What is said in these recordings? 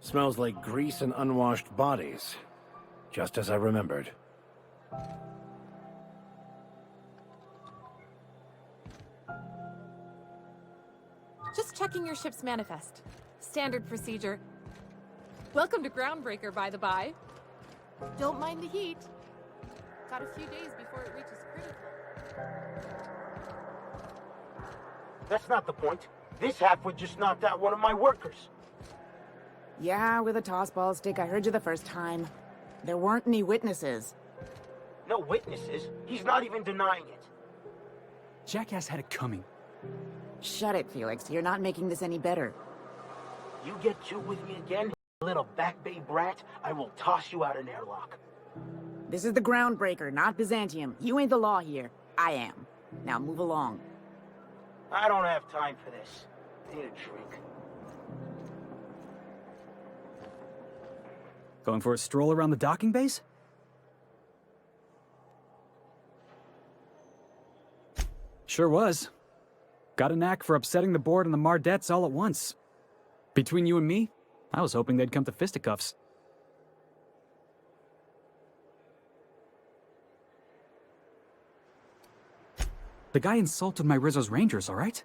Smells like grease and unwashed bodies. Just as I remembered. Just checking your ship's manifest. Standard procedure. Welcome to Groundbreaker, by the by. Don't mind the heat. Got a few days before it reaches critical. That's not the point. This halfwit just knocked out one of my workers. Yeah, with a tossball stick. I heard you the first time. There weren't any witnesses. No witnesses? He's not even denying it. Jackass had it coming. Shut it, Felix. You're not making this any better. You get two with me again, little back bay brat, I will toss you out an airlock. This is the Groundbreaker, not Byzantium. You ain't the law here. I am. Now move along. I don't have time for this. I need a drink. Going for a stroll around the docking base? Sure was. Got a knack for upsetting the board and the Mardettes all at once. Between you and me, I was hoping they'd come to fisticuffs. The guy insulted my Rizzo's Rangers, all right?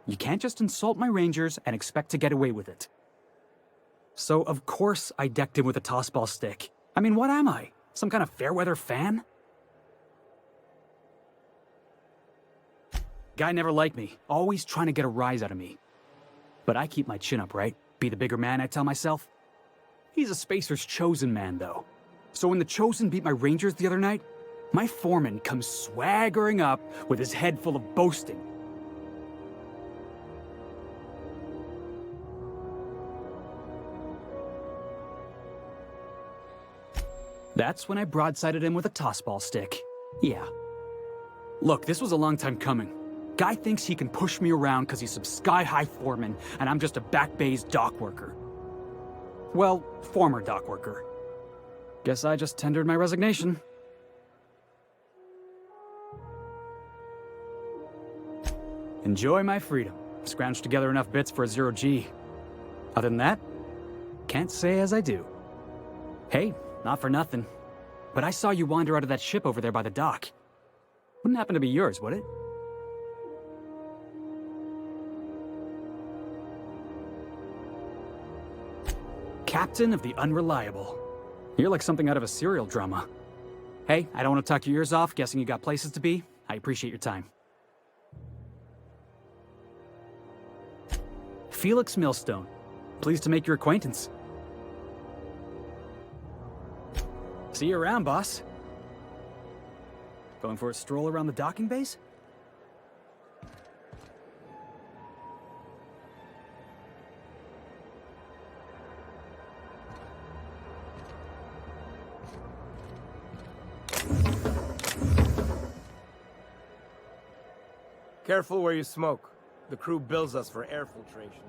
You can't just insult my Rangers and expect to get away with it. So, of course, I decked him with a tossball stick. I mean, what am I? Some kind of fair-weather fan? Guy never liked me, always trying to get a rise out of me. But I keep my chin up, right? Be the bigger man, I tell myself. He's a Spacer's chosen man, though. So when the Chosen beat my Rangers the other night, my foreman comes swaggering up with his head full of boasting. That's when I broadsided him with a tossball stick. Yeah. Look, this was a long time coming. Guy thinks he can push me around because he's some sky-high foreman, and I'm just a back bay's dock worker. Well, former dock worker. Guess I just tendered my resignation. Enjoy my freedom. Scrounged together enough bits for a 0G. Other than that, can't say as I do. Hey, not for nothing, but I saw you wander out of that ship over there by the dock. Wouldn't happen to be yours, would it? Captain of the Unreliable. You're like something out of a serial drama. Hey, I don't want to talk your ears off, guessing you got places to be. I appreciate your time. Felix Millstone. Pleased to make your acquaintance. See you around, boss. Going for a stroll around the docking base? Careful where you smoke. The crew bills us for air filtration.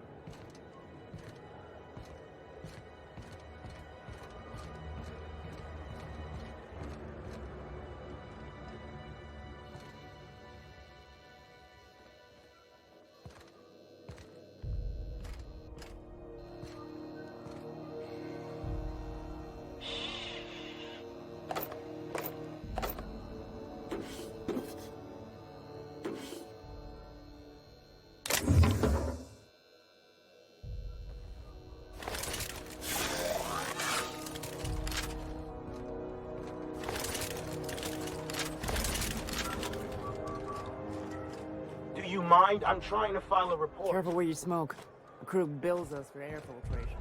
Mind? I'm trying to file a report. Careful where you smoke. The crew bills us for air filtration.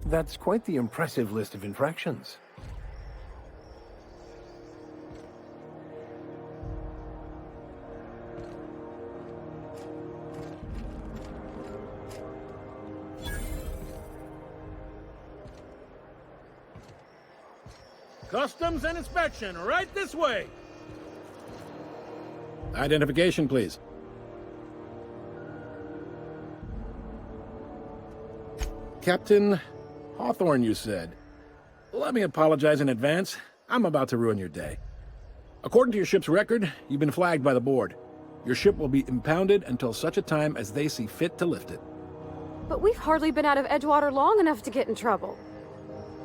That's quite the impressive list of infractions. Customs and inspection, right this way. Identification, please. Captain Hawthorne, you said. Let me apologize in advance. I'm about to ruin your day. According to your ship's record, you've been flagged by the board. Your ship will be impounded until such a time as they see fit to lift it. But we've hardly been out of Edgewater long enough to get in trouble.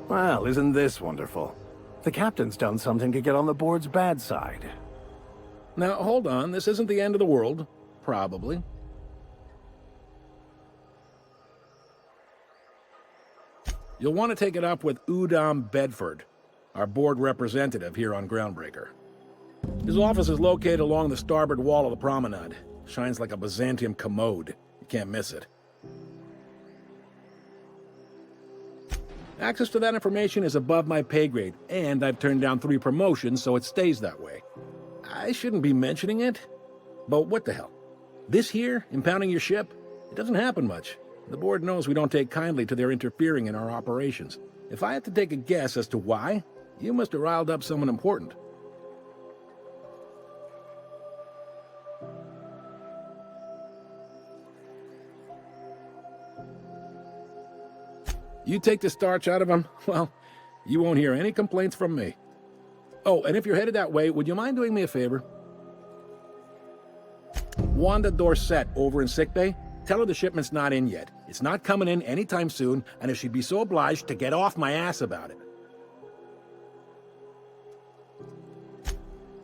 Well, isn't this wonderful? The captain's done something to get on the board's bad side. Now, hold on. This isn't the end of the world. Probably. You'll want to take it up with Udom Bedford, our board representative here on Groundbreaker. His office is located along the starboard wall of the promenade. Shines like a Byzantium commode. You can't miss it. Access to that information is above my pay grade, and I've turned down 3 promotions, so it stays that way. I shouldn't be mentioning it, but what the hell? This here, impounding your ship, it doesn't happen much. The board knows we don't take kindly to their interfering in our operations. If I had to take a guess as to why, you must have riled up someone important. You take the starch out of them, well, you won't hear any complaints from me. Oh, and if you're headed that way, would you mind doing me a favor? Wanda Dorset over in sickbay, tell her the shipment's not in yet. It's not coming in anytime soon, and if she'd be so obliged to get off my ass about it.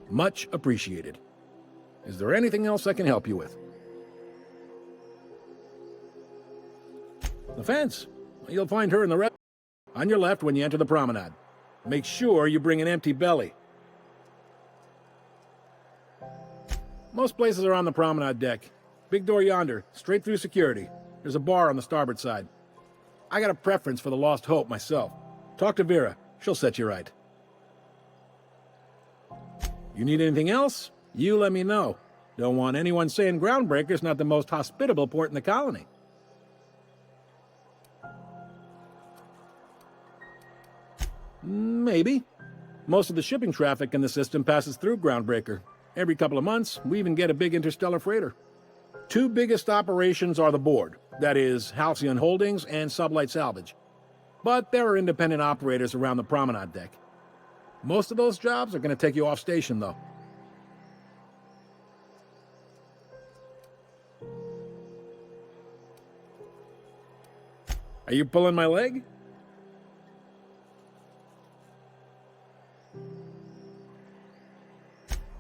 Much appreciated. Is there anything else I can help you with? The fence. You'll find her in the on your left when you enter the promenade. Make sure you bring an empty belly. Most places are on the promenade deck. Big door yonder, straight through security. There's a bar on the starboard side. I got a preference for the Lost Hope myself. Talk to Vera. She'll set you right. You need anything else? You let me know. Don't want anyone saying Groundbreaker's not the most hospitable port in the colony. Maybe. Most of the shipping traffic in the system passes through Groundbreaker. Every couple of months, we even get a big interstellar freighter. 2 biggest operations are the board, that is, Halcyon Holdings and Sublight Salvage. But there are independent operators around the promenade deck. Most of those jobs are going to take you off station, though. Are you pulling my leg?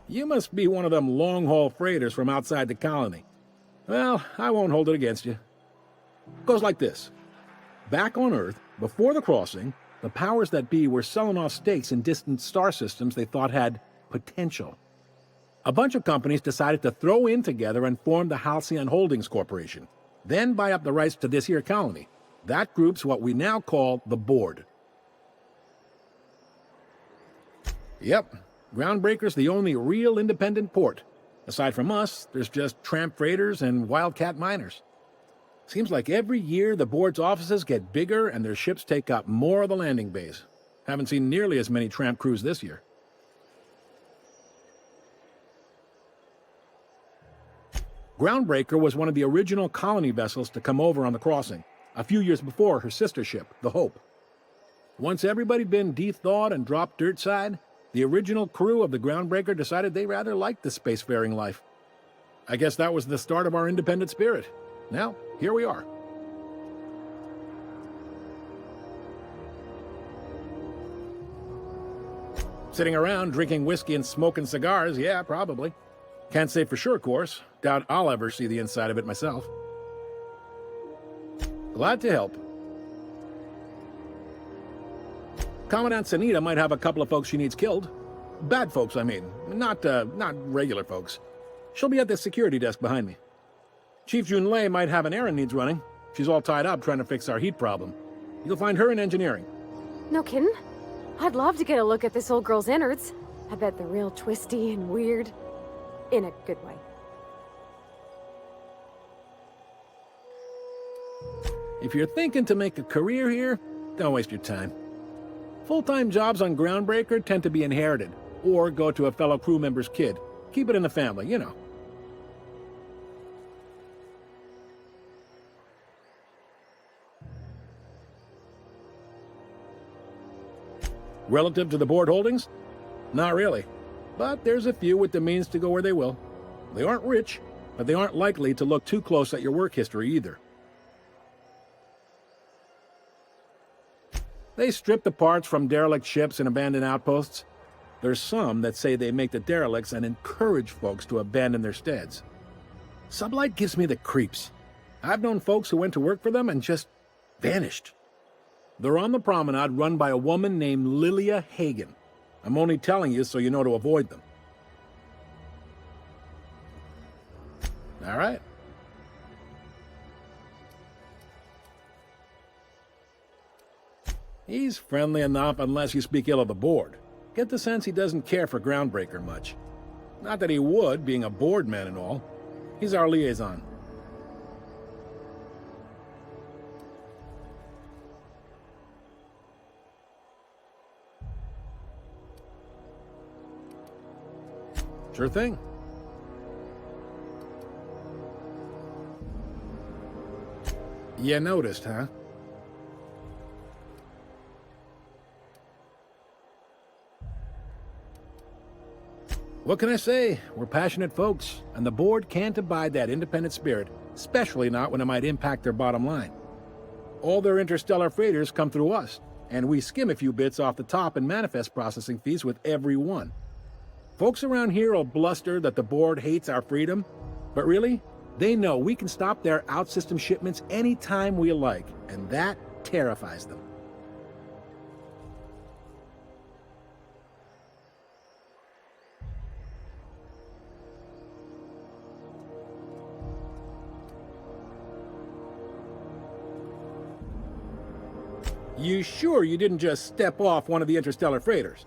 You must be one of them long-haul freighters from outside the colony. Well, I won't hold it against you. It goes like this. Back on Earth, before the crossing, the powers that be were selling off stakes in distant star systems they thought had potential. A bunch of companies decided to throw in together and form the Halcyon Holdings Corporation, then buy up the rights to this here colony. That group's what we now call the Board. Yep. Groundbreaker's the only real independent port. Aside from us, there's just tramp freighters and wildcat miners. Seems like every year the board's offices get bigger and their ships take up more of the landing bays. Haven't seen nearly as many tramp crews this year. Groundbreaker was one of the original colony vessels to come over on the crossing, a few years before her sister ship, the Hope. Once everybody'd been de-thawed and dropped dirt side, the original crew of the Groundbreaker decided they rather liked the spacefaring life. I guess that was the start of our independent spirit. Now, here we are. Sitting around drinking whiskey and smoking cigars, yeah, probably. Can't say for sure, of course. Doubt I'll ever see the inside of it myself. Glad to help. Commandant Sanita might have a couple of folks she needs killed. Bad folks, I mean. Not regular folks. She'll be at the security desk behind me. Chief Junlei might have an errand needs running. She's all tied up trying to fix our heat problem. You'll find her in engineering. No kidding? I'd love to get a look at this old girl's innards. I bet they're real twisty and weird. In a good way. If you're thinking to make a career here, don't waste your time. Full-time jobs on Groundbreaker tend to be inherited, or go to a fellow crew member's kid. Keep it in the family, you know. Relative to the board holdings? Not really. But there's a few with the means to go where they will. They aren't rich, but they aren't likely to look too close at your work history either. They strip the parts from derelict ships and abandoned outposts. There's some that say they make the derelicts and encourage folks to abandon their steads. Sublight gives me the creeps. I've known folks who went to work for them and just vanished. They're on the promenade run by a woman named Lilia Hagen. I'm only telling you so you know to avoid them. All right. He's friendly enough unless you speak ill of the board. Get the sense he doesn't care for Groundbreaker much. Not that he would, being a board man and all. He's our liaison. Sure thing. You noticed, huh? What can I say? We're passionate folks, and the board can't abide that independent spirit, especially not when it might impact their bottom line. All their interstellar freighters come through us, and we skim a few bits off the top in manifest processing fees with every one. Folks around here will bluster that the board hates our freedom, but really, they know we can stop their out-system shipments anytime we like, and that terrifies them. You sure you didn't just step off one of the interstellar freighters?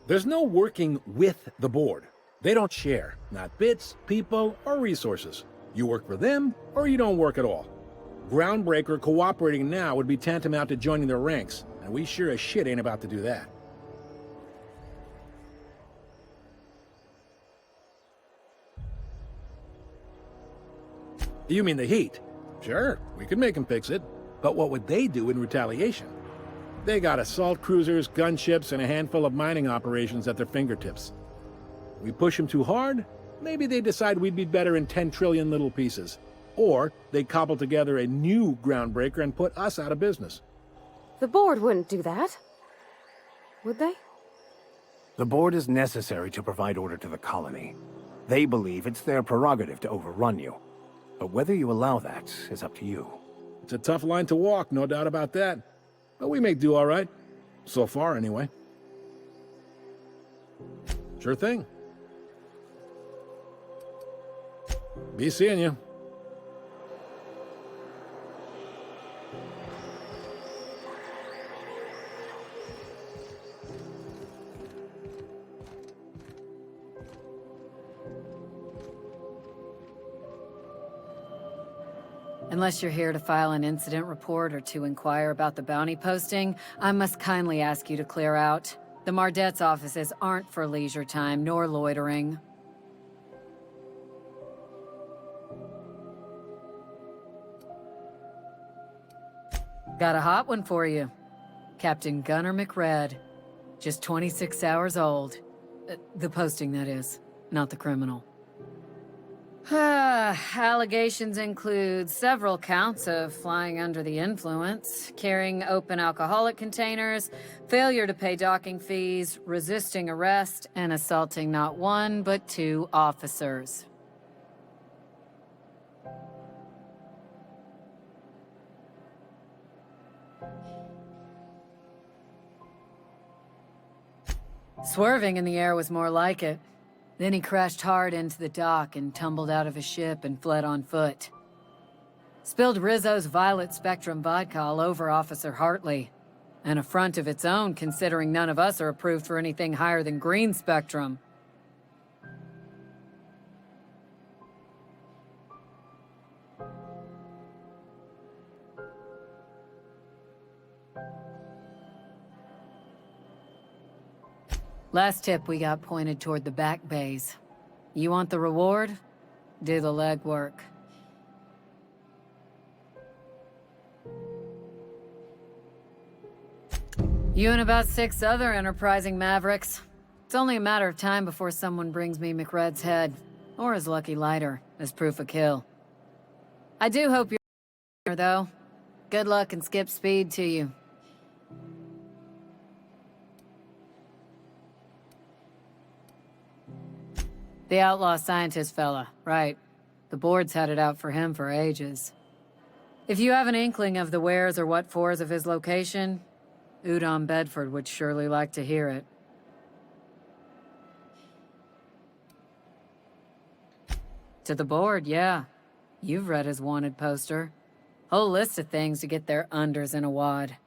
There's no working with the board. They don't share, not bits, people, or resources. You work for them, or you don't work at all. Groundbreaker cooperating now would be tantamount to joining their ranks, and we sure as shit ain't about to do that. You mean the heat? Sure, we could make them fix it. But what would they do in retaliation? They got assault cruisers, gunships, and a handful of mining operations at their fingertips. We push them too hard, maybe they decide we'd be better in 10 trillion little pieces. Or they cobble together a new Groundbreaker and put us out of business. The board wouldn't do that. Would they? The board is necessary to provide order to the colony. They believe it's their prerogative to overrun you. But whether you allow that is up to you. It's a tough line to walk, no doubt about that. But we may do all right. So far, anyway. Sure thing. Be seeing you. Unless you're here to file an incident report or to inquire about the bounty posting, I must kindly ask you to clear out. The Mardet's offices aren't for leisure time nor loitering. Got a hot one for you. Captain Gunnar McRed. Just 26 hours old. The posting, that is, not the criminal. Allegations include several counts of flying under the influence, carrying open alcoholic containers, failure to pay docking fees, resisting arrest, and assaulting not one but 2 officers. Swerving in the air was more like it. Then he crashed hard into the dock and tumbled out of his ship and fled on foot. Spilled Rizzo's Violet Spectrum vodka all over Officer Hartley. An affront of its own, considering none of us are approved for anything higher than green spectrum. Last tip we got pointed toward the back bays. You want the reward? Do the legwork. You and about 6 other enterprising mavericks. It's only a matter of time before someone brings me McRed's head, or his lucky lighter, as proof of kill. I do hope you're here, though. Good luck and skip speed to you. The outlaw scientist fella, right. The board's had it out for him for ages. If you have an inkling of the wheres or what fors of his location, Udon Bedford would surely like to hear it. To the board, yeah. You've read his wanted poster. Whole list of things to get their unders in a wad.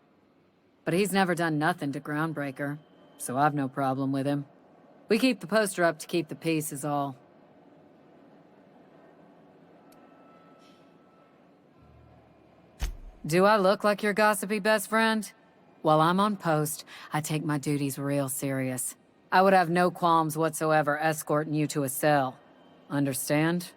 But he's never done nothing to Groundbreaker, so I've no problem with him. We keep the poster up to keep the peace is all. Do I look like your gossipy best friend? While I'm on post, I take my duties real serious. I would have no qualms whatsoever escorting you to a cell. Understand?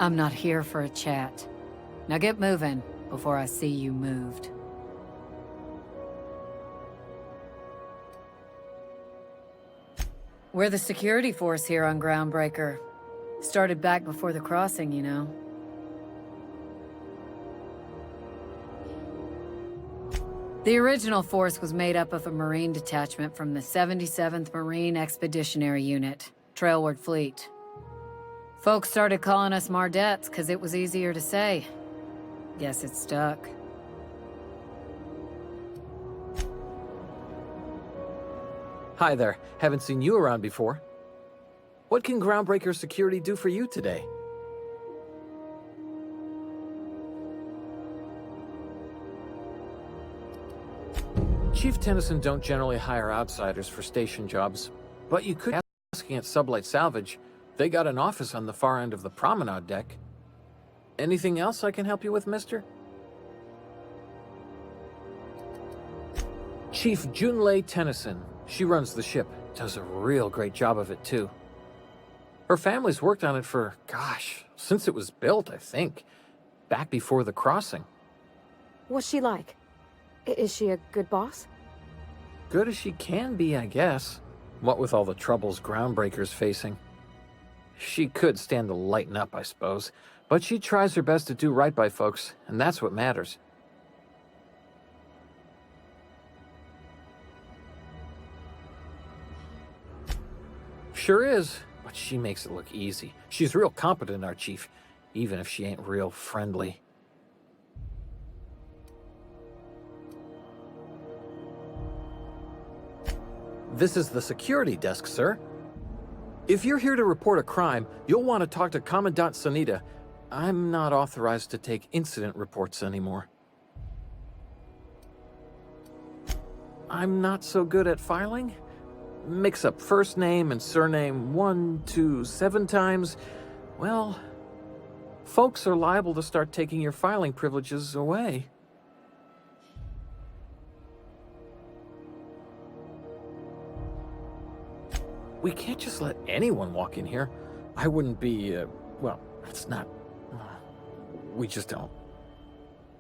I'm not here for a chat. Now get moving before I see you moved. We're the security force here on Groundbreaker. Started back before the crossing, you know. The original force was made up of a Marine detachment from the 77th Marine Expeditionary Unit, Trailward Fleet. Folks started calling us Mardettes because it was easier to say. Guess it stuck. Hi there. Haven't seen you around before. What can Groundbreaker security do for you today? Chief Tennyson don't generally hire outsiders for station jobs, but you could ask asking at Sublight Salvage. They got an office on the far end of the promenade deck. Anything else I can help you with, mister? Chief Junlei Tennyson. She runs the ship. Does a real great job of it, too. Her family's worked on it for, gosh, since it was built, I think. Back before the crossing. What's she like? Is she a good boss? Good as she can be, I guess. What with all the troubles Groundbreaker's facing. She could stand to lighten up, I suppose. But she tries her best to do right by folks, and that's what matters. Sure is, but she makes it look easy. She's real competent, our chief, even if she ain't real friendly. This is the security desk, sir. If you're here to report a crime, you'll want to talk to Commandant Sanita. I'm not authorized to take incident reports anymore. I'm not so good at filing. Mix up first name and surname 1, 2, 7 times. Well, folks are liable to start taking your filing privileges away. We can't just let anyone walk in here. I wouldn't be, well, it's not... We just don't.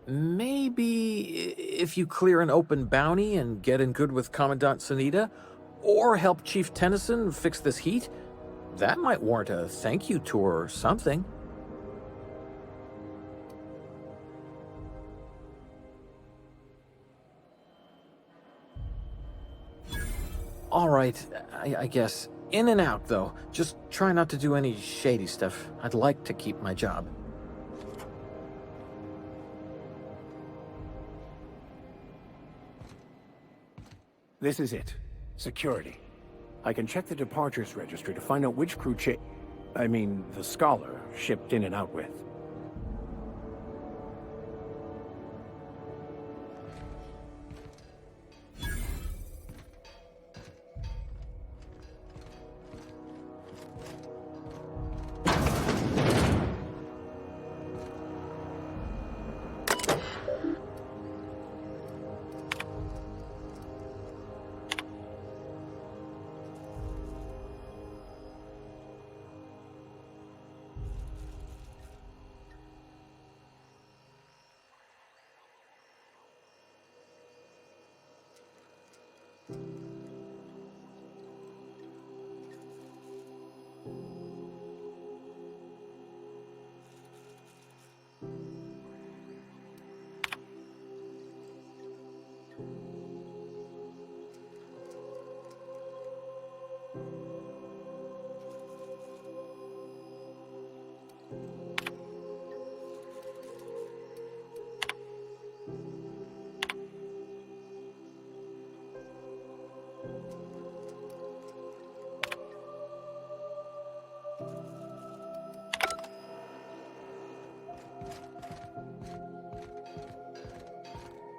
Maybe if you clear an open bounty and get in good with Commandant Sanita, or help Chief Tennyson fix this heat, that might warrant a thank you tour or something. All right, I guess. In and out, though. Just try not to do any shady stuff. I'd like to keep my job. This is it. Security. I can check the departures registry to find out which crew the Scholar shipped in and out with.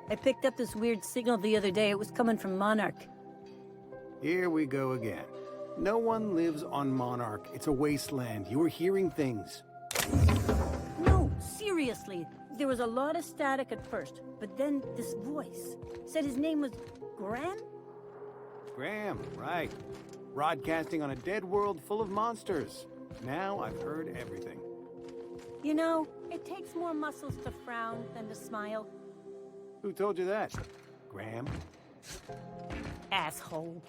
I picked up this weird signal the other day. It was coming from Monarch. Here we go again. No one lives on Monarch. It's a wasteland. You were hearing things. No, seriously. There was a lot of static at first, but then this voice said his name was Graham? Graham, right. Broadcasting on a dead world full of monsters. Now I've heard everything. You know, it takes more muscles to frown than to smile. Who told you that? Graham? Asshole.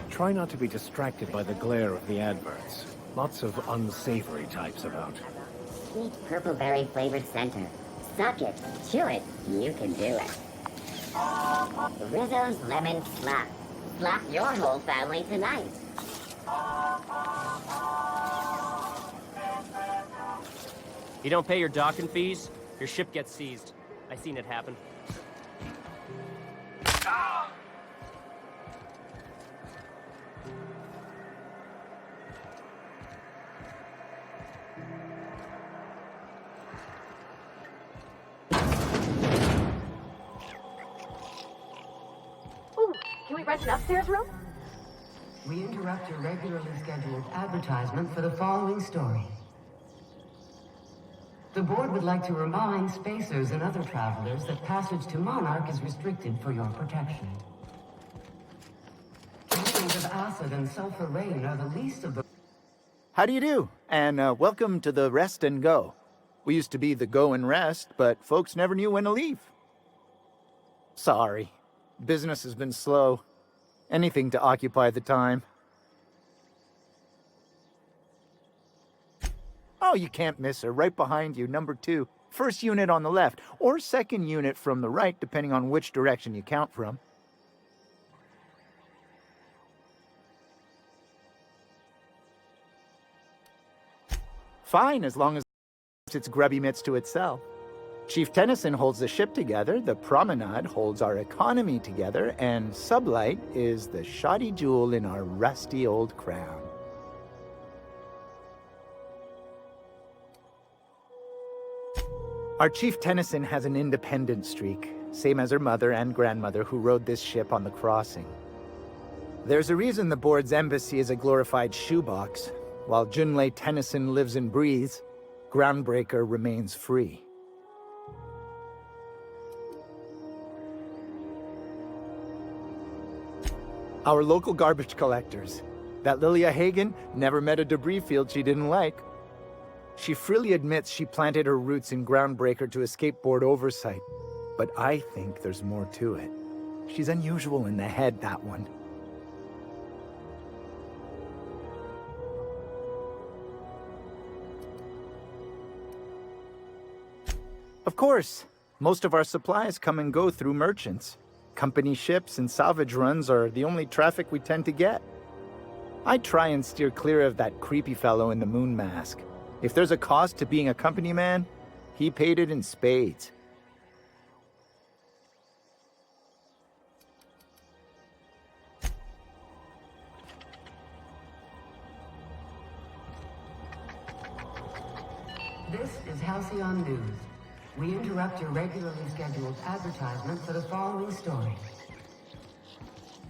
Try not to be distracted by the glare of the adverts. Lots of unsavory types about. Sweet purple berry flavored center. Suck it, chew it, you can do it. Rizzo's lemon slap. Slap your whole family tonight. You don't pay your docking fees, your ship gets seized. I seen it happen. Can we rent an upstairs room? We interrupt your regularly scheduled advertisement for the following story. The board would like to remind spacers and other travelers that passage to Monarch is restricted for your protection. Traces of acid and sulfur rain are the least of the... How do you do? And welcome to the Rest and Go. We used to be the Go and Rest, but folks never knew when to leave. Sorry. Business has been slow. Anything to occupy the time. Oh, you can't miss her. Right behind you, number 2. First unit on the left, or second unit from the right, depending on which direction you count from. Fine, as long as it's grubby mitts to itself. Chief Tennyson holds the ship together, the Promenade holds our economy together, and Sublight is the shoddy jewel in our rusty old crown. Our Chief Tennyson has an independent streak, same as her mother and grandmother who rode this ship on the crossing. There's a reason the board's embassy is a glorified shoebox. While Junlei Tennyson lives and breathes, Groundbreaker remains free. Our local garbage collectors. That Lilia Hagen never met a debris field she didn't like. She freely admits she planted her roots in Groundbreaker to escape board oversight. But I think there's more to it. She's unusual in the head, that one. Of course, most of our supplies come and go through merchants. Company ships and salvage runs are the only traffic we tend to get. I try and steer clear of that creepy fellow in the moon mask. If there's a cost to being a company man, he paid it in spades. This is Halcyon News. We interrupt your regularly scheduled advertisement for the following story.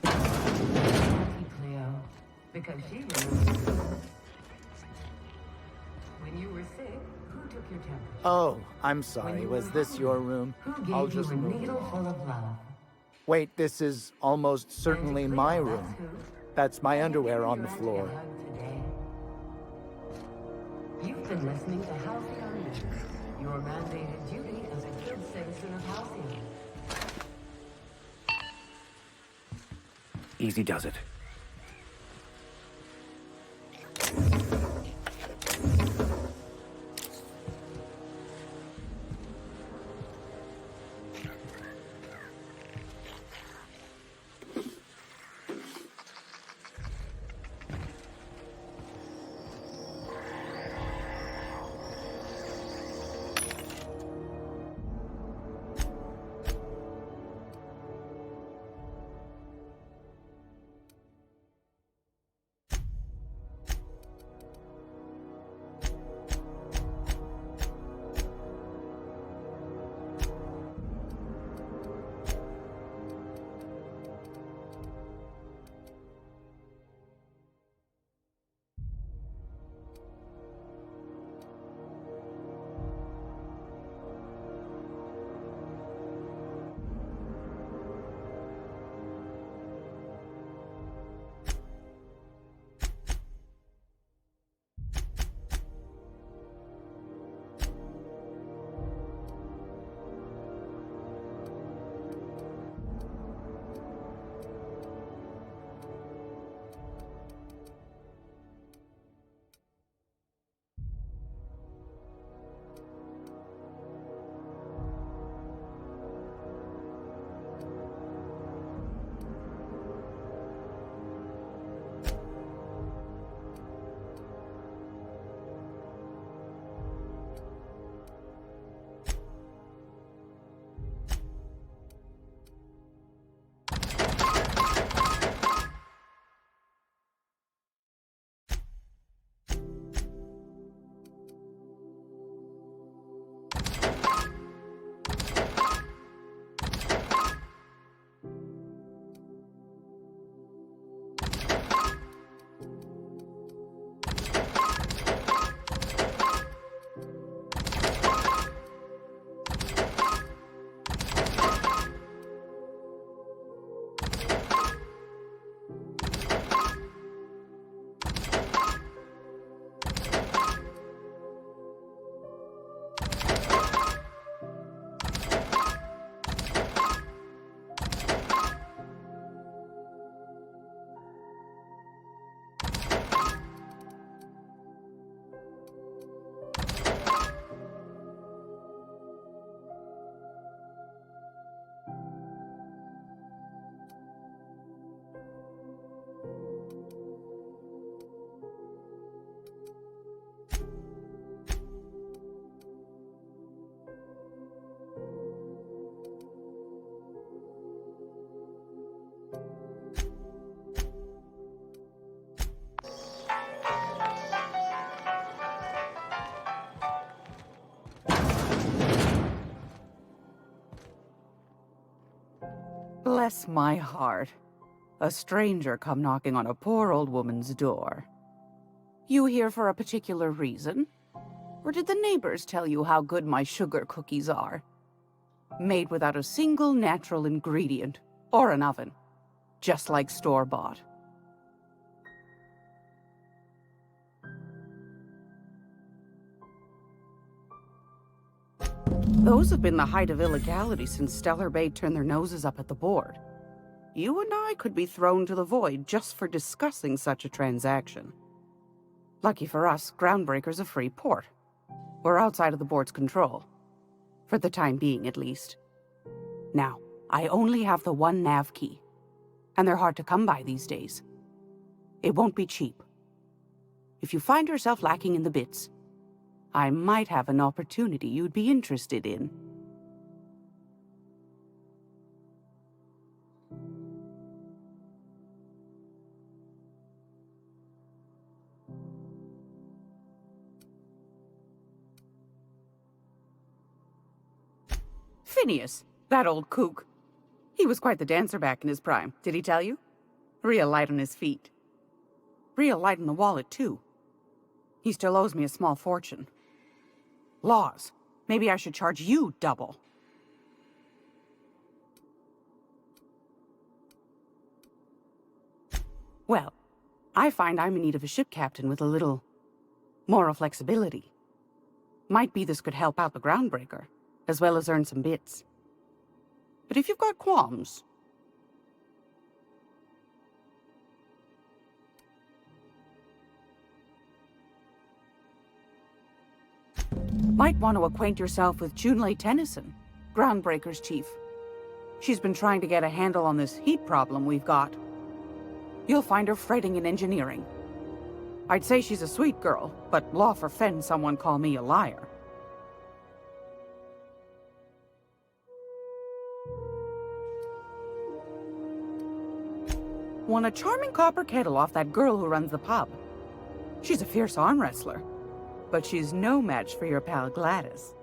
Cleo, because she remembers when you were sick. Who took your temperature? Oh, I'm sorry. Was this your room? Who gave I'll just you a move needle along. full of love? Wait, this is almost certainly my room. That's my underwear on the floor. You've been listening to Halcyon News, your mandated duty as a good citizen of Halcyon. Easy does it. Bless my heart. A stranger come knocking on a poor old woman's door. You here for a particular reason? Or did the neighbors tell you how good my sugar cookies are? Made without a single natural ingredient, or an oven. Just like store-bought. Those have been the height of illegality since Stellar Bay turned their noses up at the board. You and I could be thrown to the void just for discussing such a transaction. Lucky for us, Groundbreaker's a free port. We're outside of the board's control. For the time being, at least. Now, I only have the one nav key. And they're hard to come by these days. It won't be cheap. If you find yourself lacking in the bits, I might have an opportunity you'd be interested in. Phineas, that old kook. He was quite the dancer back in his prime, did he tell you? Real light on his feet. Real light on the wallet, too. He still owes me a small fortune. Laws. Maybe I should charge you double. Well, I find I'm in need of a ship captain with a little moral flexibility. Might be this could help out the Groundbreaker, as well as earn some bits. But if you've got qualms... Might want to acquaint yourself with Junlei Tennyson, Groundbreaker's chief. She's been trying to get a handle on this heat problem we've got. You'll find her fretting in engineering. I'd say she's a sweet girl, but law forfend someone call me a liar. Won a charming copper kettle off that girl who runs the pub. She's a fierce arm wrestler, but she's no match for your pal Gladys.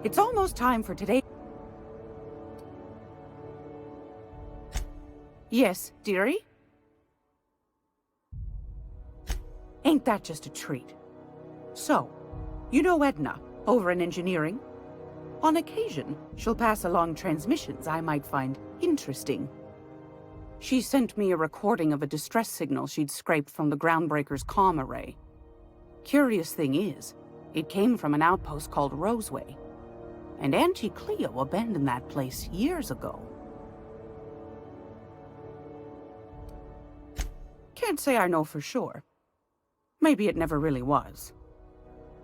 It's almost time for today. Yes, dearie? Ain't that just a treat? So, you know Edna, over in engineering? On occasion, she'll pass along transmissions I might find interesting. She sent me a recording of a distress signal she'd scraped from the Groundbreaker's comm array. Curious thing is, it came from an outpost called Roseway. And Auntie Cleo abandoned that place years ago. Can't say I know for sure. Maybe it never really was.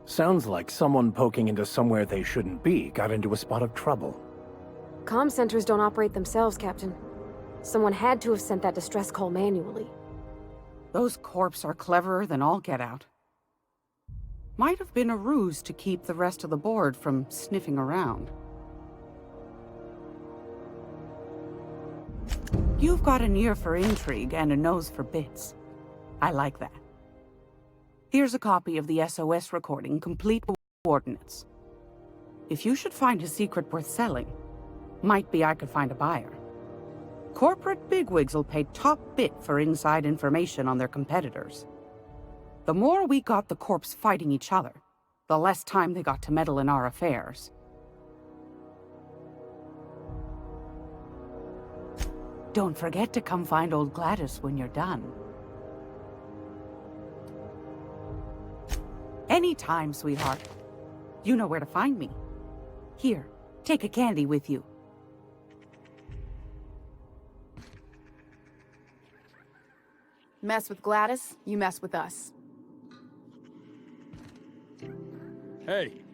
Sounds like someone poking into somewhere they shouldn't be got into a spot of trouble. Comm centers don't operate themselves, Captain. Someone had to have sent that distress call manually. Those corps are cleverer than all get out. Might have been a ruse to keep the rest of the board from sniffing around. You've got an ear for intrigue and a nose for bits. I like that. Here's a copy of the SOS recording, complete with coordinates. If you should find a secret worth selling, might be I could find a buyer. Corporate bigwigs will pay top bit for inside information on their competitors. The more we got the corps fighting each other, the less time they got to meddle in our affairs. Don't forget to come find old Gladys when you're done. Anytime, sweetheart. You know where to find me. Here, take a candy with you. Mess with Gladys, you mess with us. Hey.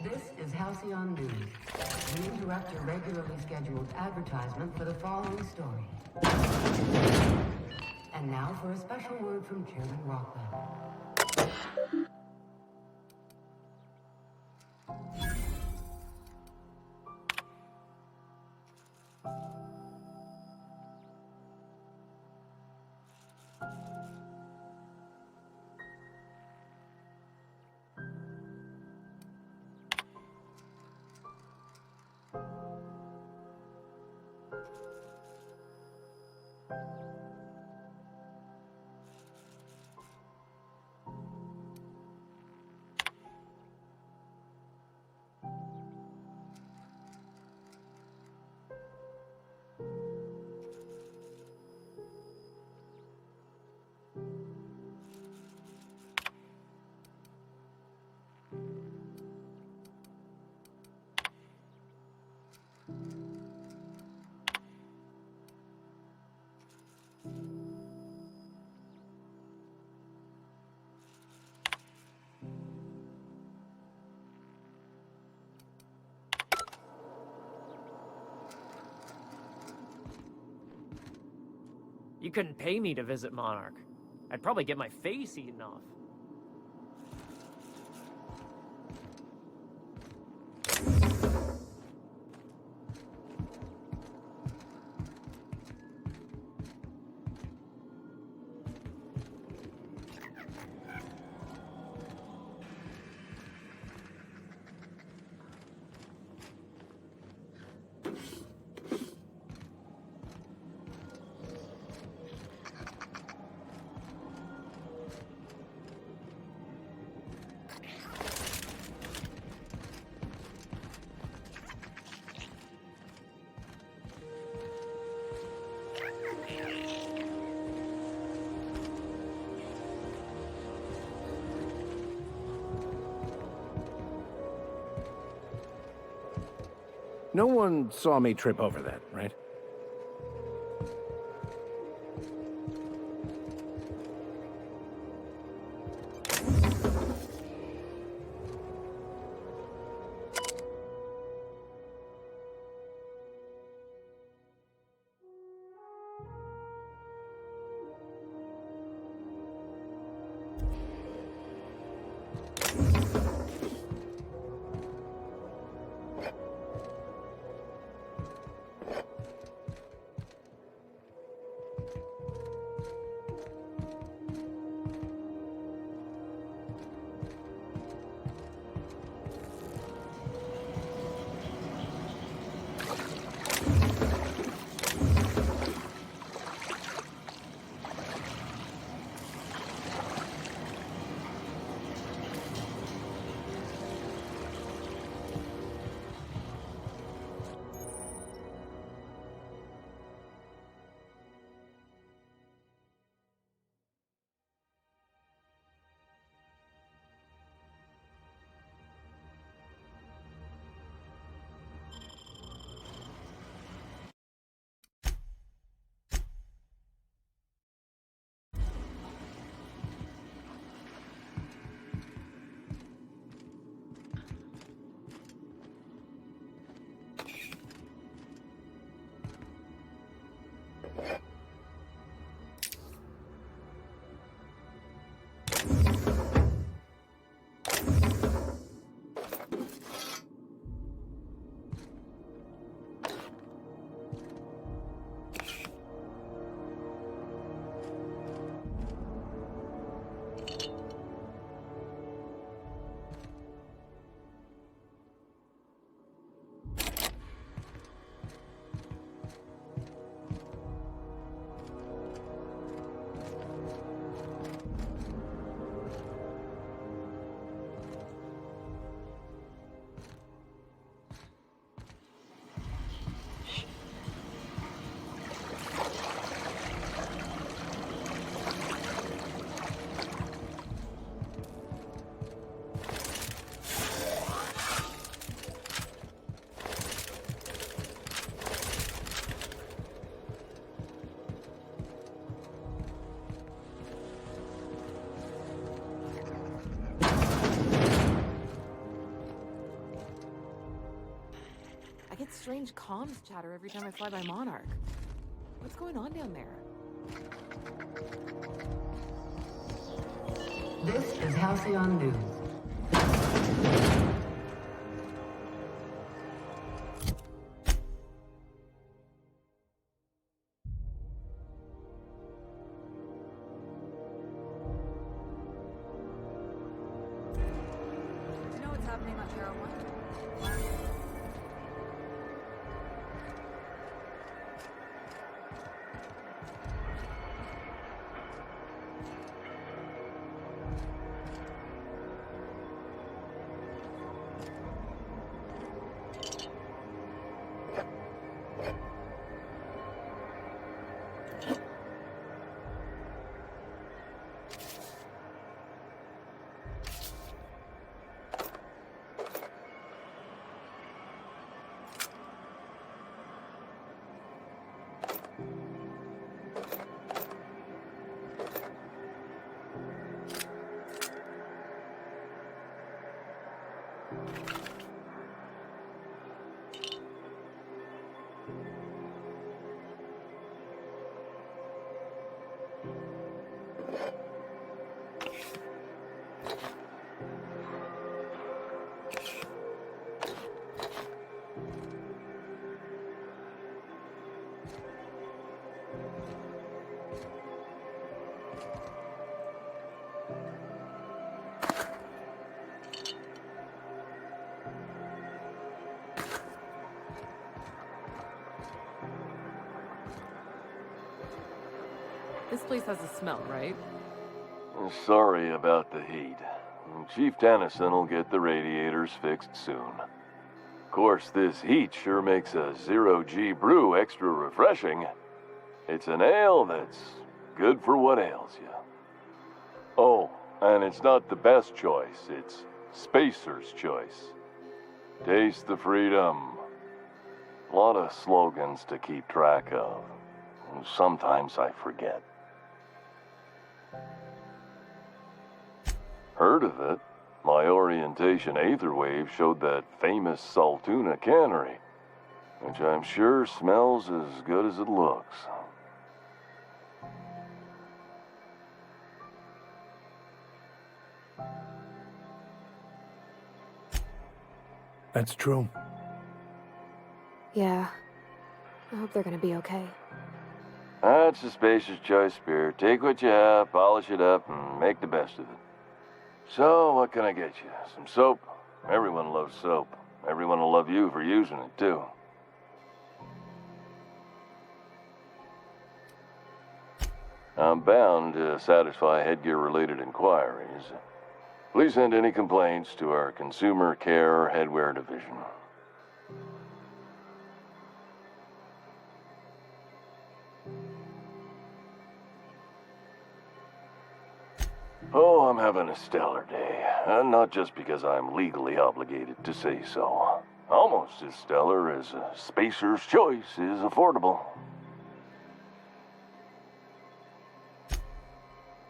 This is Halcyon News. We interrupt your regularly scheduled advertisement for the following story. And now for a special word from Chairman Rockwell. You couldn't pay me to visit Monarch. I'd probably get my face eaten off. No one saw me trip over that, right? get strange comms chatter every time I fly by Monarch. What's going on down there? This is Halcyon News. Do you know what's happening on Terra 1? This place has a smell, right? Sorry about the heat. Chief Tennyson will get the radiators fixed soon. Of course, this heat sure makes a zero-G brew extra refreshing. It's an ale that's good for what ails you. Oh, and it's not the best choice. It's Spacer's choice. Taste the freedom. A lot of slogans to keep track of. Sometimes I forget. Heard of it? My orientation aetherwave showed that famous Saltuna cannery, which I'm sure smells as good as it looks. That's true. Yeah. I hope they're gonna be okay. That's a Spacer's choice beer. Take what you have, polish it up, and make the best of it. So, what can I get you? Some soap? Everyone loves soap. Everyone will love you for using it, too. I'm bound to satisfy headgear-related inquiries. Please send any complaints to our Consumer Care Headwear Division. Oh, I'm having a stellar day. And not just because I'm legally obligated to say so. Almost as stellar as a Spacer's Choice is affordable.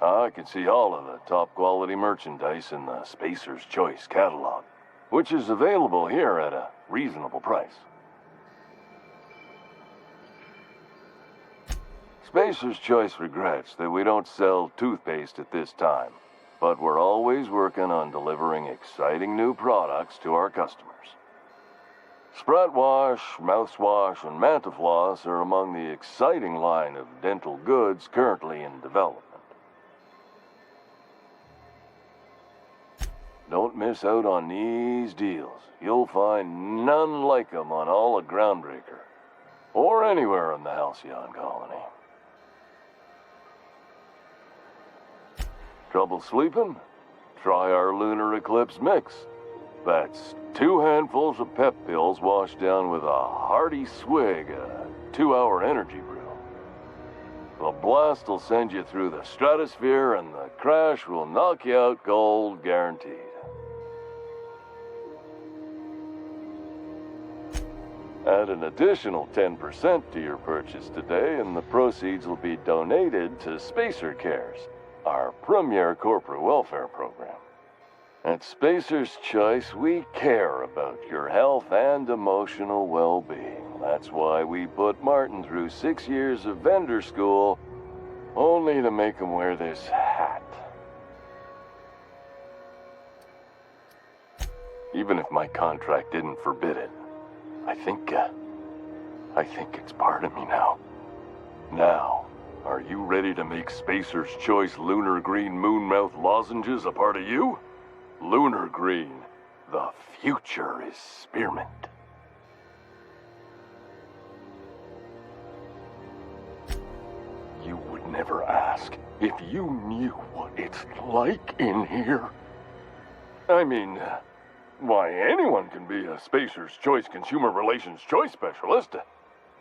I can see all of the top quality merchandise in the Spacer's Choice catalog, which is available here at a reasonable price. Spacer's Choice regrets that we don't sell toothpaste at this time, but we're always working on delivering exciting new products to our customers. Sprat Wash, Mouthwash, and Mantafloss are among the exciting line of dental goods currently in development. Don't miss out on these deals. You'll find none like them on all of Groundbreaker, or anywhere in the Halcyon colony. Trouble sleeping? Try our Lunar Eclipse Mix. That's 2 handfuls of pep pills washed down with a hearty swig of 2-hour energy brew. The blast will send you through the stratosphere and the crash will knock you out cold, guaranteed. Add an additional 10% to your purchase today and the proceeds will be donated to Spacer Cares, our premier corporate welfare program. At Spacer's Choice, we care about your health and emotional well-being. That's why we put Martin through 6 years of vendor school, only to make him wear this hat. Even if my contract didn't forbid it, I think it's part of me now. Now, are you ready to make Spacer's Choice Lunar Green Moonmouth lozenges a part of you? Lunar Green, the future is spearmint. You would never ask if you knew what it's like in here. I mean, why, anyone can be a Spacer's Choice Consumer Relations Choice Specialist.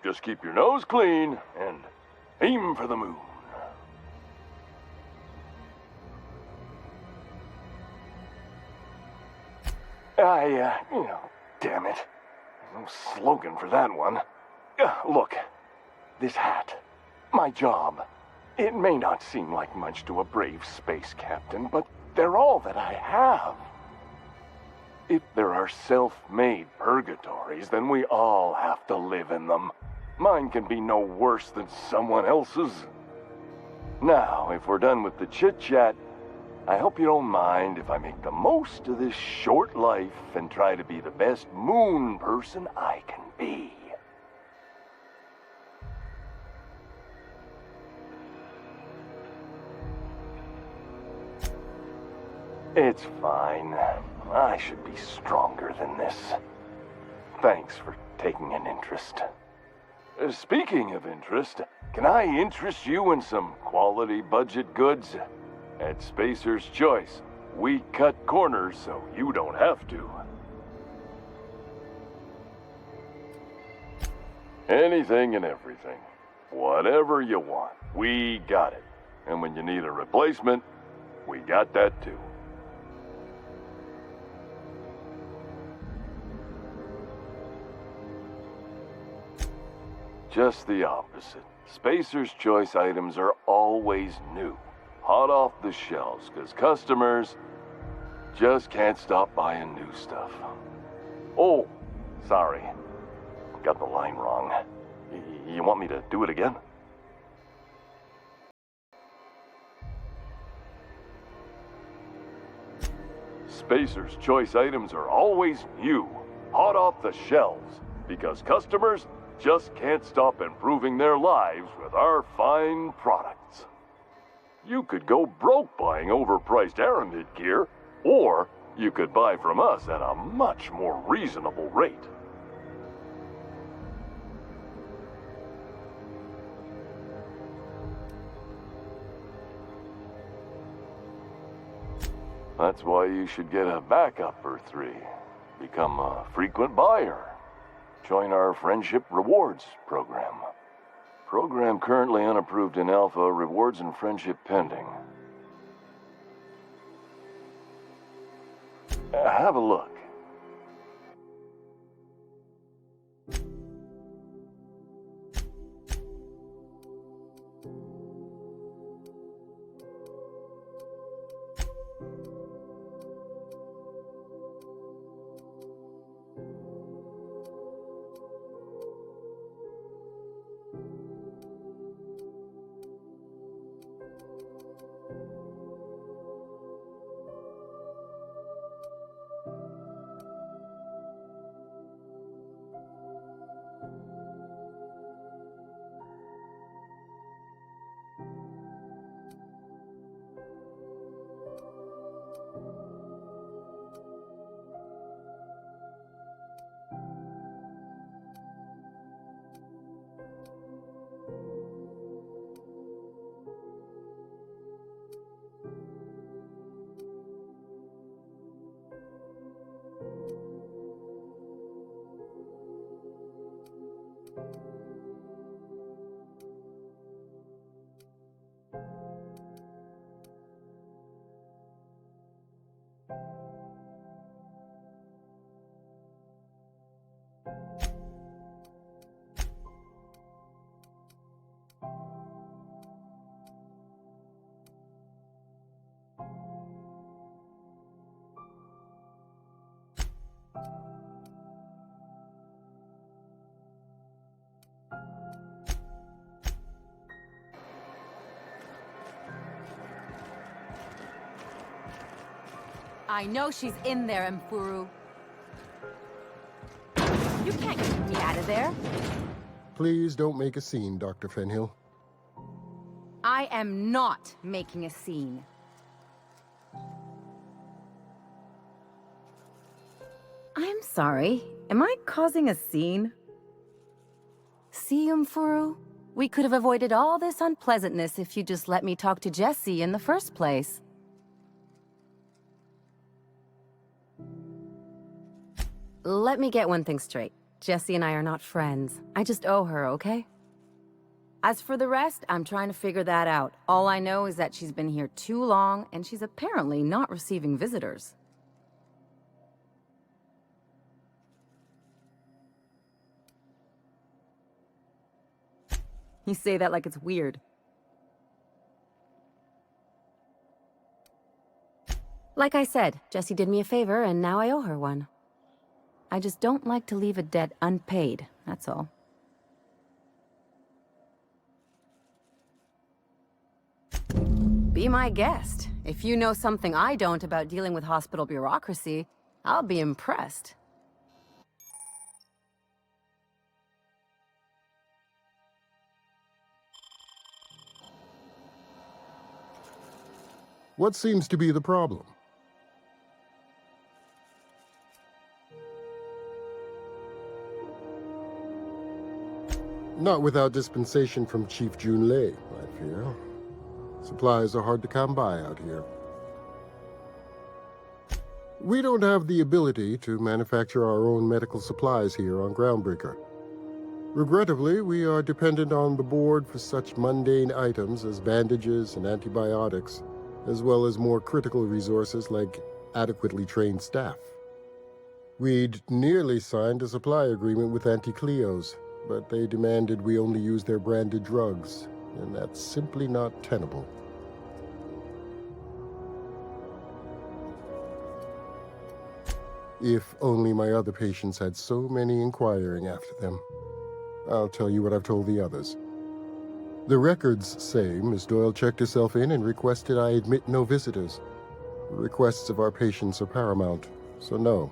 Just keep your nose clean and aim for the moon. Damn it. No slogan for that one. Look, this hat, my job, it may not seem like much to a brave space captain, but they're all that I have. If there are self-made purgatories, then we all have to live in them. Mine can be no worse than someone else's. Now, if we're done with the chit-chat, I hope you don't mind if I make the most of this short life and try to be the best moon person I can be. It's fine. I should be stronger than this. Thanks for taking an interest. Speaking of interest, can I interest you in some quality budget goods? At Spacer's Choice, we cut corners so you don't have to. Anything and everything. Whatever you want, we got it. And when you need a replacement, we got that too. Just the opposite. Spacer's Choice items are always new. Hot off the shelves, because customers just can't stop buying new stuff. Oh, sorry. Got the line wrong. You want me to do it again? Spacer's Choice items are always new, hot off the shelves, because customers just can't stop improving their lives with our fine products. You could go broke buying overpriced Aramid gear, or you could buy from us at a much more reasonable rate. That's why you should get a backup or 3. Become a frequent buyer. Join our Friendship Rewards program. Program currently unapproved in Alpha, rewards and friendship pending. Have a look. I know she's in there, Mfuru. You can't get me out of there. Please don't make a scene, Dr. Fenhill. I am not making a scene. I'm sorry. Am I causing a scene? See, Mfuru? We could have avoided all this unpleasantness if you just let me talk to Jessie in the first place. Let me get one thing straight. Jessie and I are not friends. I just owe her, okay? As for the rest, I'm trying to figure that out. All I know is that she's been here too long, and she's apparently not receiving visitors. You say that like it's weird. Like I said, Jessie did me a favor, and now I owe her one. I just don't like to leave a debt unpaid, that's all. Be my guest. If you know something I don't about dealing with hospital bureaucracy, I'll be impressed. What seems to be the problem? Not without dispensation from Chief Junlei, I fear. Supplies are hard to come by out here. We don't have the ability to manufacture our own medical supplies here on Groundbreaker. Regrettably, we are dependent on the board for such mundane items as bandages and antibiotics, as well as more critical resources like adequately trained staff. We'd nearly signed a supply agreement with Anti-Cleos, but they demanded we only use their branded drugs, and that's simply not tenable. If only my other patients had so many inquiring after them. I'll tell you what I've told the others. The records say Miss Doyle checked herself in and requested I admit no visitors. The requests of our patients are paramount, so no,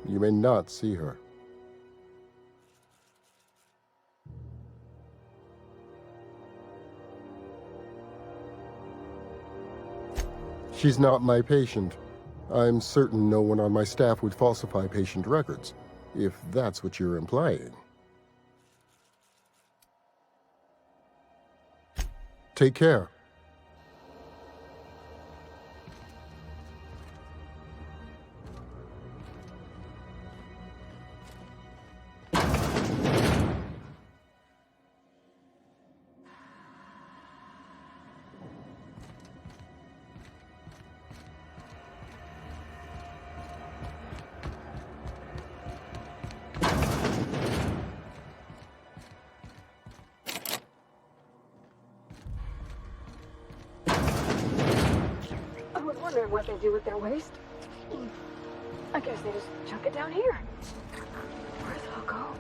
you may not see her. She's not my patient. I'm certain no one on my staff would falsify patient records, if that's what you're implying. Take care. Wondering what they do with their waste. I guess they just chuck it down here. Where's it all go?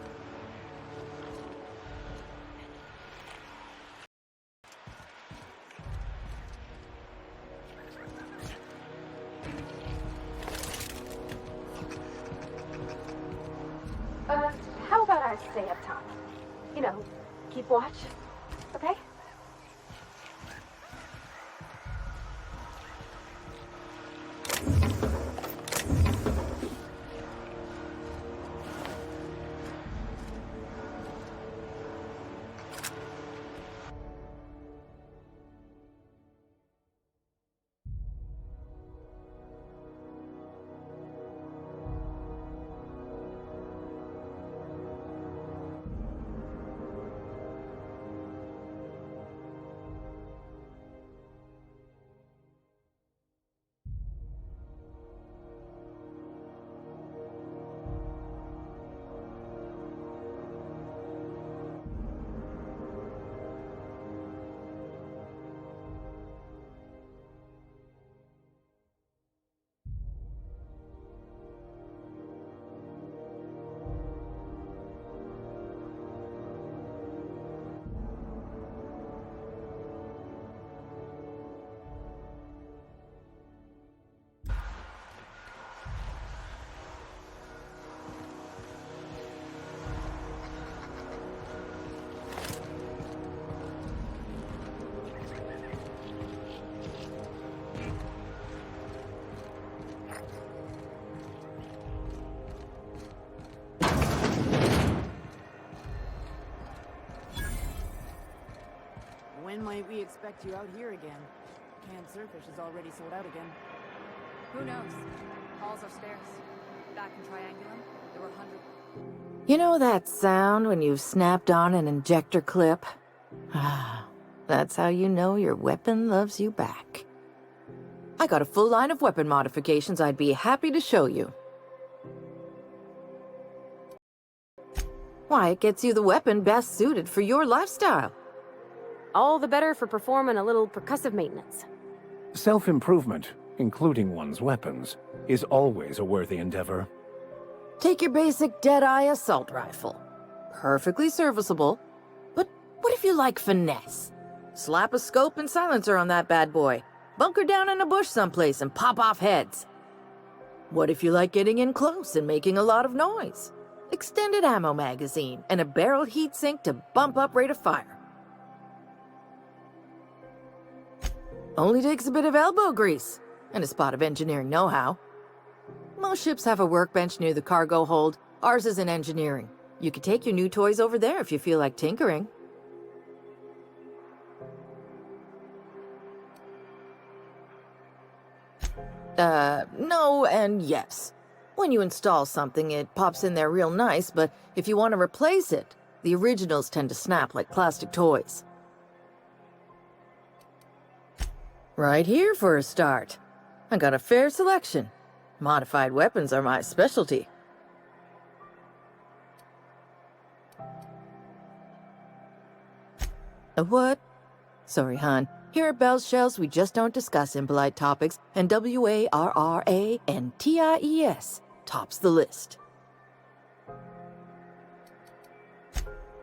How about I stay up top? You know, keep watch, okay? we expect you out here again. Canned surfish is already sold out again. Who knows? Halls are scarce. Back in Triangulum, there were hundreds. You know that sound when you've snapped on an injector clip? Ah, that's how you know your weapon loves you back. I got a full line of weapon modifications I'd be happy to show you. Why, it gets you the weapon best suited for your lifestyle. All the better for performing a little percussive maintenance. Self-improvement, including one's weapons, is always a worthy endeavor. Take your basic Deadeye assault rifle. Perfectly serviceable. But what if you like finesse? Slap a scope and silencer on that bad boy. Bunker down in a bush someplace and pop off heads. What if you like getting in close and making a lot of noise? Extended ammo magazine and a barrel heatsink to bump up rate of fire. Only takes a bit of elbow grease and a spot of engineering know-how. Most ships have a workbench near the cargo hold. Ours is in engineering. You could take your new toys over there if you feel like tinkering. No and yes. When you install something, it pops in there real nice, but if you want to replace it, the originals tend to snap like plastic toys. Right here for a start. I got a fair selection. Modified weapons are my specialty. A what? Sorry, hon. Here at Bell's Shells, we just don't discuss impolite topics, and WARRANTIES tops the list.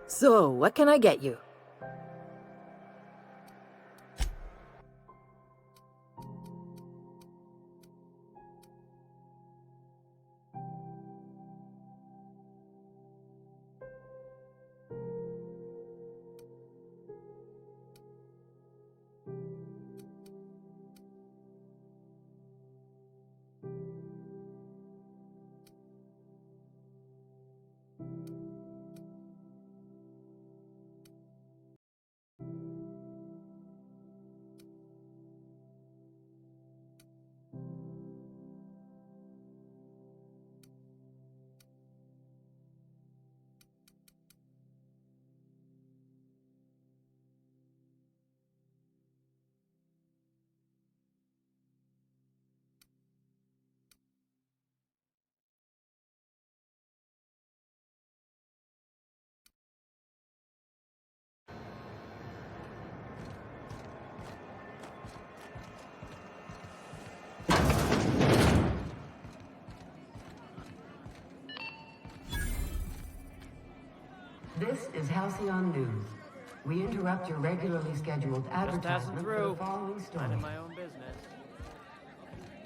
So, what can I get you? This is Halcyon News. We interrupt your regularly scheduled advertisement for the following story. Minding my own business.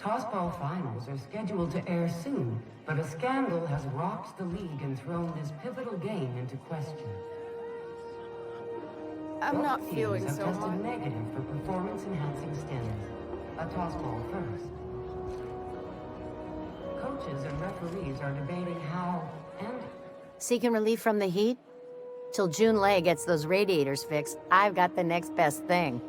Tossball finals are scheduled to air soon, but a scandal has rocked the league and thrown this pivotal game into question. I'm not Both feeling teams so have tested hot. negative for performance-enhancing stims. A tossball first. Coaches and referees are debating how and Seeking relief from the heat? Till June Lay gets those radiators fixed, I've got the next best thing.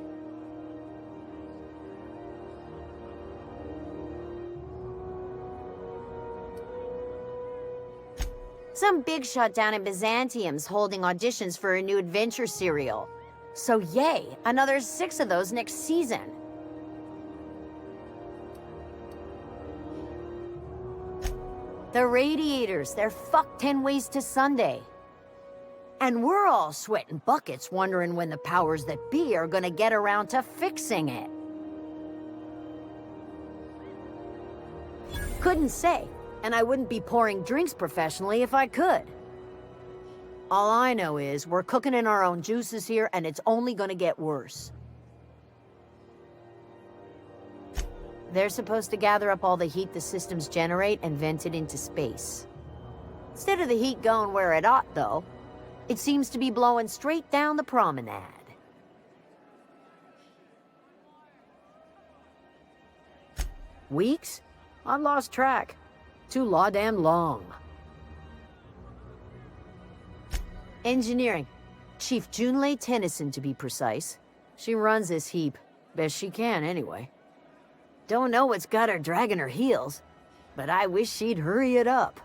Some big shot down in Byzantium's holding auditions for a new adventure serial. So yay, another 6 of those next season. The radiators, they're fucked 10 ways to Sunday. And we're all sweating buckets wondering when the powers that be are gonna get around to fixing it. Couldn't say, and I wouldn't be pouring drinks professionally if I could. All I know is we're cooking in our own juices here, and it's only gonna get worse. They're supposed to gather up all the heat the systems generate and vent it into space. Instead of the heat going where it ought, though, it seems to be blowing straight down the promenade. Weeks? I lost track. Too law-damn long. Engineering. Chief Junlei Tennyson, to be precise. She runs this heap. Best she can, anyway. Don't know what's got her dragging her heels, but I wish she'd hurry it up.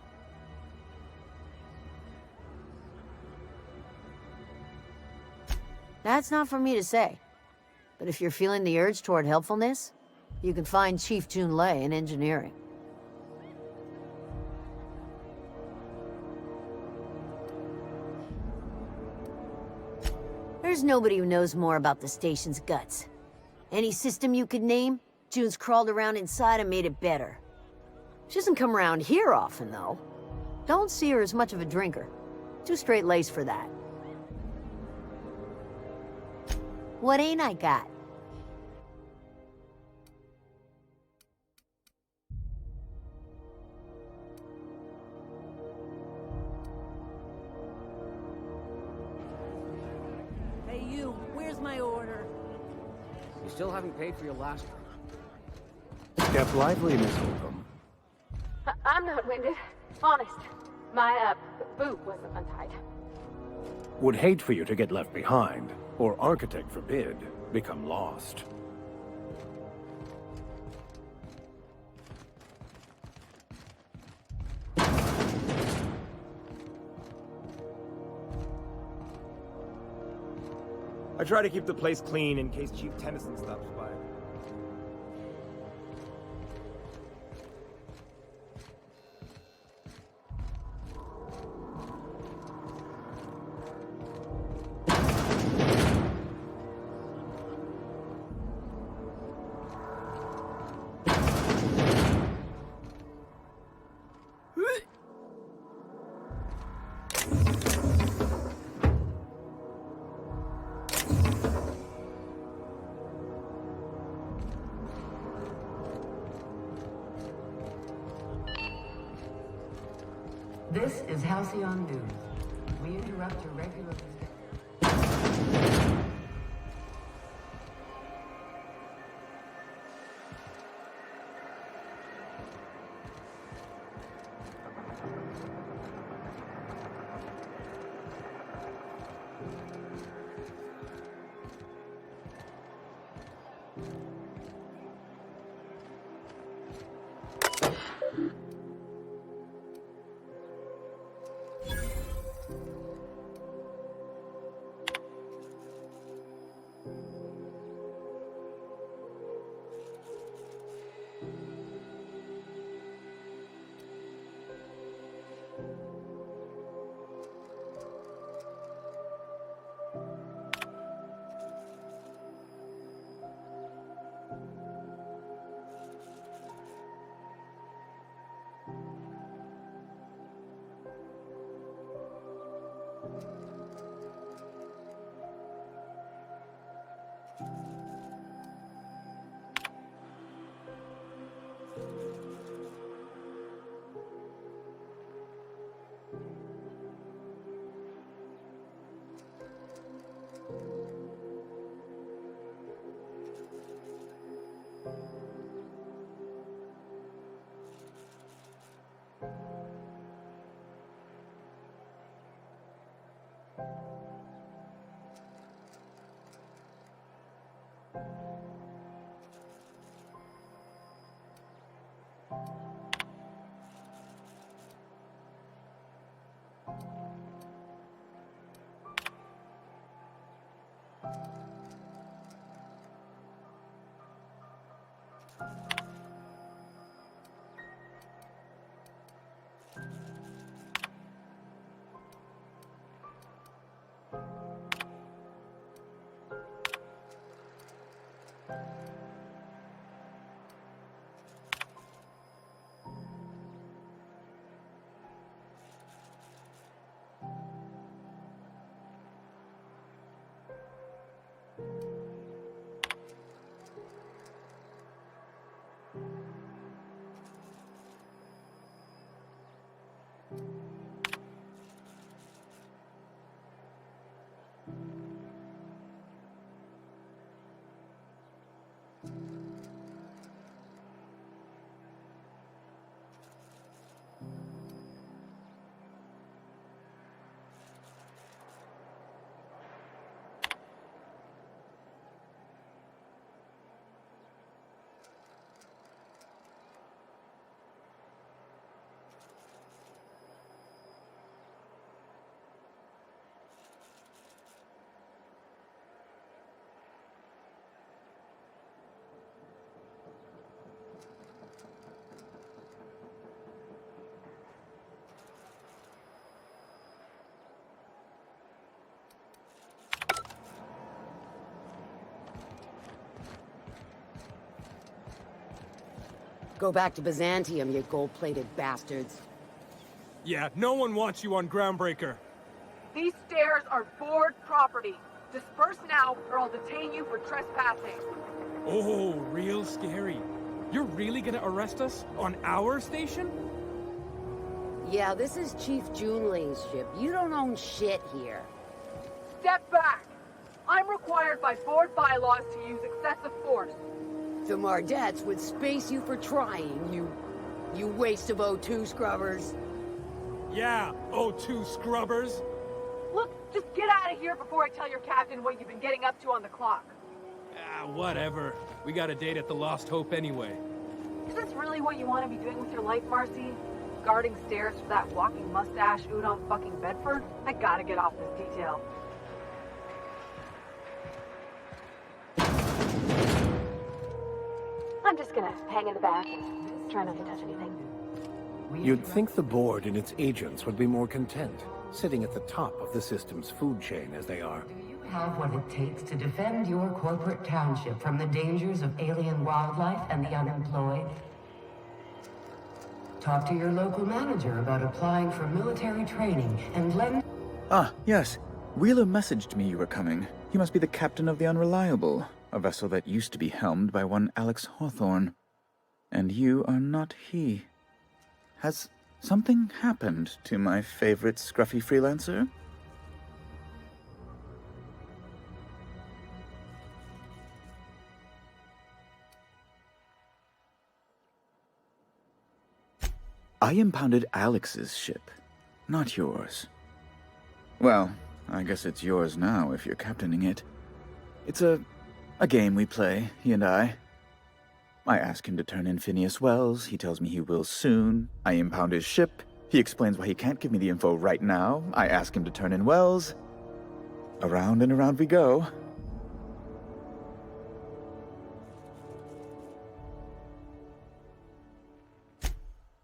That's not for me to say. But if you're feeling the urge toward helpfulness, you can find Chief Junlei in engineering. There's nobody who knows more about the station's guts. Any system you could name, June's crawled around inside and made it better. She doesn't come around here often, though. Don't see her as much of a drinker. Too straight-laced for that. What ain't I got? Hey you, where's my order? You still haven't paid for your last one. Step lively, Miss Holcomb. I'm not winded. Honest. My, boot wasn't untied. Would hate for you to get left behind, or architect forbid, become lost. I try to keep the place clean in case Chief Tennyson stops by. This is Halcyon News. We interrupt your regular... Go back to Byzantium, you gold-plated bastards. Yeah, no one wants you on Groundbreaker. These stairs are board property. Disperse now, or I'll detain you for trespassing. Oh, real scary. You're really gonna arrest us on our station? Yeah, this is Chief Junling's ship. You don't own shit here. Step back! I'm required by board bylaws to use excessive force. The Mardettes would space you for trying, you waste of O2 scrubbers. Yeah, O2 scrubbers. Look, just get out of here before I tell your captain what you've been getting up to on the clock. Ah, whatever. We got a date at the Lost Hope anyway. Is this really what you want to be doing with your life, Marcy? Guarding stairs for that walking mustache Udon fucking Bedford? I gotta get off this detail. I'm just gonna hang in the back and try not to touch anything. You'd think the board and its agents would be more content, sitting at the top of the system's food chain as they are. You have what it takes to defend your corporate township from the dangers of alien wildlife and the unemployed. Talk to your local manager about applying for military training and lend... Ah, yes. Wheeler messaged me you were coming. You must be the captain of the Unreliable, a vessel that used to be helmed by one Alex Hawthorne. And you are not he. Has something happened to my favorite scruffy freelancer? I impounded Alex's ship, not yours. Well, I guess it's yours now if you're captaining it. It's a game we play, he and I. I ask him to turn in Phineas Wells, he tells me he will soon. I impound his ship, he explains why he can't give me the info right now. I ask him to turn in Wells. Around and around we go.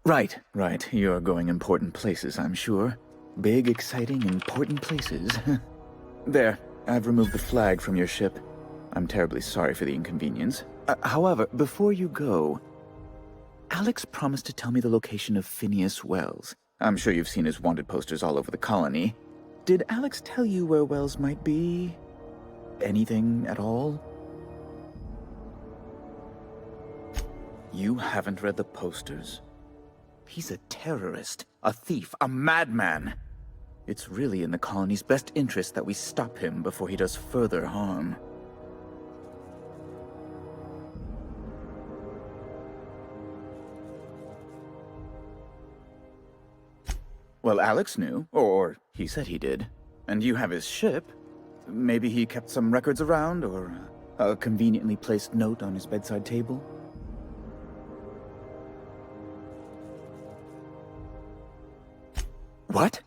Right. You're going important places, I'm sure. Big, exciting, important places. There, I've removed the flag from your ship. I'm terribly sorry for the inconvenience. However, before you go, Alex promised to tell me the location of Phineas Wells. I'm sure you've seen his wanted posters all over the colony. Did Alex tell you where Wells might be? Anything at all? You haven't read the posters? He's a terrorist, a thief, a madman. It's really in the colony's best interest that we stop him before he does further harm. Well, Alex knew, or he said he did. And you have his ship. Maybe he kept some records around, or a conveniently placed note on his bedside table. What?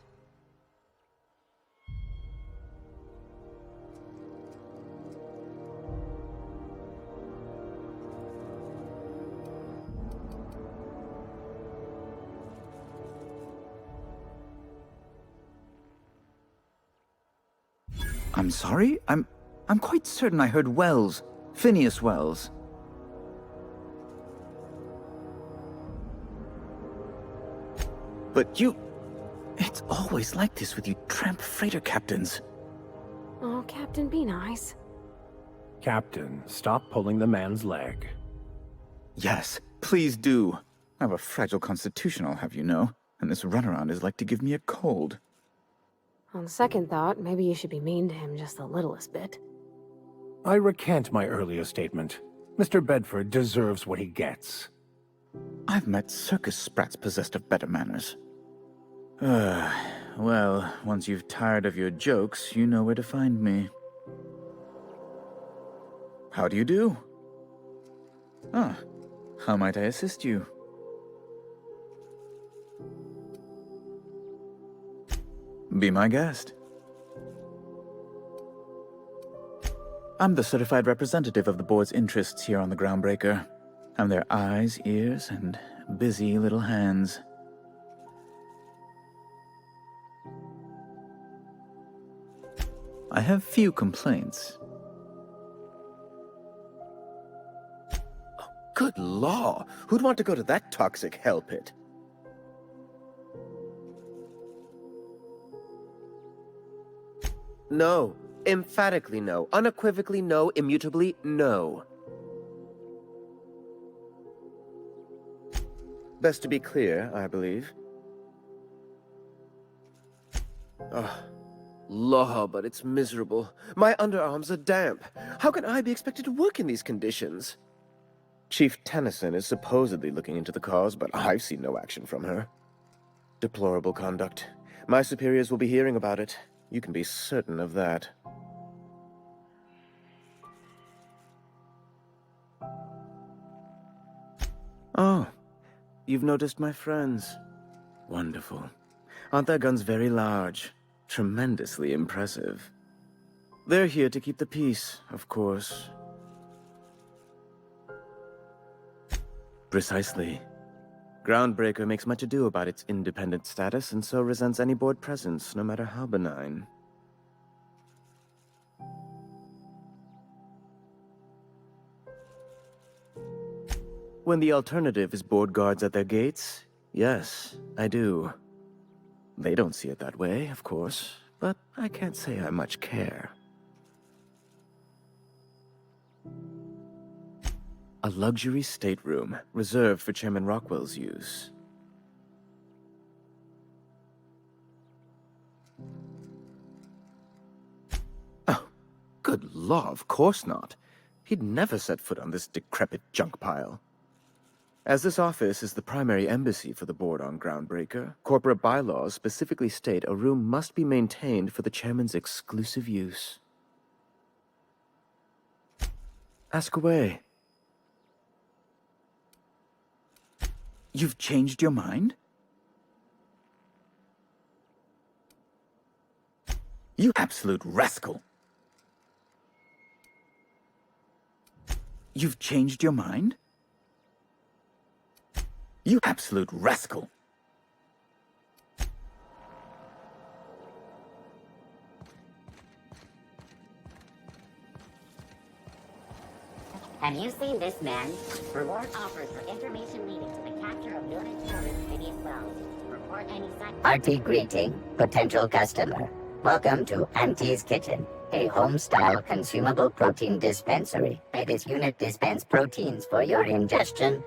I'm sorry? I'm quite certain I heard Wells. Phineas Wells. But you... It's always like this with you tramp freighter captains. Oh, Captain, be nice. Captain, stop pulling the man's leg. Yes, please do. I have a fragile constitution, I'll have you know, and this runaround is like to give me a cold. On second thought, maybe you should be mean to him just the littlest bit. I recant my earlier statement. Mr. Bedford deserves what he gets. I've met circus sprats possessed of better manners. Well, once you've tired of your jokes, you know where to find me. How do you do? Ah, how might I assist you? Be my guest. I'm the certified representative of the board's interests here on the Groundbreaker. I'm their eyes, ears, and busy little hands. I have few complaints. Oh, Good law! Who'd want to go to that toxic hell pit? No. Emphatically no. Unequivocally no. Immutably no. Best to be clear, I believe. Oh, law, but it's miserable. My underarms are damp. How can I be expected to work in these conditions? Chief Tennyson is supposedly looking into the cause, but I've seen no action from her. Deplorable conduct. My superiors will be hearing about it. You can be certain of that. Oh, you've noticed my friends. Wonderful. Aren't their guns very large? Tremendously impressive. They're here to keep the peace, of course. Precisely. Groundbreaker makes much ado about its independent status and so resents any board presence, no matter how benign. When the alternative is board guards at their gates, yes, I do. They don't see it that way, of course, but I can't say I much care. A luxury stateroom, reserved for Chairman Rockwell's use. Oh, good law, of course not. He'd never set foot on this decrepit junk pile. As this office is the primary embassy for the board on Groundbreaker, corporate bylaws specifically state a room must be maintained for the chairman's exclusive use. Ask away. You've changed your mind? You absolute rascal! You've changed your mind? You absolute rascal! Have you seen this man? Reward offered for information leading to the capture of noted terrorist Phineas Wells. Report any site. Artie greeting, potential customer. Welcome to Auntie's Kitchen, a home-style consumable protein dispensary. May this unit dispense proteins for your ingestion.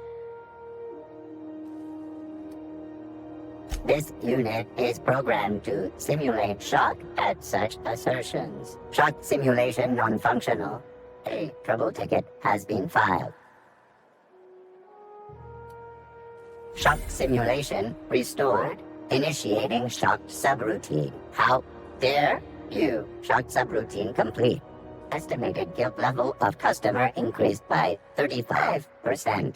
This unit is programmed to simulate shock at such assertions. Shock simulation non-functional. A trouble ticket has been filed. Shock simulation restored. Initiating shocked subroutine. How dare you? Shocked subroutine complete. Estimated guilt level of customer increased by 35%.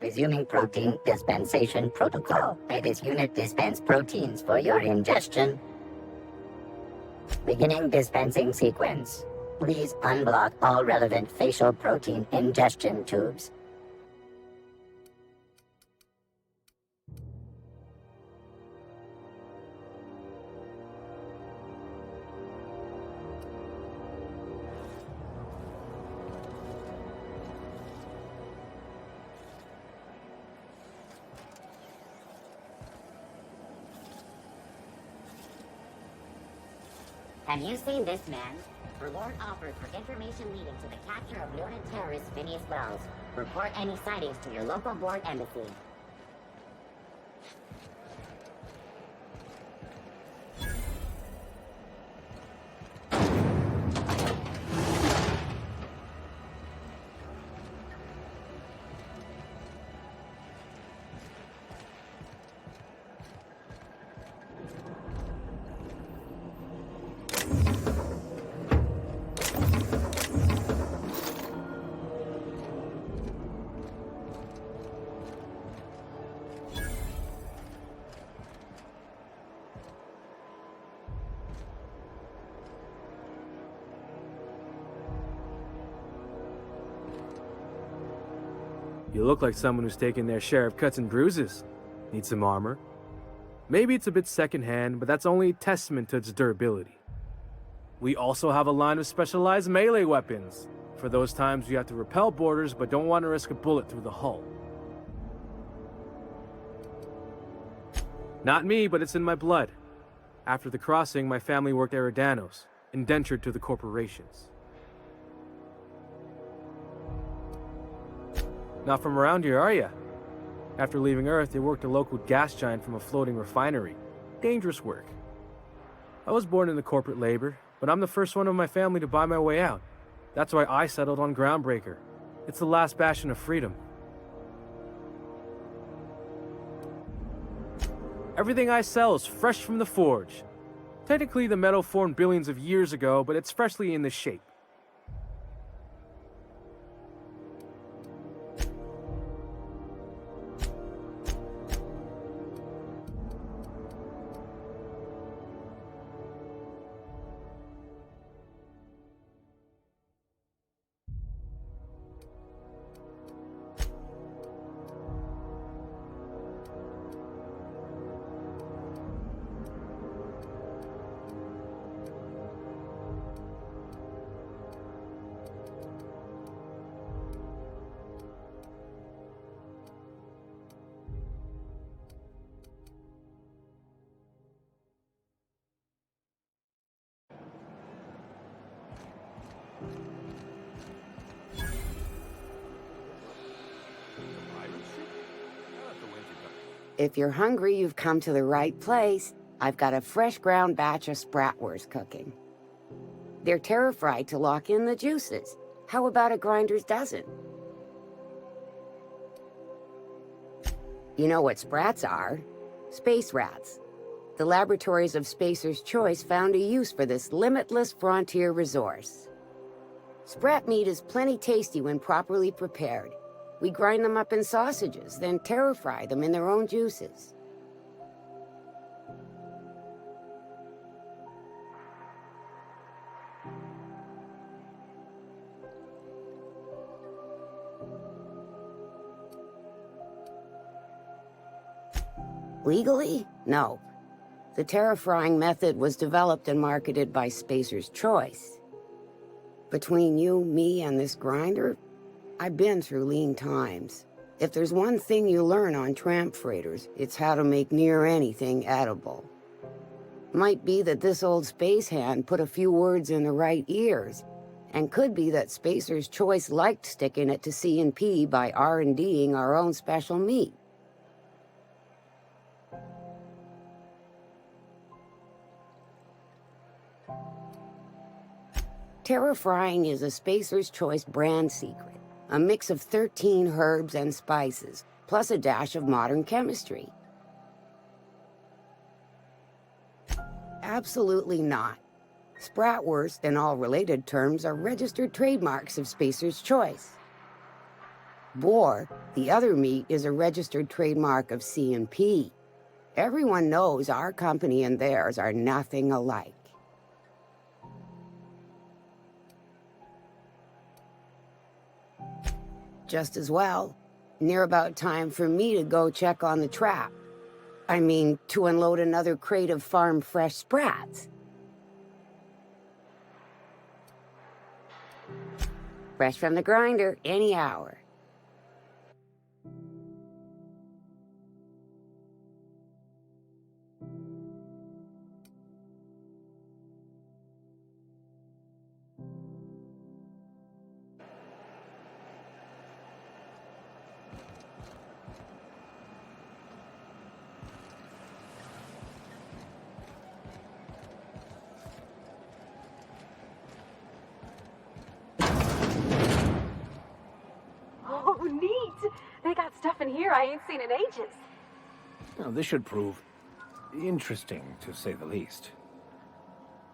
Resuming protein dispensation protocol. May this unit dispense proteins for your ingestion. Beginning dispensing sequence. Please unblock all relevant facial protein ingestion tubes. Have you seen this man? Reward offered for information leading to the capture of noted terrorist Phineas Wells. Report any sightings to your local board embassy. You look like someone who's taken their share of cuts and bruises. Need some armor? Maybe it's a bit secondhand, but that's only a testament to its durability. We also have a line of specialized melee weapons for those times you have to repel boarders but don't want to risk a bullet through the hull. Not me, but it's in my blood. After the crossing, my family worked Eridanos, indentured to the corporations. Not from around here, are ya? After leaving Earth, they worked a local gas giant from a floating refinery. Dangerous work. I was born into corporate labor, but I'm the first one of my family to buy my way out. That's why I settled on Groundbreaker. It's the last bastion of freedom. Everything I sell is fresh from the forge. Technically, the metal formed billions of years ago, but it's freshly in this shape. If you're hungry, you've come to the right place. I've got a fresh ground batch of spratwurst cooking. They're terra-fried to lock in the juices. How about a grinder's dozen? You know what sprats are? Space rats. The laboratories of Spacer's Choice found a use for this limitless frontier resource. Sprat meat is plenty tasty when properly prepared. We grind them up in sausages, then terra-fry them in their own juices. Legally? No. The terra-frying method was developed and marketed by Spacer's Choice. Between you, me, and this grinder, I've been through lean times. If there's one thing you learn on tramp freighters, it's how to make near anything edible. Might be that this old space hand put a few words in the right ears, and could be that Spacer's Choice liked sticking it to C&P by R&D'ing our own special meat. Terra-frying is a Spacer's Choice brand secret. A mix of 13 herbs and spices, plus a dash of modern chemistry. Absolutely not. Spratwurst and all related terms are registered trademarks of Spacer's Choice. Boar, the other meat, is a registered trademark of C&P. Everyone knows our company and theirs are nothing alike. Just as well. Near about time for me to go check on the trap. I mean, to unload another crate of farm-fresh sprats. Fresh from the grinder, any hour. Oh, neat! They got stuff in here I ain't seen in ages. Now, this should prove interesting, to say the least.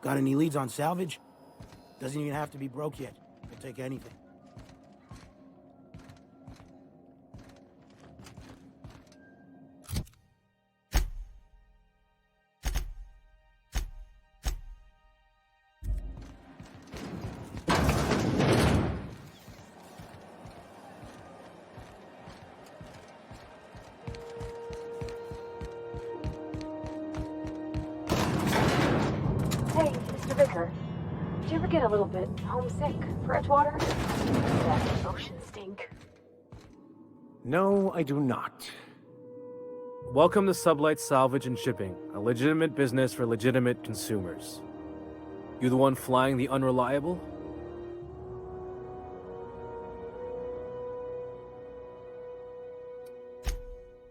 Got any leads on salvage? Doesn't even have to be broke yet. We'll take anything. Hey, Mr. Vicar. Do you ever get a little bit homesick for Edgewater? That ocean stink. No, I do not. Welcome to Sublight Salvage and Shipping, a legitimate business for legitimate consumers. You the one flying the unreliable?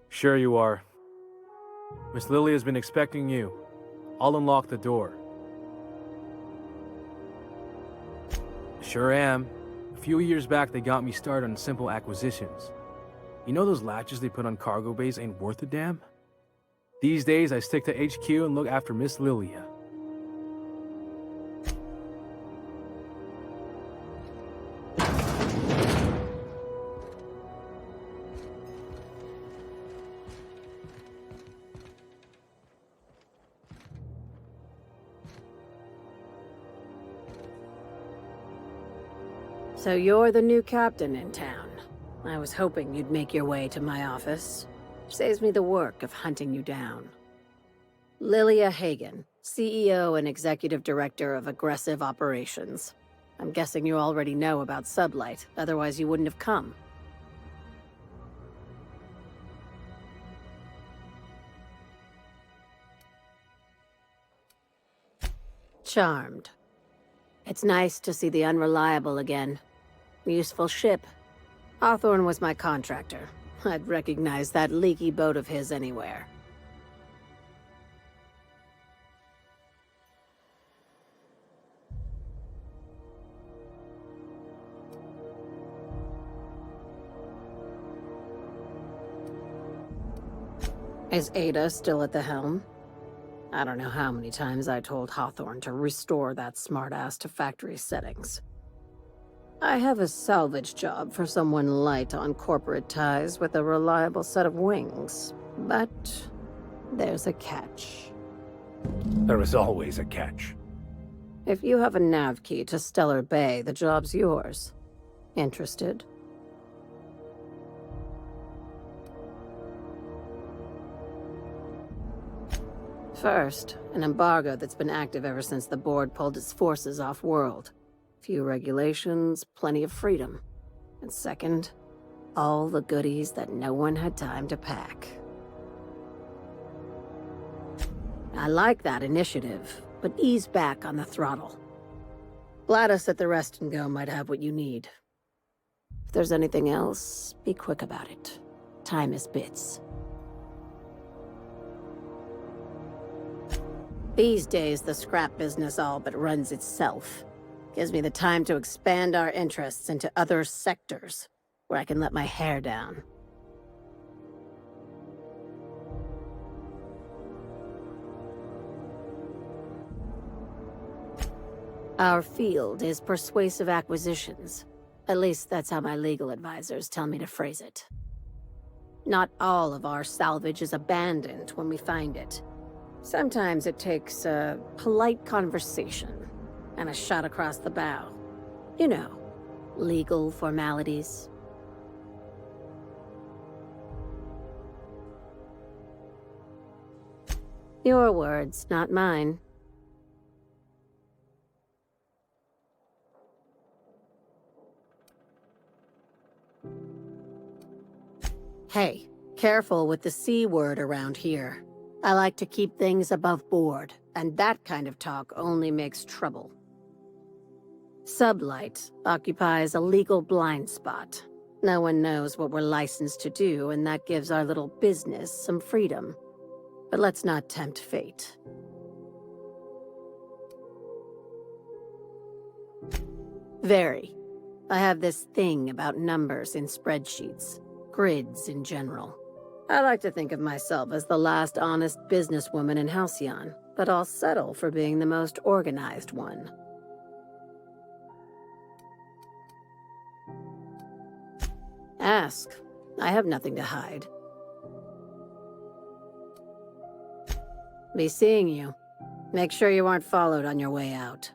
Sure you are. Miss Lily has been expecting you. I'll unlock the door. Sure am. A few years back, they got me started on simple acquisitions. You know those latches they put on cargo bays ain't worth a damn? These days, I stick to HQ and look after Miss Lilia. So you're the new captain in town. I was hoping you'd make your way to my office. Saves me the work of hunting you down. Lilia Hagen, CEO and Executive Director of Aggressive Operations. I'm guessing you already know about Sublight, otherwise you wouldn't have come. Charmed. It's nice to see the Unreliable again. Useful ship. Hawthorne was my contractor. I'd recognize that leaky boat of his anywhere. Is Ada still at the helm? I don't know how many times I told Hawthorne to restore that smartass to factory settings. I have a salvage job for someone light on corporate ties with a reliable set of wings, but there's a catch. There is always a catch. If you have a nav key to Stellar Bay, the job's yours. Interested? First, an embargo that's been active ever since the board pulled its forces off-world. Few regulations, plenty of freedom. And second, all the goodies that no one had time to pack. I like that initiative, but ease back on the throttle. Gladys at the Rest and Go might have what you need. If there's anything else, be quick about it. Time is bits. These days, the scrap business all but runs itself. Gives me the time to expand our interests into other sectors, where I can let my hair down. Our field is persuasive acquisitions. At least that's how my legal advisors tell me to phrase it. Not all of our salvage is abandoned when we find it. Sometimes it takes a polite conversation and a shot across the bow. You know, legal formalities. Your words, not mine. Hey, careful with the C word around here. I like to keep things above board, and that kind of talk only makes trouble. Sublight occupies a legal blind spot. No one knows what we're licensed to do, and that gives our little business some freedom. But let's not tempt fate. Very. I have this thing about numbers in spreadsheets, grids in general. I like to think of myself as the last honest businesswoman in Halcyon, but I'll settle for being the most organized one. Ask. I have nothing to hide. Be seeing you. Make sure you aren't followed on your way out.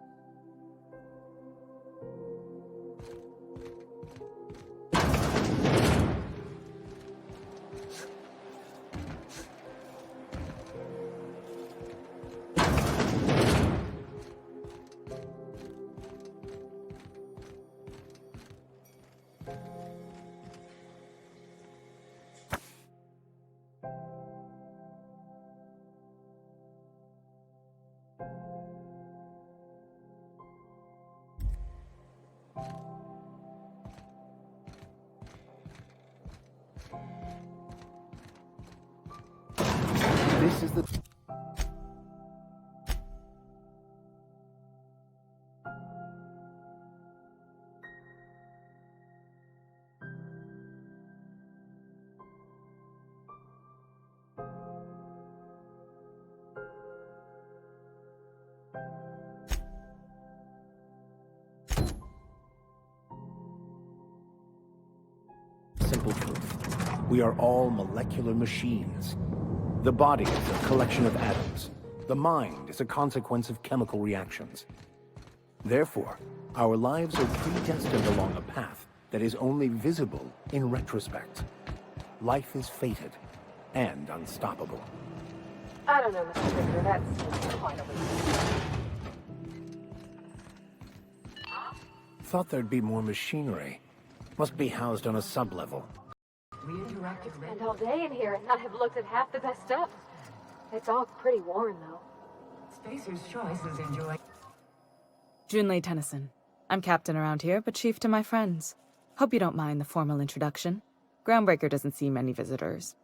This is the... simple truth. We are all molecular machines. The body is a collection of atoms. The mind is a consequence of chemical reactions. Therefore, our lives are predestined along a path that is only visible in retrospect. Life is fated and unstoppable. I don't know, Mr. Victor. That's quite a leap. Thought there'd be more machinery. Must be housed on a sub-level. We spent all day in here and not have looked at half the best stuff. It's all pretty worn, though. Spacer's Choice is enjoying. Junlei Tennyson. I'm captain around here, but chief to my friends. Hope you don't mind the formal introduction. Groundbreaker doesn't see many visitors.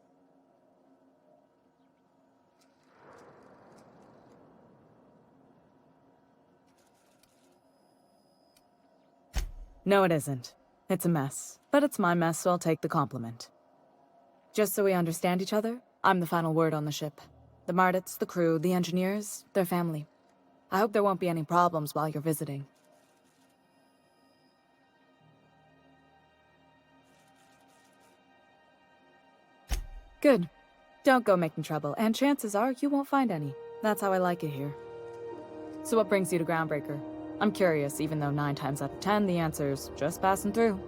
No, it isn't. It's a mess. But it's my mess, so I'll take the compliment. Just so we understand each other, I'm the final word on the ship. The Mardits, the crew, the engineers, their family. I hope there won't be any problems while you're visiting. Good. Don't go making trouble, and chances are you won't find any. That's how I like it here. So what brings you to Groundbreaker? I'm curious, even though 9 times out of 10 the answer's just passing through.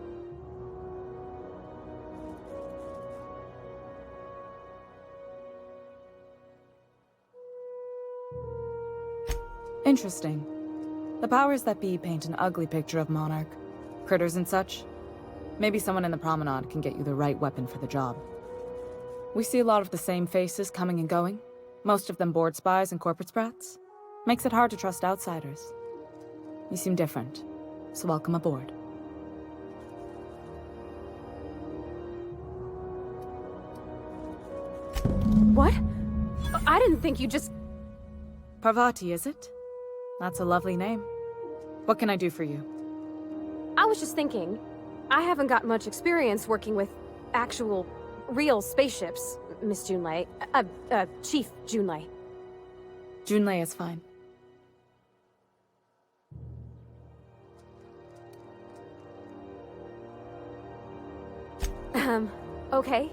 Interesting. The powers that be paint an ugly picture of Monarch. Critters and such. Maybe someone in the promenade can get you the right weapon for the job. We see a lot of the same faces coming and going. Most of them board spies and corporate sprats. Makes it hard to trust outsiders. You seem different, so welcome aboard. What? I didn't think you just... Parvati, is it? That's a lovely name. What can I do for you? I was just thinking, I haven't got much experience working with actual, real spaceships, Miss Junlei. Chief Junlei. Junlei is fine. Okay.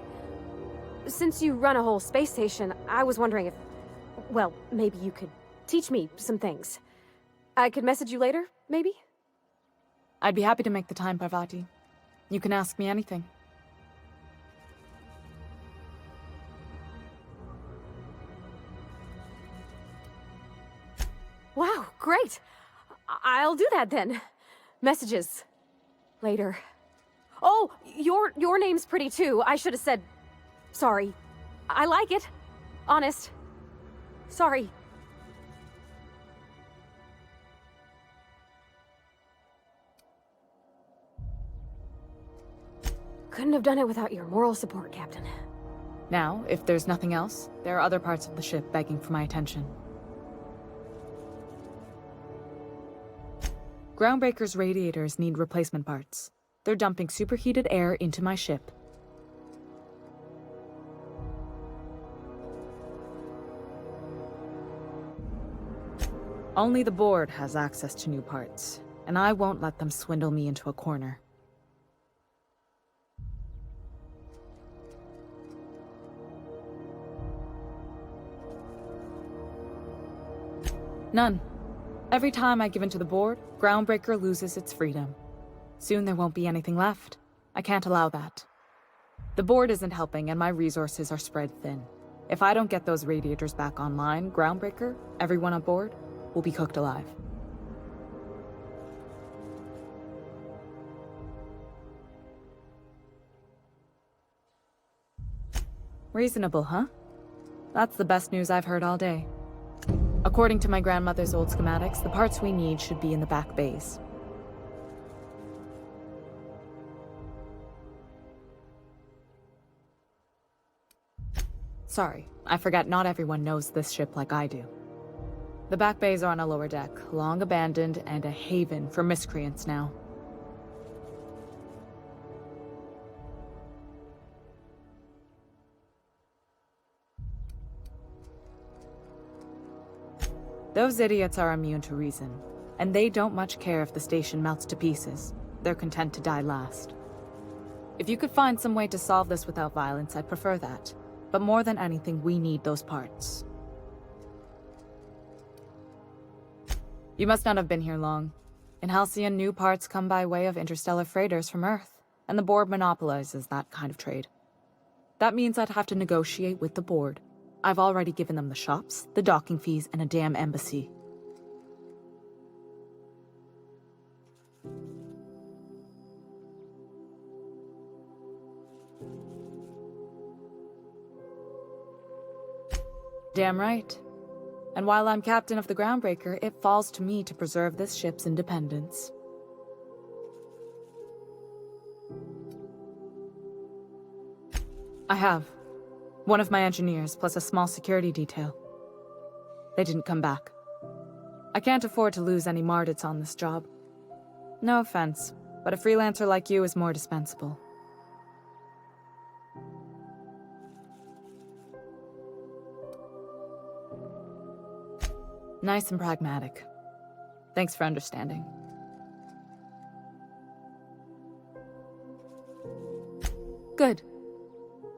Since you run a whole space station, I was wondering if... Well, maybe you could teach me some things. I could message you later, maybe? I'd be happy to make the time, Parvati. You can ask me anything. Wow, great! I'll do that then. Messages. Later. Oh, your name's pretty too. I should have said... Sorry. I like it. Honest. Sorry. Couldn't have done it without your moral support, Captain. Now, if there's nothing else, there are other parts of the ship begging for my attention. Groundbreaker's radiators need replacement parts. They're dumping superheated air into my ship. Only the board has access to new parts, and I won't let them swindle me into a corner. None. Every time I give in to the board, Groundbreaker loses its freedom. Soon there won't be anything left. I can't allow that. The board isn't helping and my resources are spread thin. If I don't get those radiators back online, Groundbreaker, everyone on board, will be cooked alive. Reasonable, huh? That's the best news I've heard all day. According to my grandmother's old schematics, the parts we need should be in the back bays. Sorry, I forget not everyone knows this ship like I do. The back bays are on a lower deck, long abandoned and a haven for miscreants now. Those idiots are immune to reason, and they don't much care if the station melts to pieces. They're content to die last. If you could find some way to solve this without violence, I'd prefer that. But more than anything, we need those parts. You must not have been here long. In Halcyon, new parts come by way of interstellar freighters from Earth, and the board monopolizes that kind of trade. That means I'd have to negotiate with the board. I've already given them the shops, the docking fees, and a damn embassy. Damn right. And while I'm captain of the Groundbreaker, it falls to me to preserve this ship's independence. I have. One of my engineers, plus a small security detail. They didn't come back. I can't afford to lose any Mardits on this job. No offense, but a freelancer like you is more dispensable. Nice and pragmatic. Thanks for understanding. Good.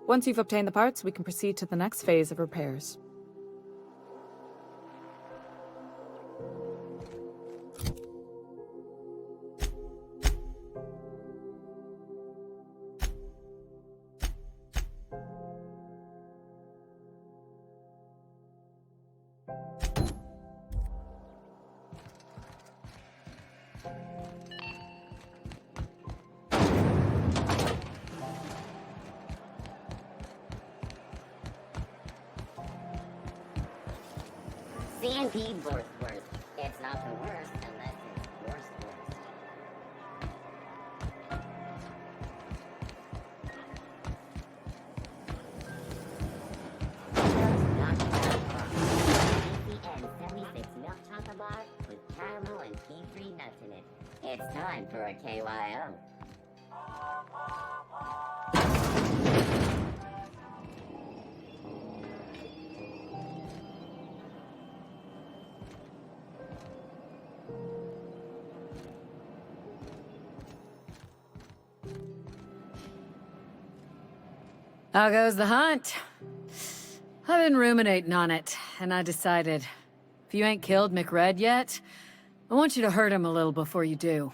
Once you've obtained the parts, we can proceed to the next phase of repairs. CMP worst. It's not the worst unless it's worst. ACN 76 milk chocolate bar with caramel and tea-free nuts in it. It's time for a KYO. How goes the hunt? I've been ruminating on it, and I decided, if you ain't killed McRed yet, I want you to hurt him a little before you do.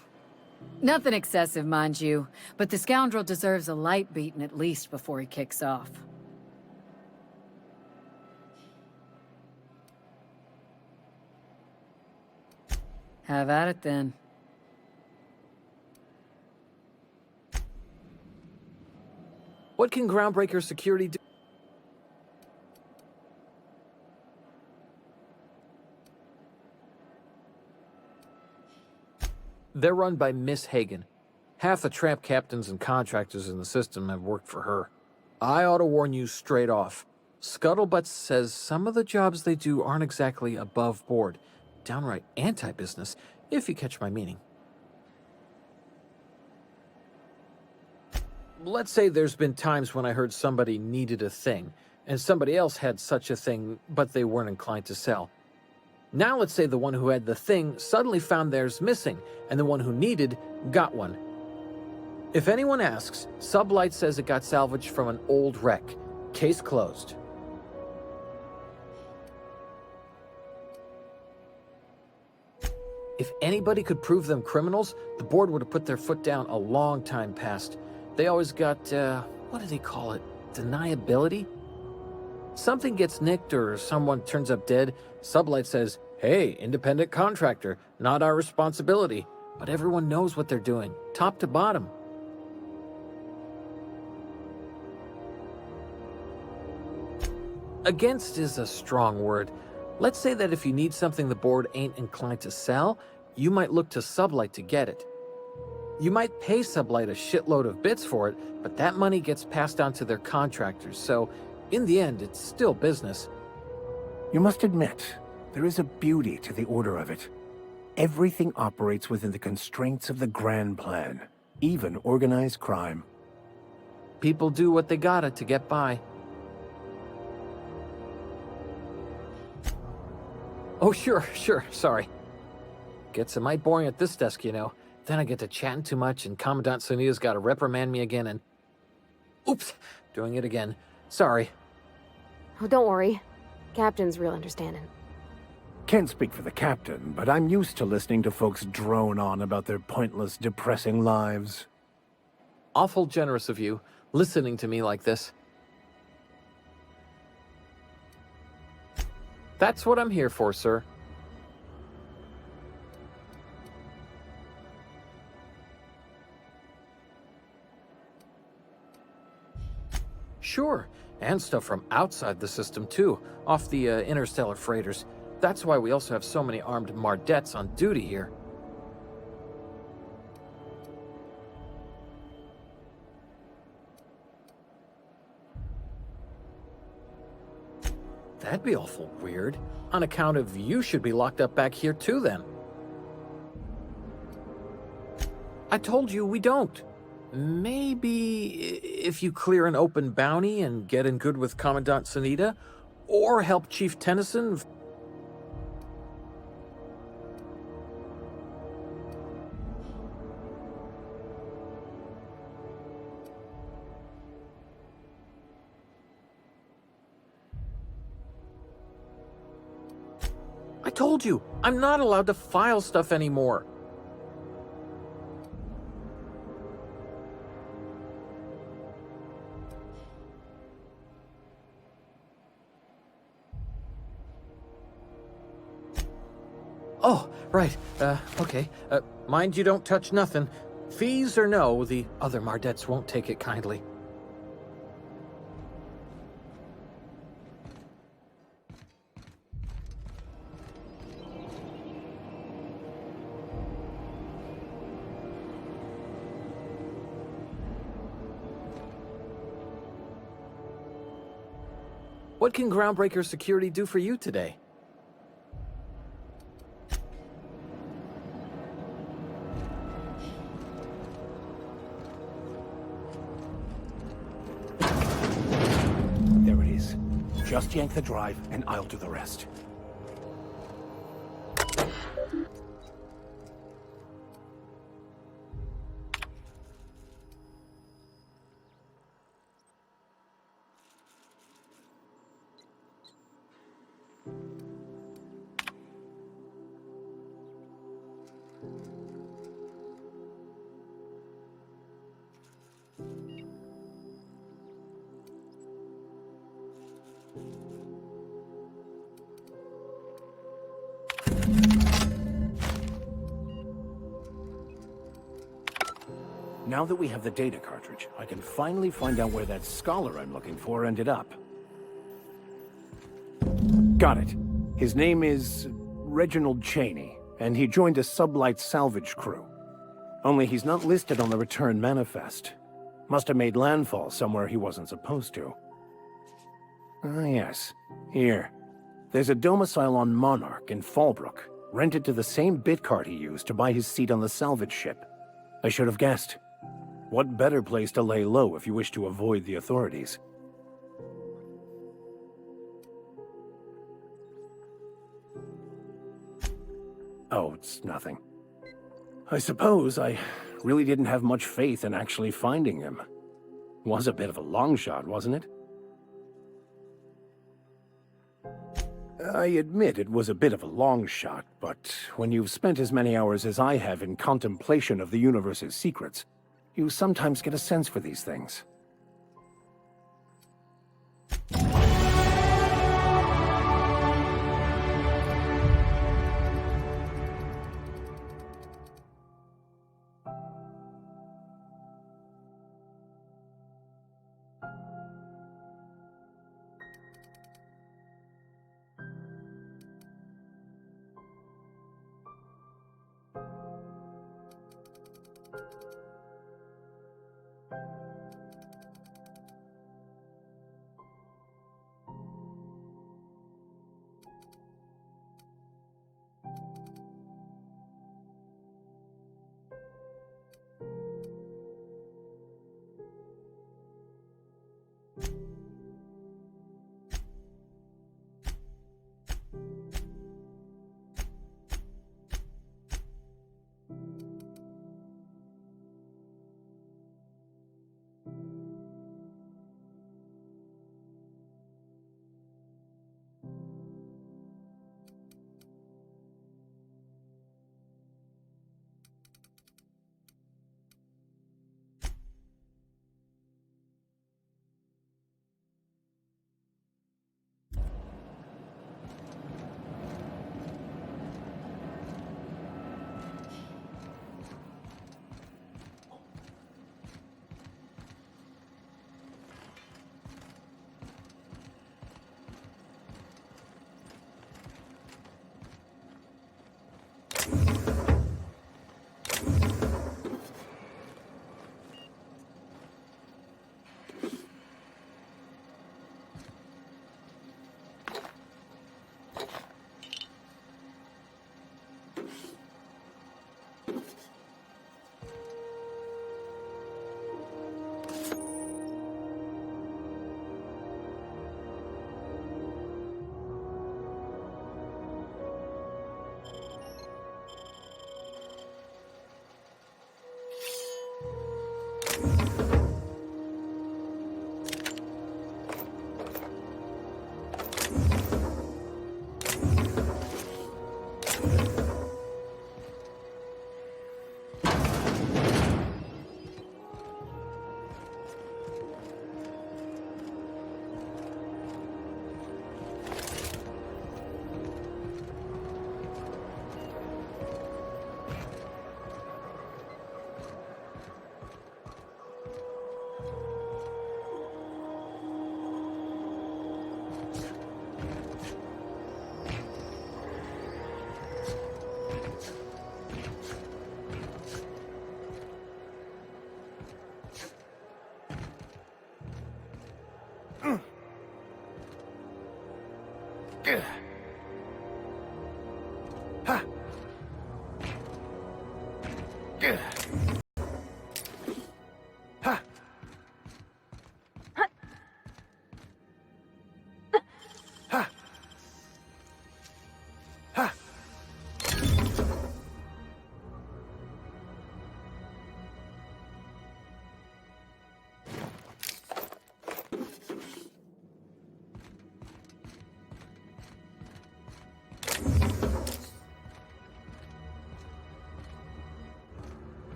Nothing excessive, mind you, but the scoundrel deserves a light beating at least before he kicks off. Have at it then. What can Groundbreaker security do? They're run by Miss Hagen. Half the tramp captains and contractors in the system have worked for her. I ought to warn you straight off. Scuttlebutt says some of the jobs they do aren't exactly above board. Downright anti-business, if you catch my meaning. Let's say there's been times when I heard somebody needed a thing, and somebody else had such a thing, but they weren't inclined to sell. Now let's say the one who had the thing suddenly found theirs missing, and the one who needed got one. If anyone asks, Sublight says it got salvaged from an old wreck. Case closed. If anybody could prove them criminals, the board would have put their foot down a long time past. They always got, what do they call it? Deniability? Something gets nicked or someone turns up dead, Sublight says, hey, independent contractor, not our responsibility. But everyone knows what they're doing, top to bottom. Against is a strong word. Let's say that if you need something the board ain't inclined to sell, you might look to Sublight to get it. You might pay Sublight a shitload of bits for it, but that money gets passed on to their contractors, so In the end, it's still business. You must admit, there is a beauty to the order of it. Everything operates within the constraints of the grand plan, even organized crime. People do what they gotta to get by. Oh, sure, sorry. Gets a mite boring at this desk, you know. Then I get to chatting too much and Commandant Sonia's gotta reprimand me again and... Oops, doing it again. Sorry. Oh, don't worry. Captain's real understanding. Can't speak for the captain, but I'm used to listening to folks drone on about their pointless, depressing lives. Awful generous of you, listening to me like this. That's what I'm here for, sir. Sure, and stuff from outside the system too, off the interstellar freighters. That's why we also have so many armed Mardettes on duty here. That'd be awful weird. On account of you should be locked up back here too then. I told you we don't. Maybe if you clear an open bounty and get in good with Commandant Sunita, or help Chief Tennyson. I told you, I'm not allowed to file stuff anymore. Oh, right. Okay. Mind you don't touch nothing. Fees or no, the other Mardettes won't take it kindly. What can Groundbreaker security do for you today? There it is. Just yank the drive, and I'll do the rest. Now that we have the data cartridge, I can finally find out where that scholar I'm looking for ended up. Got it. His name is Reginald Cheney, and he joined a sublight salvage crew. Only he's not listed on the return manifest. Must have made landfall somewhere he wasn't supposed to. Ah, yes. Here. There's a domicile on Monarch in Fallbrook, rented to the same bit card he used to buy his seat on the salvage ship. I should have guessed. What better place to lay low if you wish to avoid the authorities? Oh, it's nothing. I suppose I really didn't have much faith in actually finding him. Was a bit of a long shot, wasn't it? I admit it was a bit of a long shot, but when you've spent as many hours as I have in contemplation of the universe's secrets, you sometimes get a sense for these things.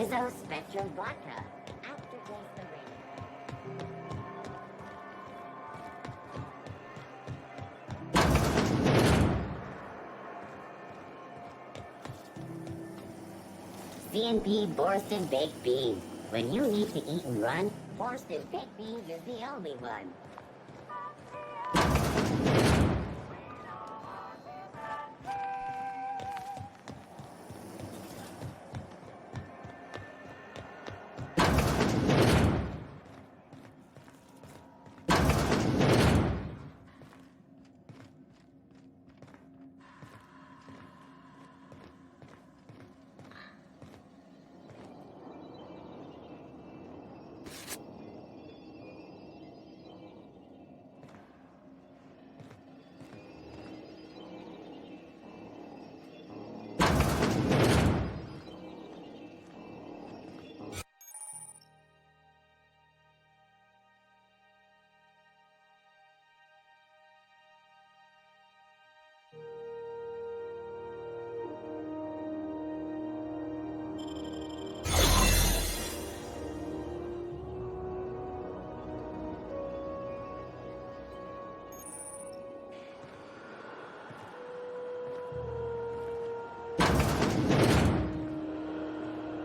Iso Spectrum Vodka. Aftertaste the ring. C&P Borston Baked Beans. When you need to eat and run, Borston Baked Beans is the only one.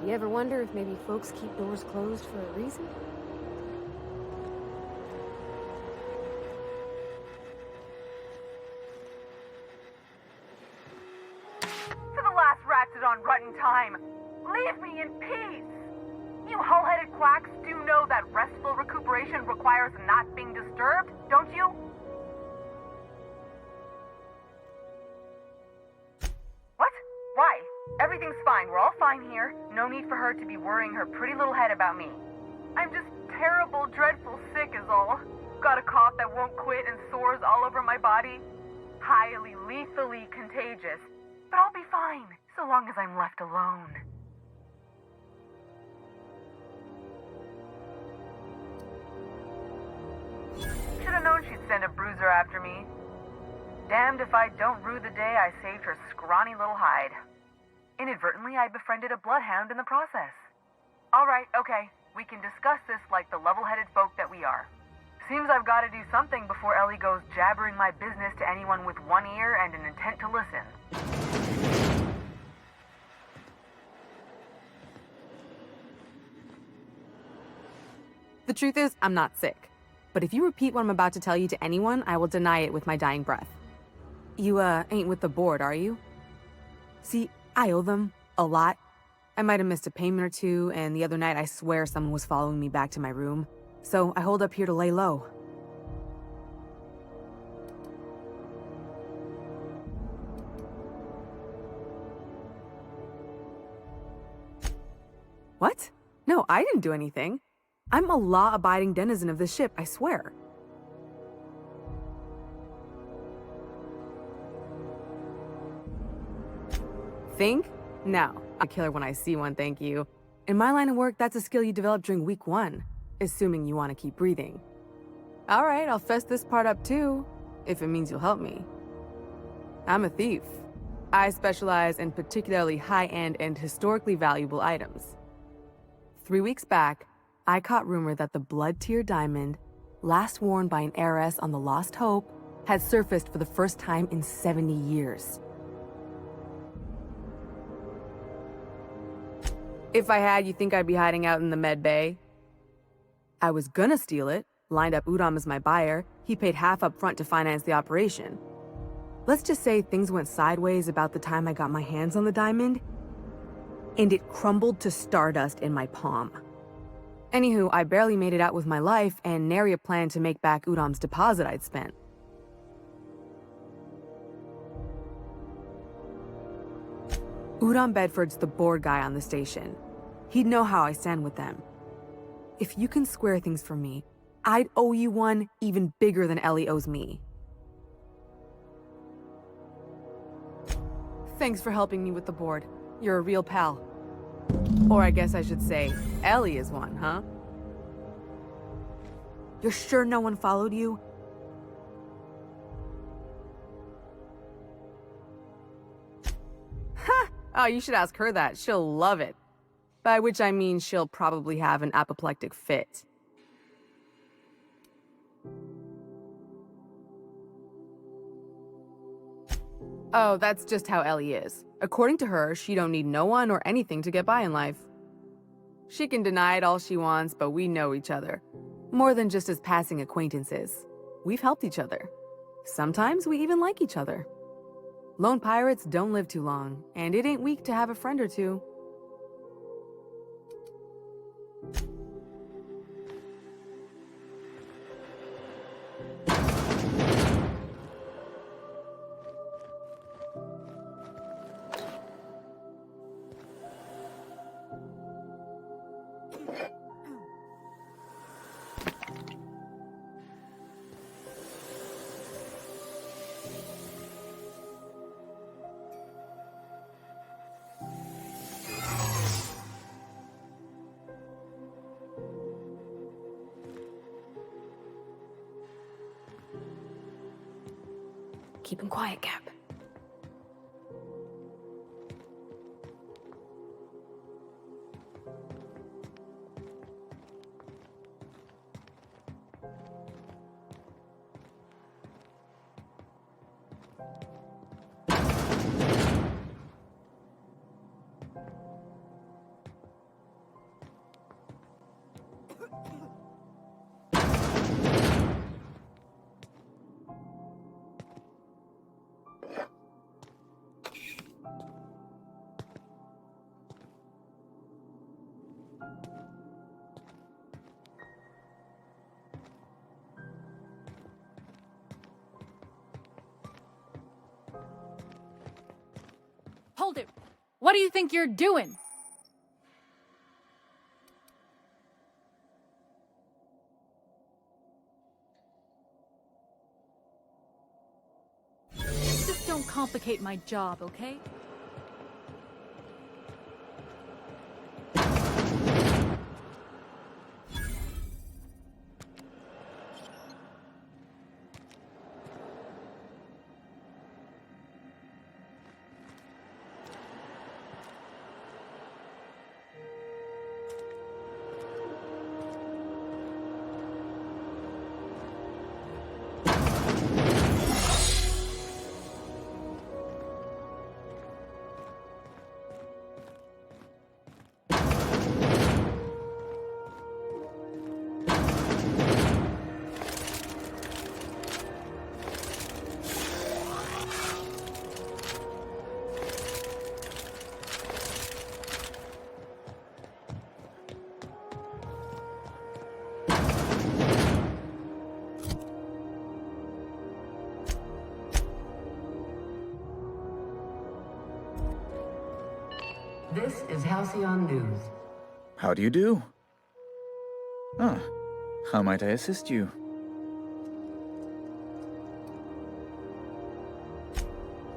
You ever wonder if maybe folks keep doors closed for a reason? To the last ratchet on rotten time, leave me in peace! You hull-headed quacks do know that restful recuperation requires not being disturbed, don't you? What? Why? Everything's fine. We're all fine here. No need for her to be worrying her pretty little head about me. I'm just terrible, dreadful sick is all. Got a cough that won't quit and sores all over my body. Highly, lethally contagious. But I'll be fine, so long as I'm left alone. Should've known she'd send a bruiser after me. Damned if I don't rue the day I saved her scrawny little hide. Inadvertently, I befriended a bloodhound in the process. Alright, okay. We can discuss this like the level-headed folk that we are. Seems I've got to do something before Ellie goes jabbering my business to anyone with one ear and an intent to listen. The truth is, I'm not sick. But if you repeat what I'm about to tell you to anyone, I will deny it with my dying breath. You, ain't with the board, are you? See, I owe them a lot. I might have missed a payment or two, and the other night I swear someone was following me back to my room. So I hold up here to lay low. What? No, I didn't do anything. I'm a law-abiding denizen of this ship, I swear. Think? No. I kill her when I see one, thank you. In my line of work, that's a skill you develop during week 1, assuming you want to keep breathing. All right, I'll fess this part up too, if it means you'll help me. I'm a thief. I specialize in particularly high-end and historically valuable items. 3 weeks back, I caught rumor that the blood-tier diamond, last worn by an heiress on the Lost Hope, had surfaced for the first time in 70 years. If I had, you think I'd be hiding out in the med bay? I was gonna steal it, lined up Udom as my buyer. He paid half up front to finance the operation. Let's just say things went sideways about the time I got my hands on the diamond, and it crumbled to stardust in my palm. Anywho, I barely made it out with my life, and nary a plan to make back Udom's deposit I'd spent. Udom Bedford's the board guy on the station. He'd know how I stand with them. If you can square things for me, I'd owe you one even bigger than Ellie owes me. Thanks for helping me with the board. You're a real pal. Or I guess I should say, Ellie is one, huh? You're sure no one followed you? Ha! Oh, you should ask her that. She'll love it. By which I mean she'll probably have an apoplectic fit. Oh, that's just how Ellie is. According to her, she don't need no one or anything to get by in life. She can deny it all she wants, but we know each other. More than just as passing acquaintances. We've helped each other. Sometimes we even like each other. Lone pirates don't live too long, and it ain't weak to have a friend or two. Keep him quiet, Cap. Hold it! What do you think you're doing? Just don't complicate my job, okay? This is Halcyon News. How do you do? Ah, how might I assist you?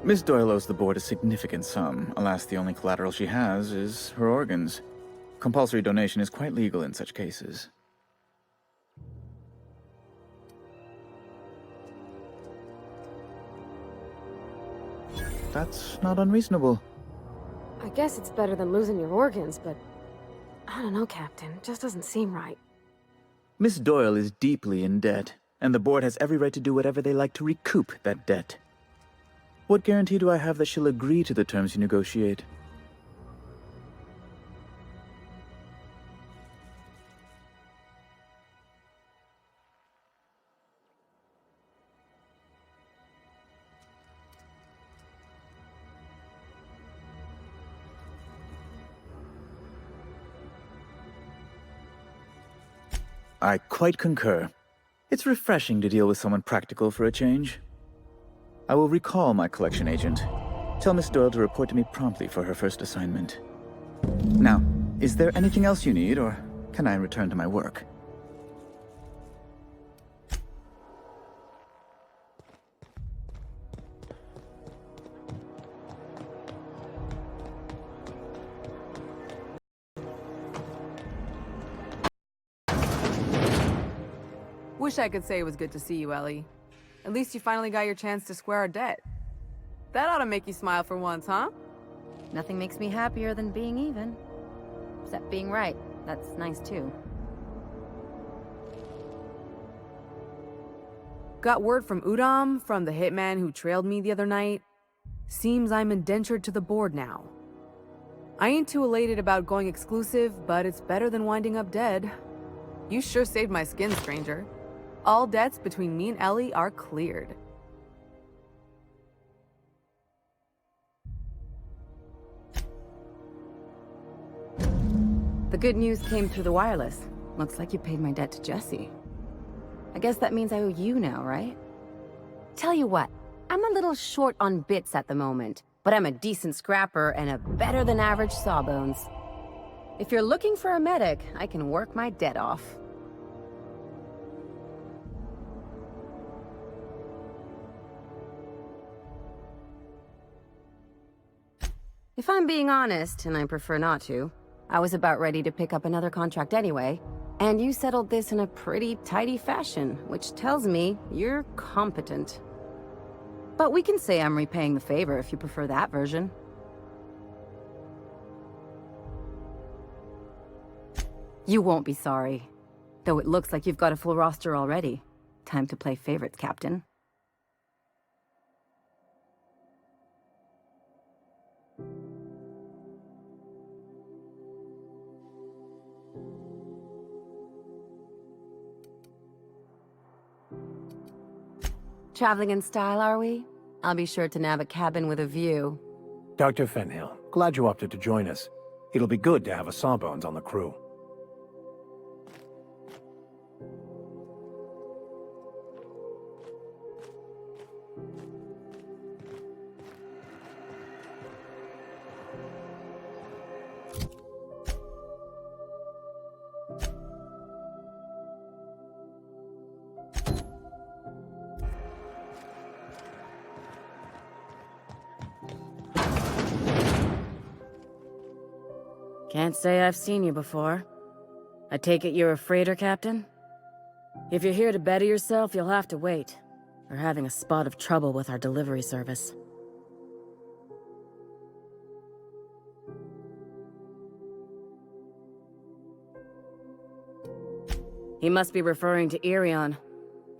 Miss Doyle owes the board a significant sum. Alas, the only collateral she has is her organs. Compulsory donation is quite legal in such cases. That's not unreasonable. I guess it's better than losing your organs, but I don't know, Captain. It just doesn't seem right. Miss Doyle is deeply in debt, and the board has every right to do whatever they like to recoup that debt. What guarantee do I have that she'll agree to the terms you negotiate? I quite concur. It's refreshing to deal with someone practical for a change. I will recall my collection agent. Tell Miss Doyle to report to me promptly for her first assignment. Now, is there anything else you need, or can I return to my work? Wish I could say it was good to see you, Ellie. At least you finally got your chance to square our debt. That ought to make you smile for once, huh? Nothing makes me happier than being even. Except being right. That's nice too. Got word from Udam, from the hitman who trailed me the other night. Seems I'm indentured to the board now. I ain't too elated about going exclusive, but it's better than winding up dead. You sure saved my skin, stranger. All debts between me and Ellie are cleared. The good news came through the wireless. Looks like you paid my debt to Jessie. I guess that means I owe you now, right? Tell you what, I'm a little short on bits at the moment, but I'm a decent scrapper and a better-than-average sawbones. If you're looking for a medic, I can work my debt off. If I'm being honest, and I prefer not to, I was about ready to pick up another contract anyway, and you settled this in a pretty tidy fashion, which tells me you're competent. But we can say I'm repaying the favor if you prefer that version. You won't be sorry. Though it looks like you've got a full roster already. Time to play favorites, Captain. Traveling in style, are we? I'll be sure to nab a cabin with a view. Dr. Fenhill, glad you opted to join us. It'll be good to have a Sawbones on the crew. Can't say I've seen you before. I take it you're a freighter, Captain? If you're here to better yourself, you'll have to wait. We're having a spot of trouble with our delivery service. He must be referring to Irion.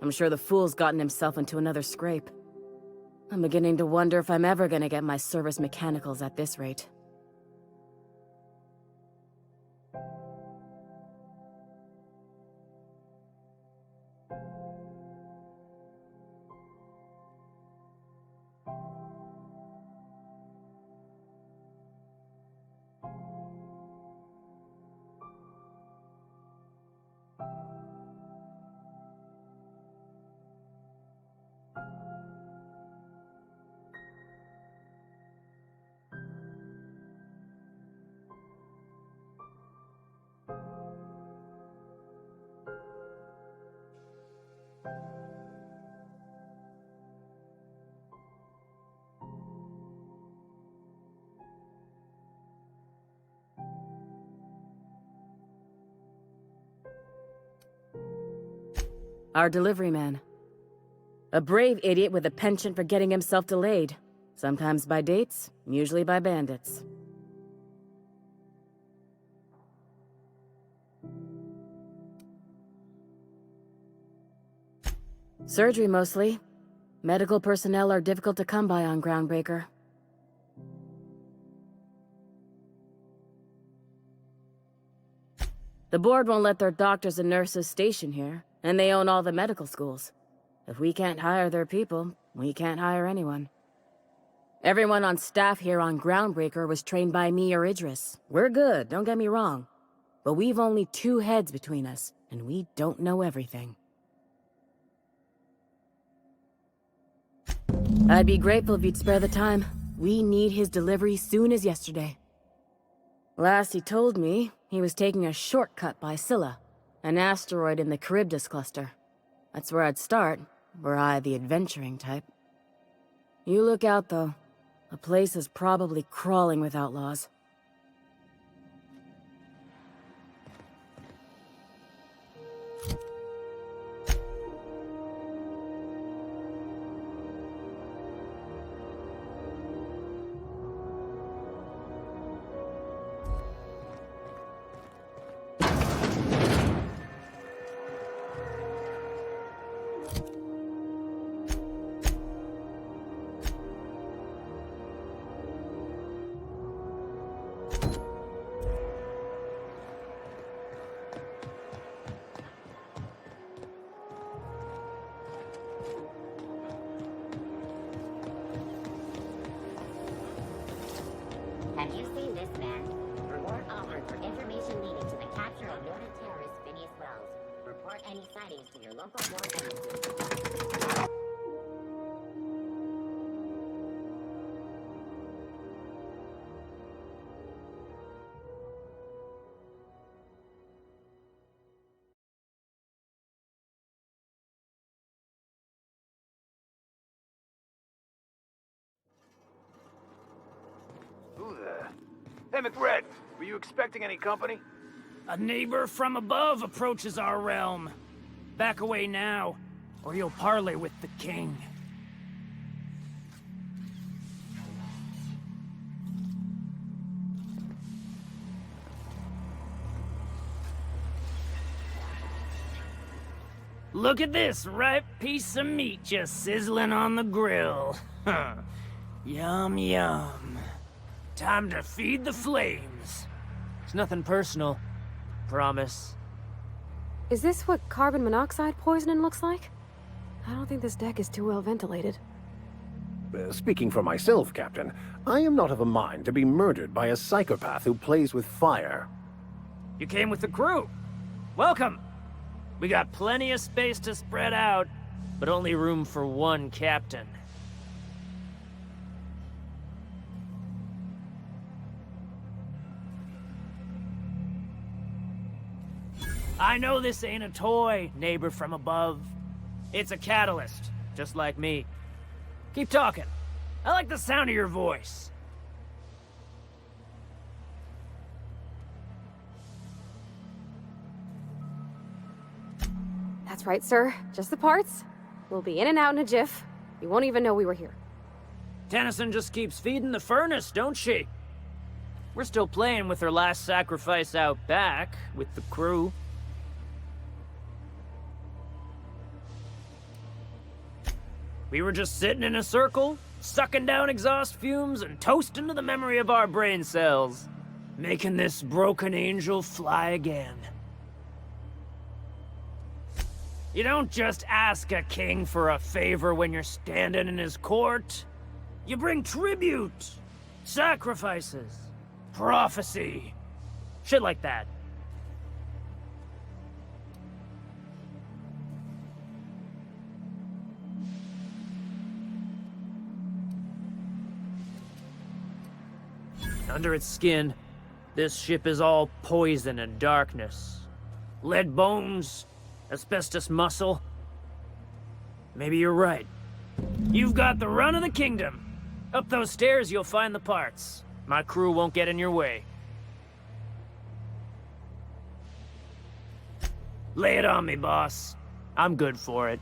I'm sure the fool's gotten himself into another scrape. I'm beginning to wonder if I'm ever gonna get my service mechanicals at this rate. Our delivery man. A brave idiot with a penchant for getting himself delayed. Sometimes by dates, usually by bandits. Surgery mostly. Medical personnel are difficult to come by on Groundbreaker. The board won't let their doctors and nurses station here, and they own all the medical schools. If we can't hire their people, we can't hire anyone. Everyone on staff here on Groundbreaker was trained by me or Idris. We're good, don't get me wrong. But we've only 2 heads between us, and we don't know everything. I'd be grateful if you'd spare the time. We need his delivery soon as yesterday. Last he told me, he was taking a shortcut by Scylla, an asteroid in the Charybdis cluster. That's where I'd start, were I the adventuring type. You look out, though. The place is probably crawling with outlaws. any sightings to your local board embassy. Who there? Hey, McRed, were you expecting any company? A neighbor from above approaches our realm. Back away now, or you'll parley with the king. Look at this ripe piece of meat just sizzling on the grill. Yum, yum. Time to feed the flames. It's nothing personal. Promise. Is this what carbon monoxide poisoning looks like? I don't think this deck is too well ventilated. Speaking for myself, Captain, I am not of a mind to be murdered by a psychopath who plays with fire. You came with the crew. Welcome. We got plenty of space to spread out, but only room for one captain. I know this ain't a toy, neighbor from above. It's a catalyst, just like me. Keep talking. I like the sound of your voice. That's right, sir. Just the parts. We'll be in and out in a jiff. You won't even know we were here. Tennyson just keeps feeding the furnace, don't she? We're still playing with her last sacrifice out back, with the crew. We were just sitting in a circle, sucking down exhaust fumes and toasting to the memory of our brain cells, making this broken angel fly again. You don't just ask a king for a favor when you're standing in his court. You bring tribute, sacrifices, prophecy, shit like that. Under its skin, this ship is all poison and darkness. Lead bones, asbestos muscle. Maybe you're right. You've got the run of the kingdom. Up those stairs, you'll find the parts. My crew won't get in your way. Lay it on me, boss. I'm good for it.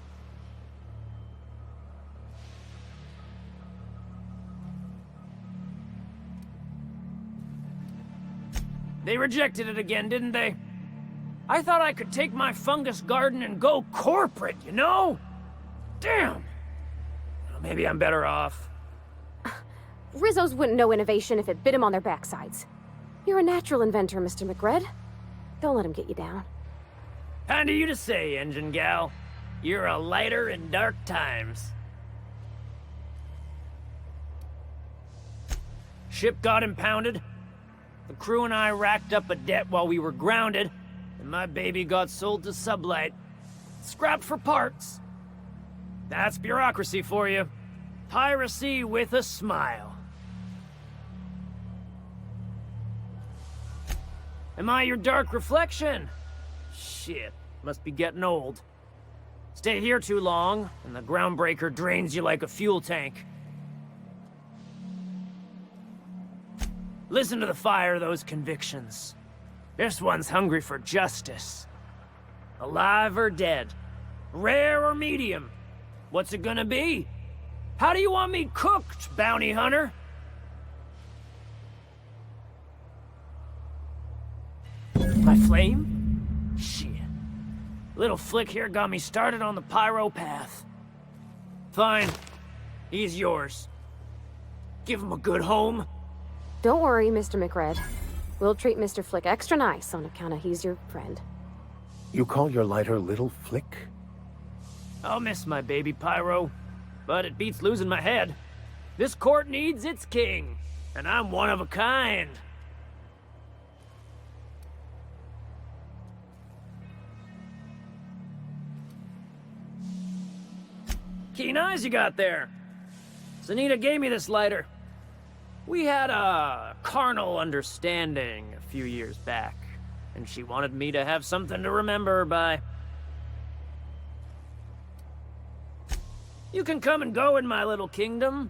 They rejected it again, didn't they? I thought I could take my fungus garden and go corporate, you know? Damn! Well, maybe I'm better off. Rizzos wouldn't know innovation if it bit him on their backsides. You're a natural inventor, Mr. McRed. Don't let him get you down. Kind of you to say, engine gal. You're a lighter in dark times. Ship got impounded. The crew and I racked up a debt while we were grounded, and my baby got sold to Sublight. Scrapped for parts. That's bureaucracy for you. Piracy with a smile. Am I your dark reflection? Shit, must be getting old. Stay here too long, and the Groundbreaker drains you like a fuel tank. Listen to the fire of those convictions. This one's hungry for justice. Alive or dead? Rare or medium? What's it gonna be? How do you want me cooked, bounty hunter? My flame? Shit. Little flick here got me started on the pyro path. Fine. He's yours. Give him a good home. Don't worry, Mr. McRed. We'll treat Mr. Flick extra nice on account of he's your friend. You call your lighter Little Flick? I'll miss my baby pyro, but it beats losing my head. This court needs its king, and I'm one of a kind. Keen eyes you got there. Zanita gave me this lighter. We had a carnal understanding a few years back, and she wanted me to have something to remember her by. You can come and go in my little kingdom.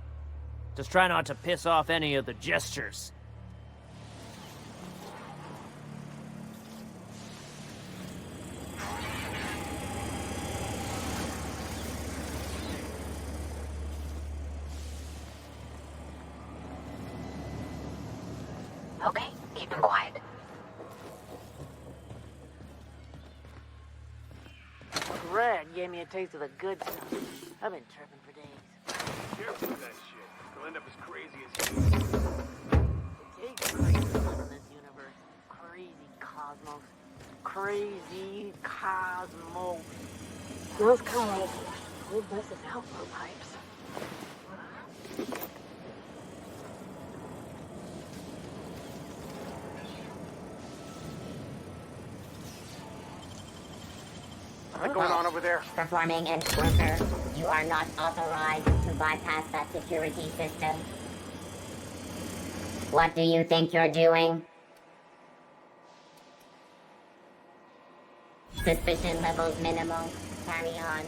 Just try not to piss off any of the gestures. Okay, keep him quiet. Red gave me a taste of the good stuff. I've been tripping for days. Careful with that shit. You'll end up as crazy as you. It takes crazy to live in this universe. Crazy cosmos. Crazy cosmos. Smells kind of like old bus's outflow pipes. What's going on over there? Performing an worker. You are not authorized to bypass that security system. What do you think you're doing? Suspicion levels minimal. Carry on.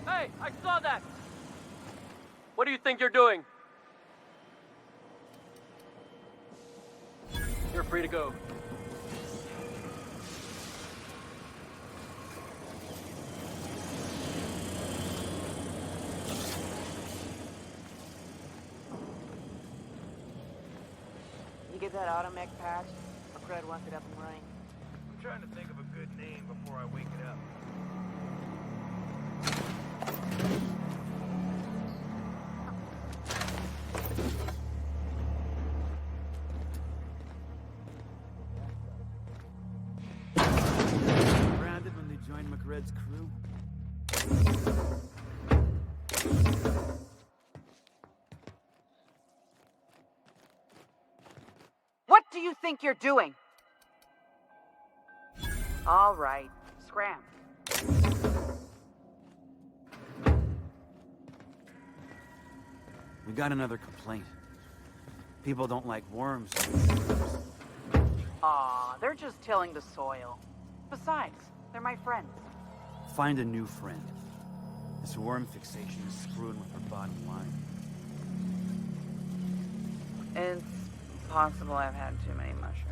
Hey, I saw that! What do you think you're doing? You're free to go. You get that automech patch? McCred wants it up and running. I'm trying to think of a good name before I wake it up. Branded when they joined McRed's crew. What do you think you're doing? All right, scram. We got another complaint. People don't like worms. Aw, they're just tilling the soil. Besides, they're my friends. Find a new friend. This worm fixation is screwing with our bottom line. It's possible I've had too many mushrooms.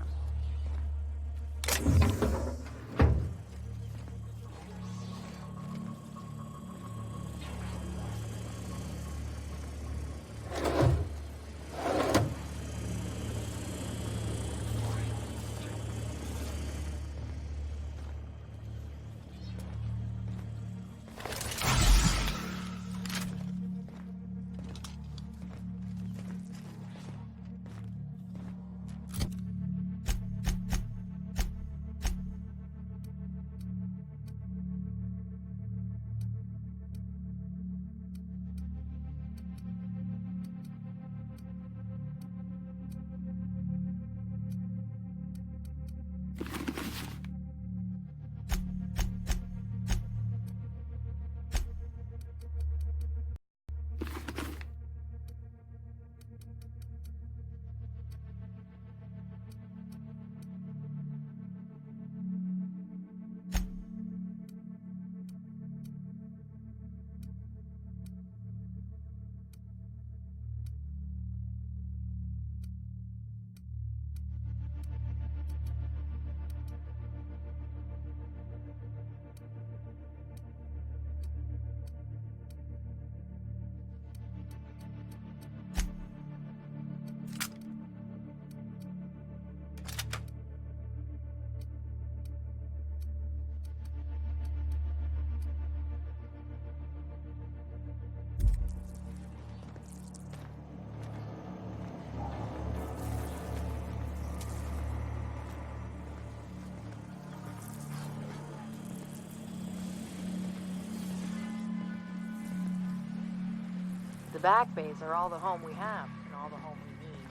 The back bays are all the home we have, and all the home we need.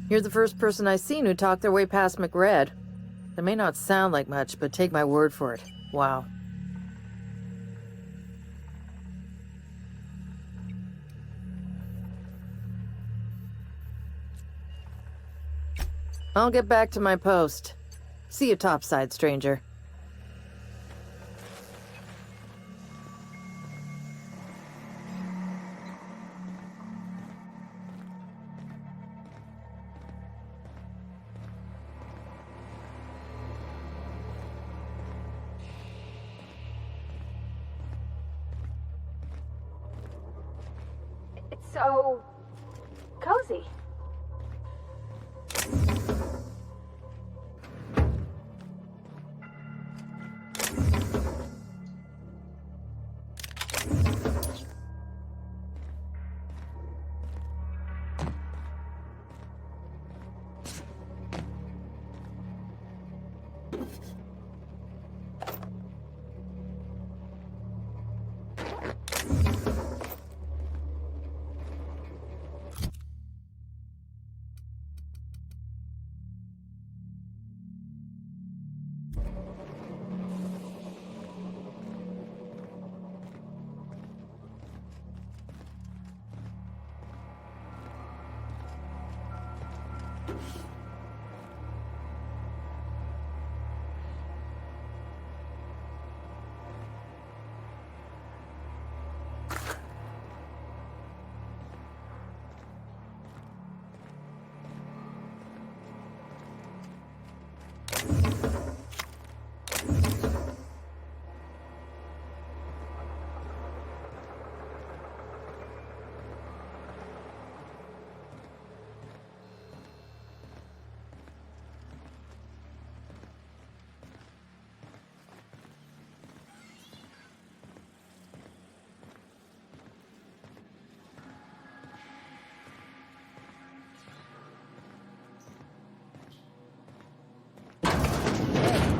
You're the first person I've seen who talked their way past McRed. It may not sound like much, but take my word for it. Wow. I'll get back to my post. See you topside, stranger. It's so cozy.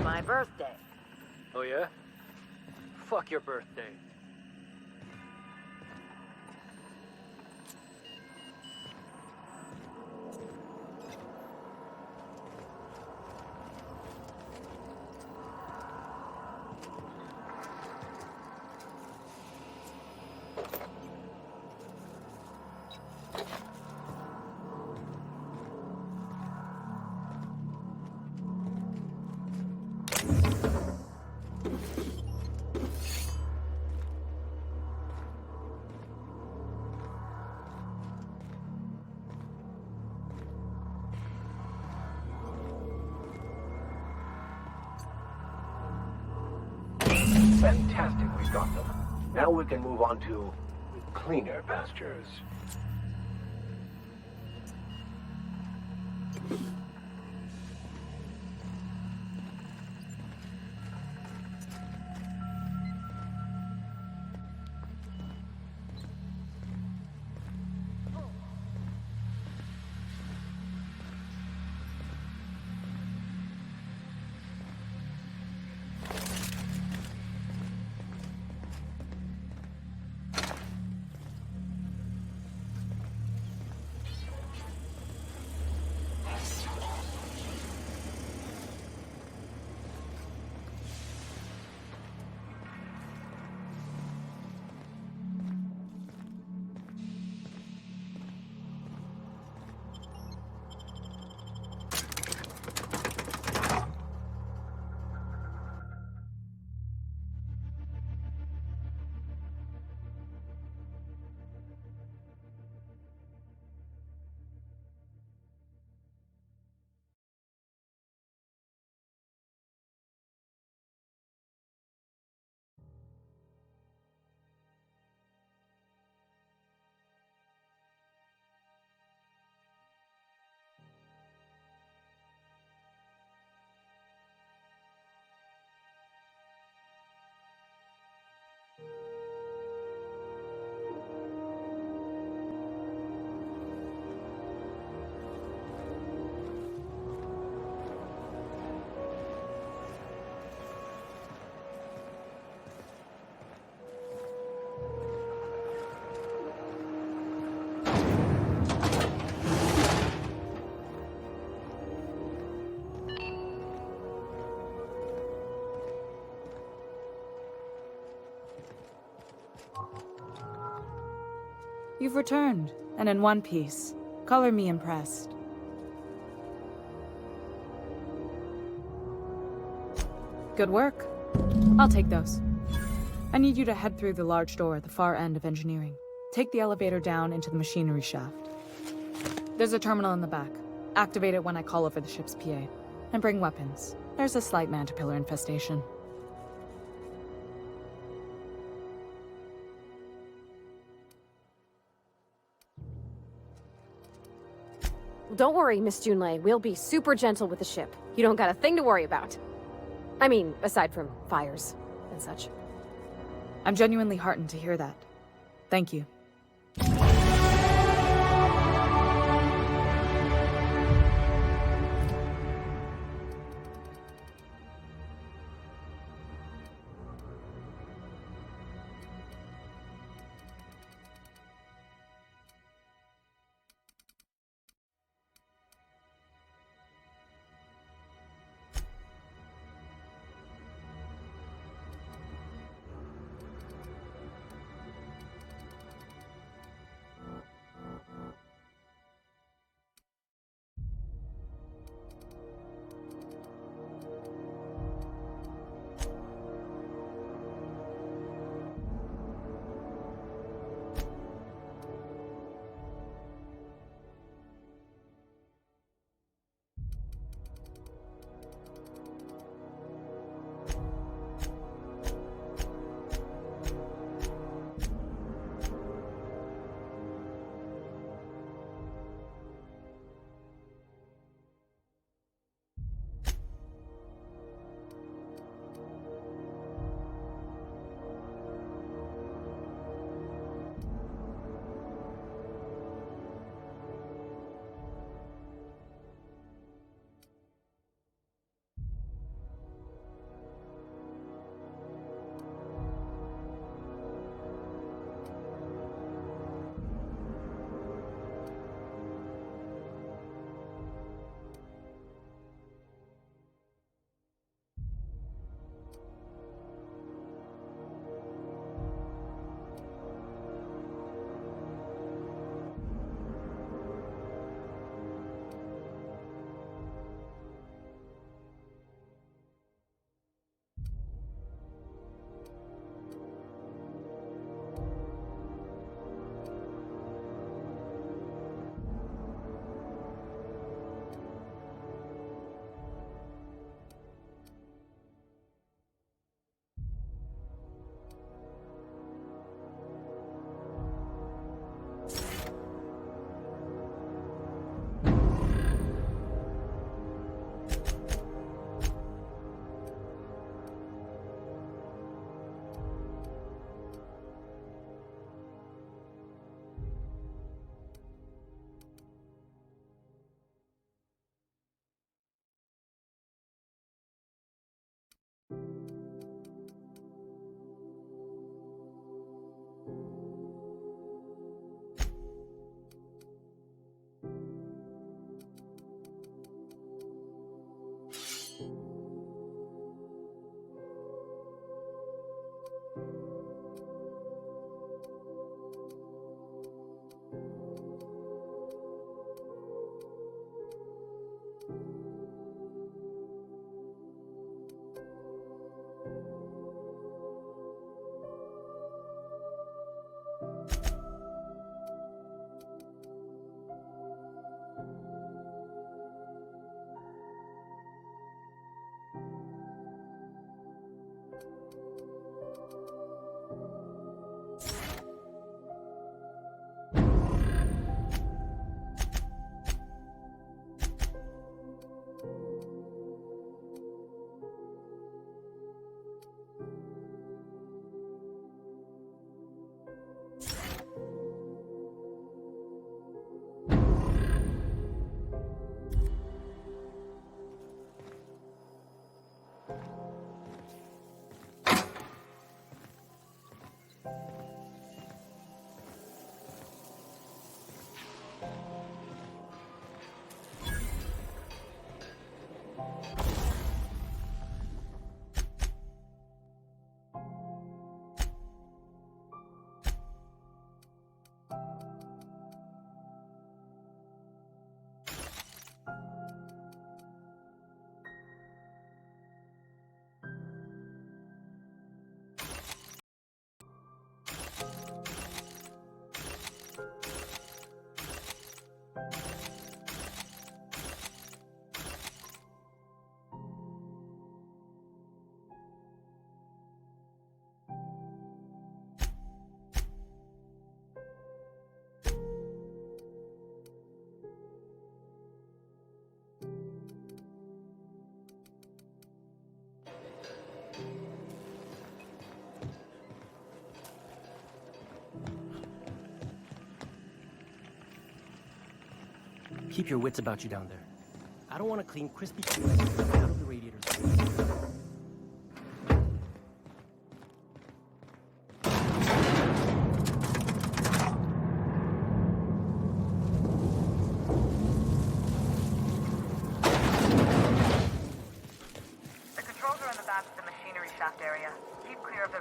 My birthday. Oh yeah? Fuck your birthday. Fantastic, we got them. Now we can move on to cleaner pastures. You've returned, and in one piece. Color me impressed. Good work. I'll take those. I need you to head through the large door at the far end of engineering. Take the elevator down into the machinery shaft. There's a terminal in the back. Activate it when I call over the ship's PA. And bring weapons. There's a slight mantipillar infestation. Don't worry, Miss Junlei. We'll be super gentle with the ship. You don't got a thing to worry about. I mean, aside from fires and such. I'm genuinely heartened to hear that. Thank you. Keep your wits about you down there. I don't want to clean crispy out of the radiators. The controls are in the back of the machinery shaft area. Keep clear of the...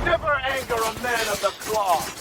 Never anger a man of the cloth!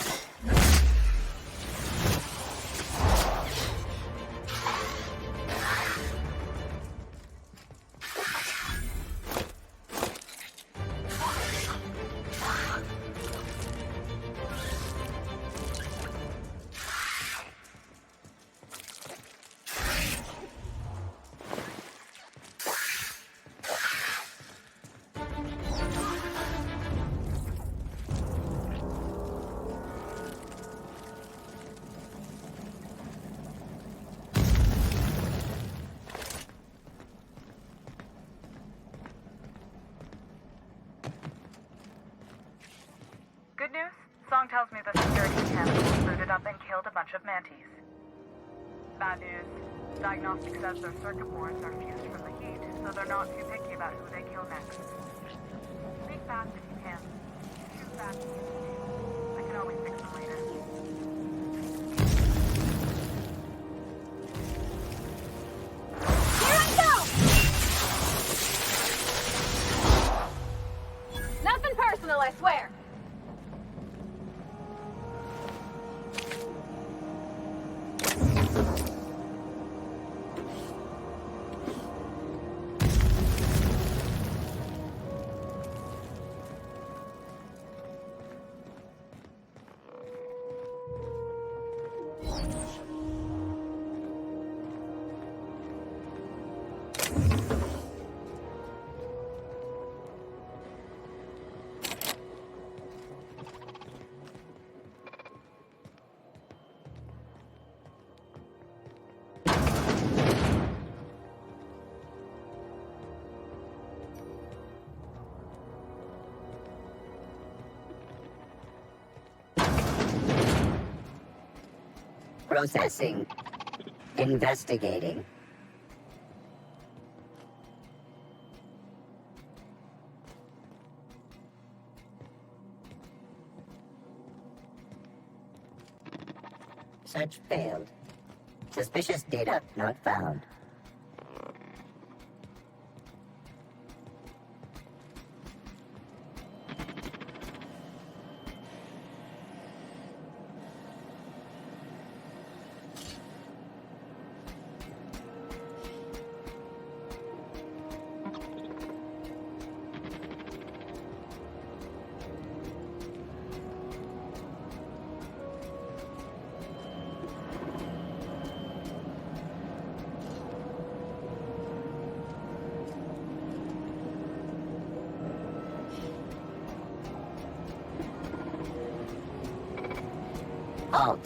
Good news? Song tells me the security cameras booted up and killed a bunch of mantis. Bad news. Diagnostic says their circuit boards are fused from the heat, so they're not too picky about who they kill next. Speak fast if you can. Shoot fast if you need to. I can always fix them later. Here I go! Nothing personal, I swear. Processing. Investigating. Search failed. Suspicious data not found. Halt.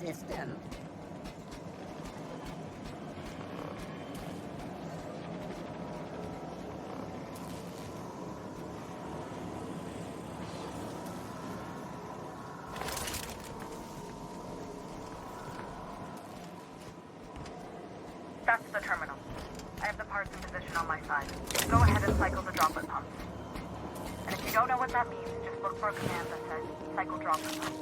System. That's the terminal. I have the parts in position on my side. Go ahead and cycle the droplet pumps. And if you don't know what that means, just look for a command that says cycle droplet pumps.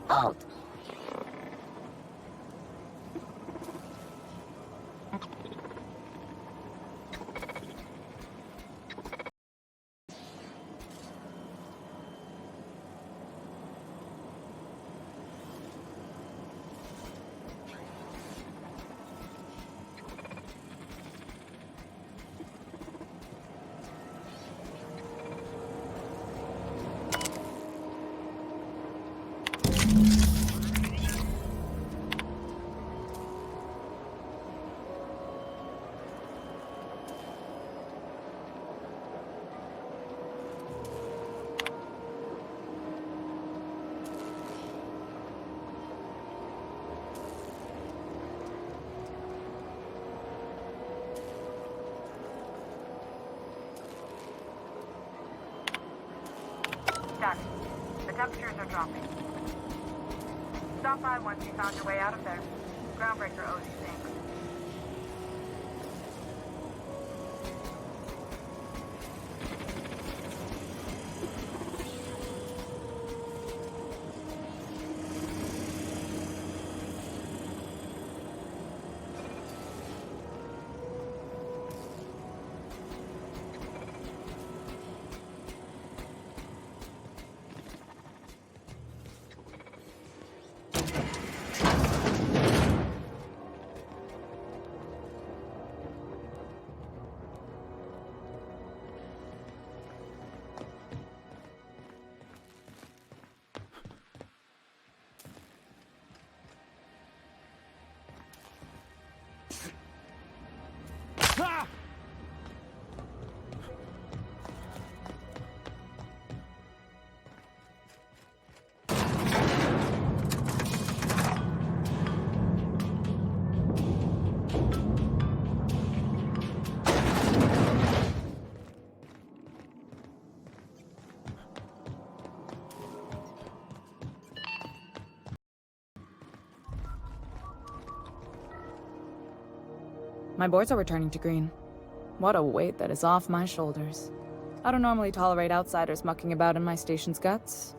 Halt! Done. The temperatures are dropping. Stop by once you found your way out of there. Groundbreaker owes you things. My boards are returning to green. What a weight that is off my shoulders. I don't normally tolerate outsiders mucking about in my station's guts,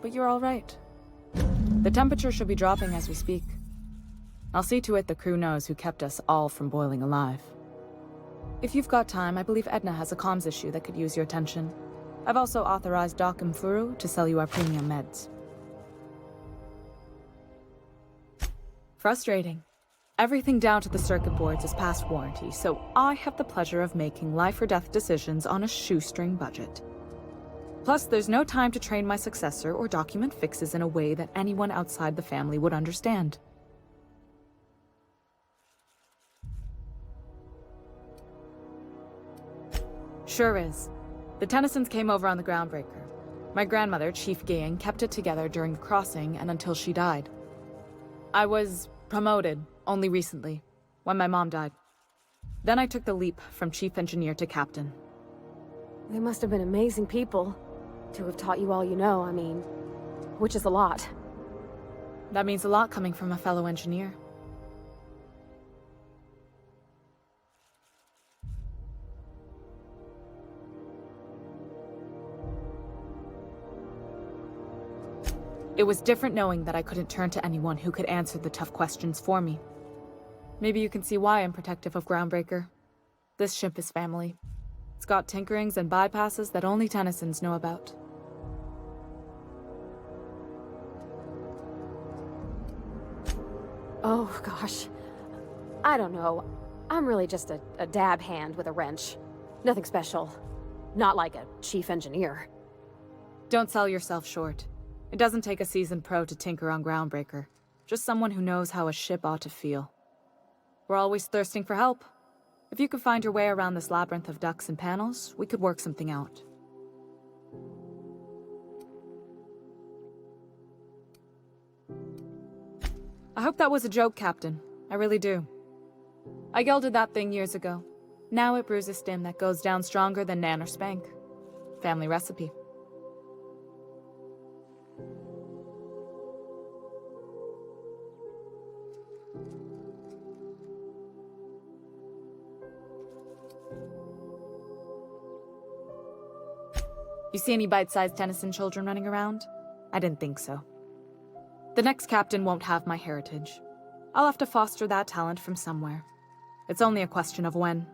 but you're all right. The temperature should be dropping as we speak. I'll see to it the crew knows who kept us all from boiling alive. If you've got time, I believe Edna has a comms issue that could use your attention. I've also authorized Doc and Furu to sell you our premium meds. Frustrating. Everything down to the circuit boards is past warranty, so I have the pleasure of making life-or-death decisions on a shoestring budget. Plus, there's no time to train my successor or document fixes in a way that anyone outside the family would understand. Sure is. The Tennysons came over on the Groundbreaker. My grandmother, Chief Gaying, kept it together during the crossing and until she died. I was promoted only recently, when my mom died. Then I took the leap from chief engineer to captain. They must have been amazing people to have taught you all you know, I mean, which is a lot. That means a lot coming from a fellow engineer. It was different knowing that I couldn't turn to anyone who could answer the tough questions for me. Maybe you can see why I'm protective of Groundbreaker. This ship is family. It's got tinkerings and bypasses that only Tennysons know about. Oh, gosh. I don't know. I'm really just a dab hand with a wrench. Nothing special. Not like a chief engineer. Don't sell yourself short. It doesn't take a seasoned pro to tinker on Groundbreaker. Just someone who knows how a ship ought to feel. We're always thirsting for help. If you could find your way around this labyrinth of ducts and panels, we could work something out. I hope that was a joke, Captain. I really do. I gelded that thing years ago. Now it brews a stim that goes down stronger than Nan or Spank. Family recipe. You see any bite-sized Tennyson children running around? I didn't think so. The next captain won't have my heritage. I'll have to foster that talent from somewhere. It's only a question of when.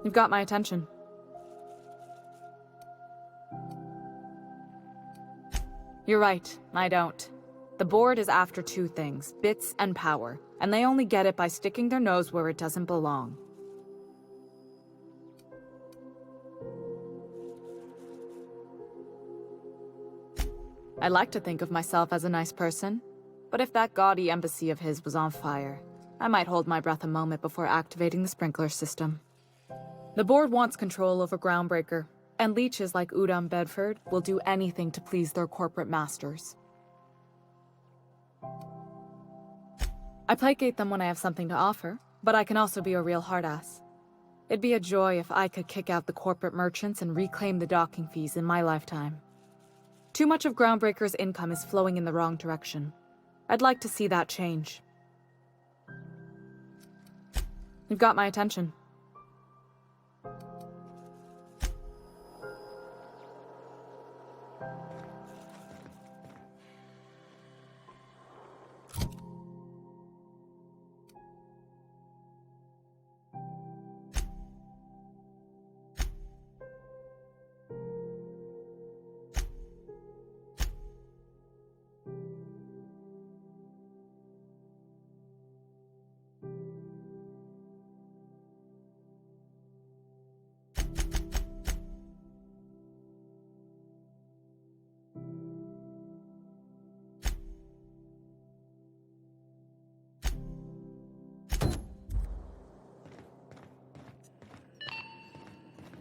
You've got my attention. You're right, I don't. The board is after two things, bits and power, and they only get it by sticking their nose where it doesn't belong. I like to think of myself as a nice person, but if that gaudy embassy of his was on fire, I might hold my breath a moment before activating the sprinkler system. The board wants control over Groundbreaker, and leeches like Udom Bedford will do anything to please their corporate masters. I placate them when I have something to offer, but I can also be a real hard-ass. It'd be a joy if I could kick out the corporate merchants and reclaim the docking fees in my lifetime. Too much of Groundbreaker's income is flowing in the wrong direction. I'd like to see that change. You've got my attention.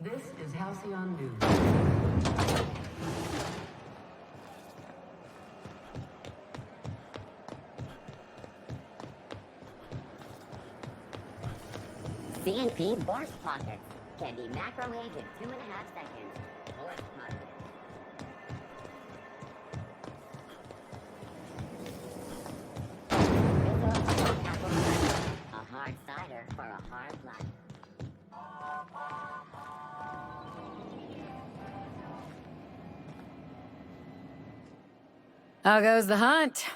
This is Halcyon News. CNP burst pockets can be macro-aged in 2.5 seconds. Burst pockets. A hard cider for a hard life. How goes the hunt?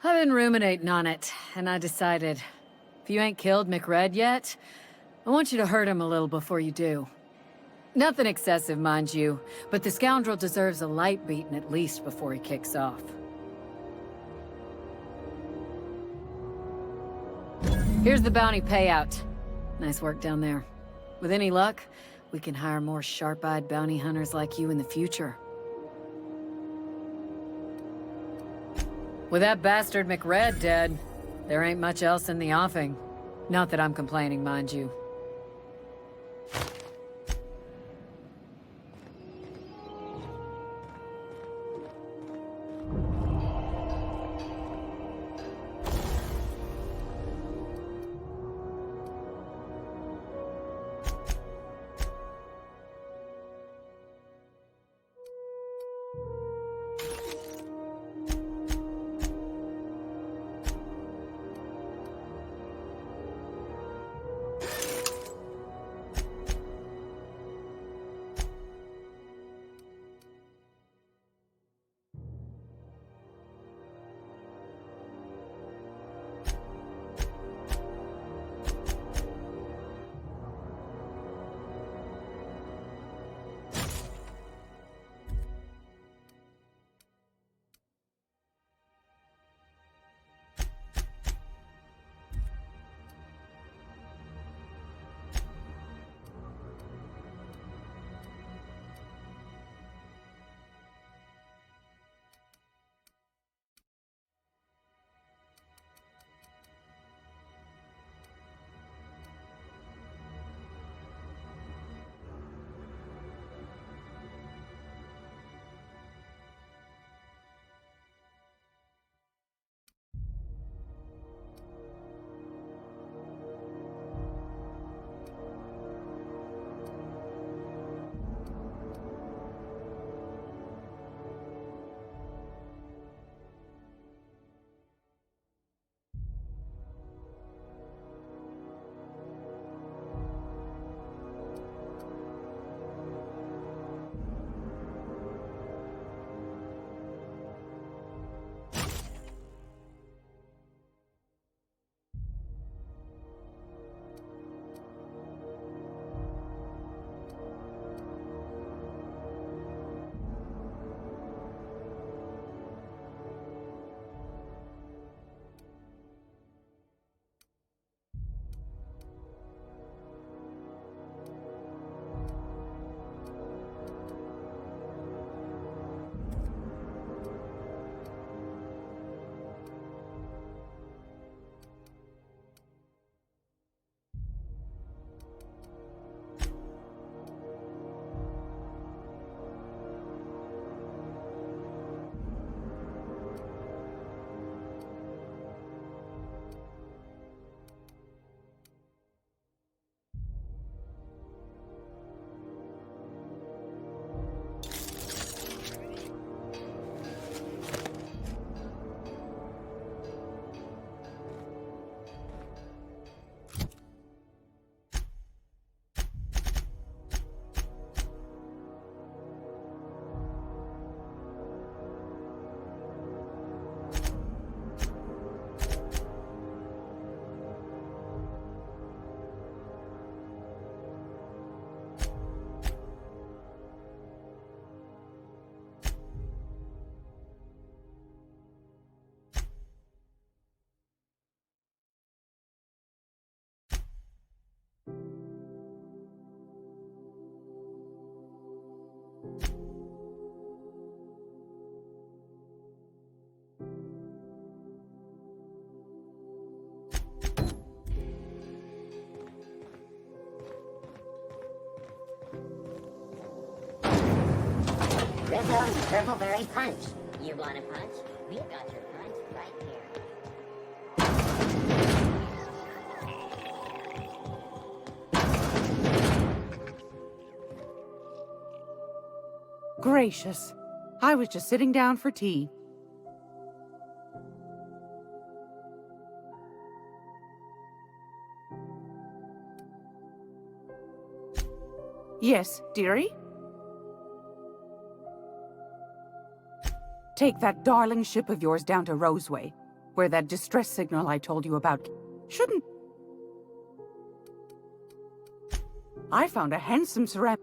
I've been ruminating on it, and I decided, if you ain't killed McRed yet, I want you to hurt him a little before you do. Nothing excessive, mind you, but the scoundrel deserves a light beating at least before he kicks off. Here's the bounty payout. Nice work down there. With any luck, we can hire more sharp-eyed bounty hunters like you in the future. With that bastard McRed dead, there ain't much else in the offing. Not that I'm complaining, mind you. Rizzo's Purple Berry Punch. You want a punch? We've got your punch right here. Gracious. I was just sitting down for tea. Yes, dearie? Take that darling ship of yours down to Roseway, where that distress signal I told you about shouldn't... I found a handsome ceramic...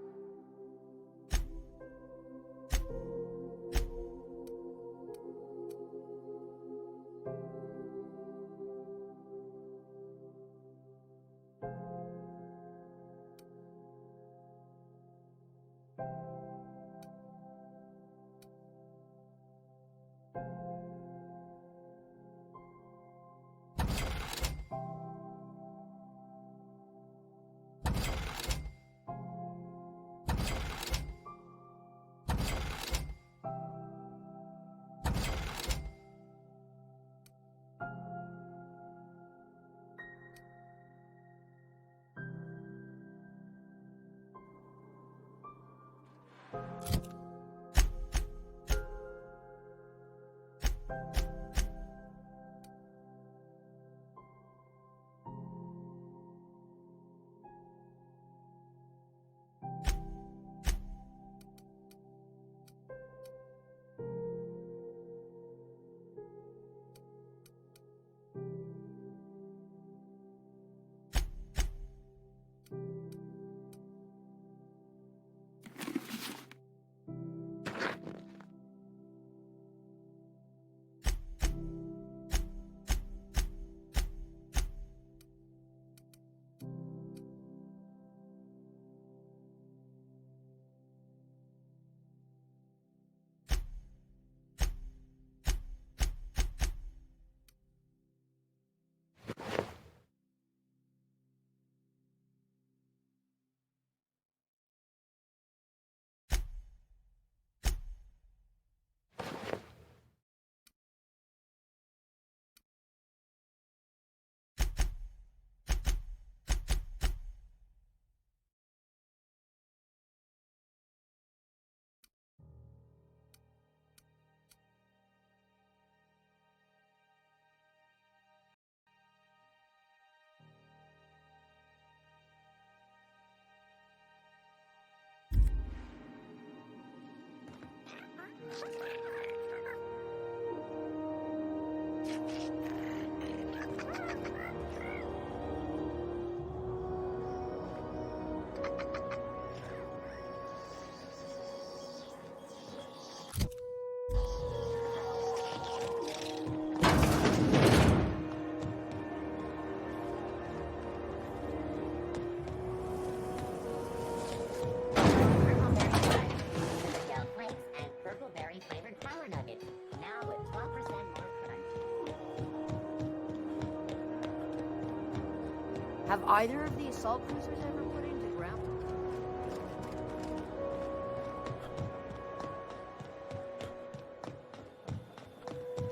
Have either of the assault cruisers ever put into ground?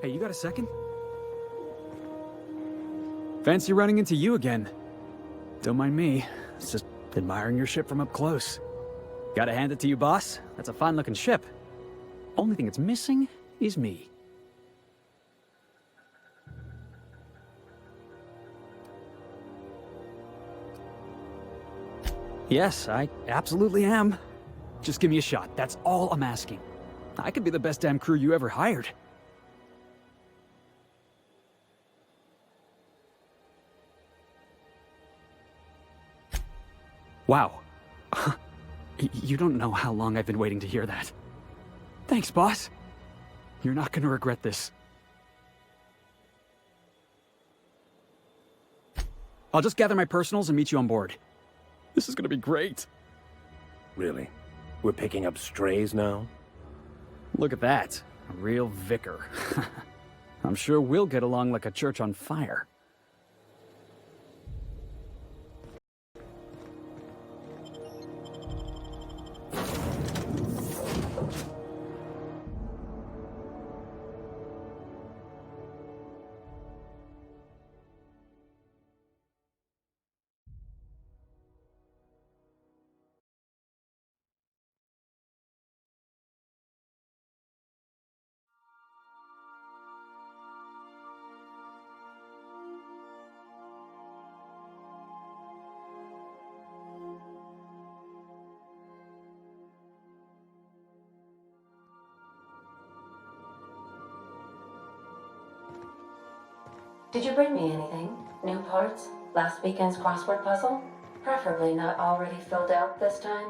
Hey, you got a second? Fancy running into you again. Don't mind me. It's just admiring your ship from up close. Gotta hand it to you, boss. That's a fine-looking ship. Only thing it's missing is me. Yes, I absolutely am. Just give me a shot. That's all I'm asking. I could be the best damn crew you ever hired. Wow. You don't know how long I've been waiting to hear that. Thanks, boss. You're not gonna regret this. I'll just gather my personals and meet you on board. This is gonna be great. Really? We're picking up strays now? Look at that. A real vicar. I'm sure we'll get along like a church on fire. Did you bring me anything? New parts? Last weekend's crossword puzzle? Preferably not already filled out this time.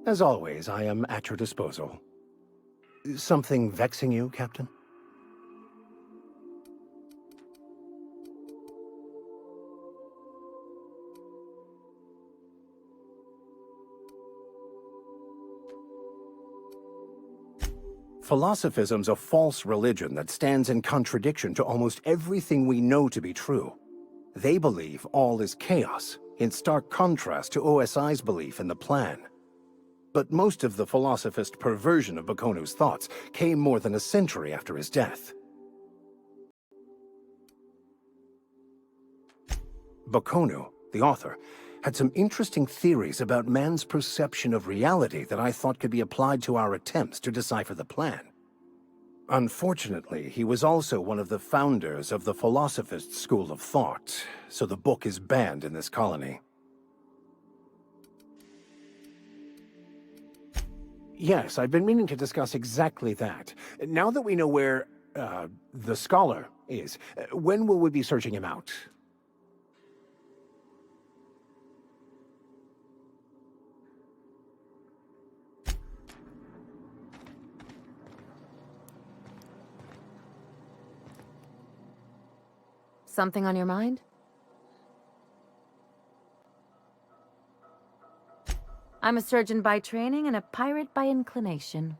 As always, I am at your disposal. Something vexing you, Captain? Philosophism's a false religion that stands in contradiction to almost everything we know to be true. They believe all is chaos, in stark contrast to OSI's belief in the plan. But most of the philosophist perversion of Bakonu's thoughts came more than a century after his death. Bakonu, the author, had some interesting theories about man's perception of reality that I thought could be applied to our attempts to decipher the plan. Unfortunately, he was also one of the founders of the philosophist school of thought, so the book is banned in this colony. Yes, I've been meaning to discuss exactly that. Now that we know where, the scholar is, when will we be searching him out? Something on your mind? I'm a surgeon by training and a pirate by inclination.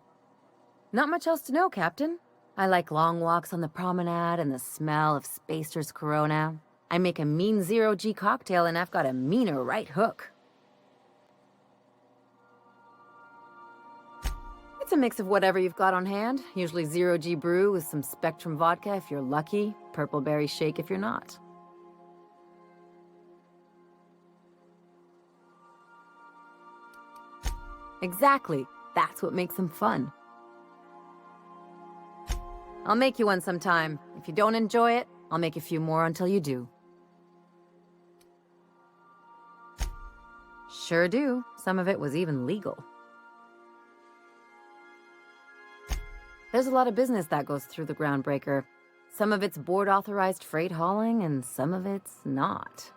Not much else to know, Captain. I like long walks on the promenade and the smell of Spacer's Corona. I make a mean zero-G cocktail and I've got a meaner right hook. It's a mix of whatever you've got on hand. Usually zero-G brew with some Spectrum vodka if you're lucky, purple berry shake if you're not. Exactly. That's what makes them fun. I'll make you one sometime. If you don't enjoy it, I'll make a few more until you do. Sure do. Some of it was even legal. There's a lot of business that goes through the Groundbreaker. Some of it's board-authorized freight hauling, and some of it's not.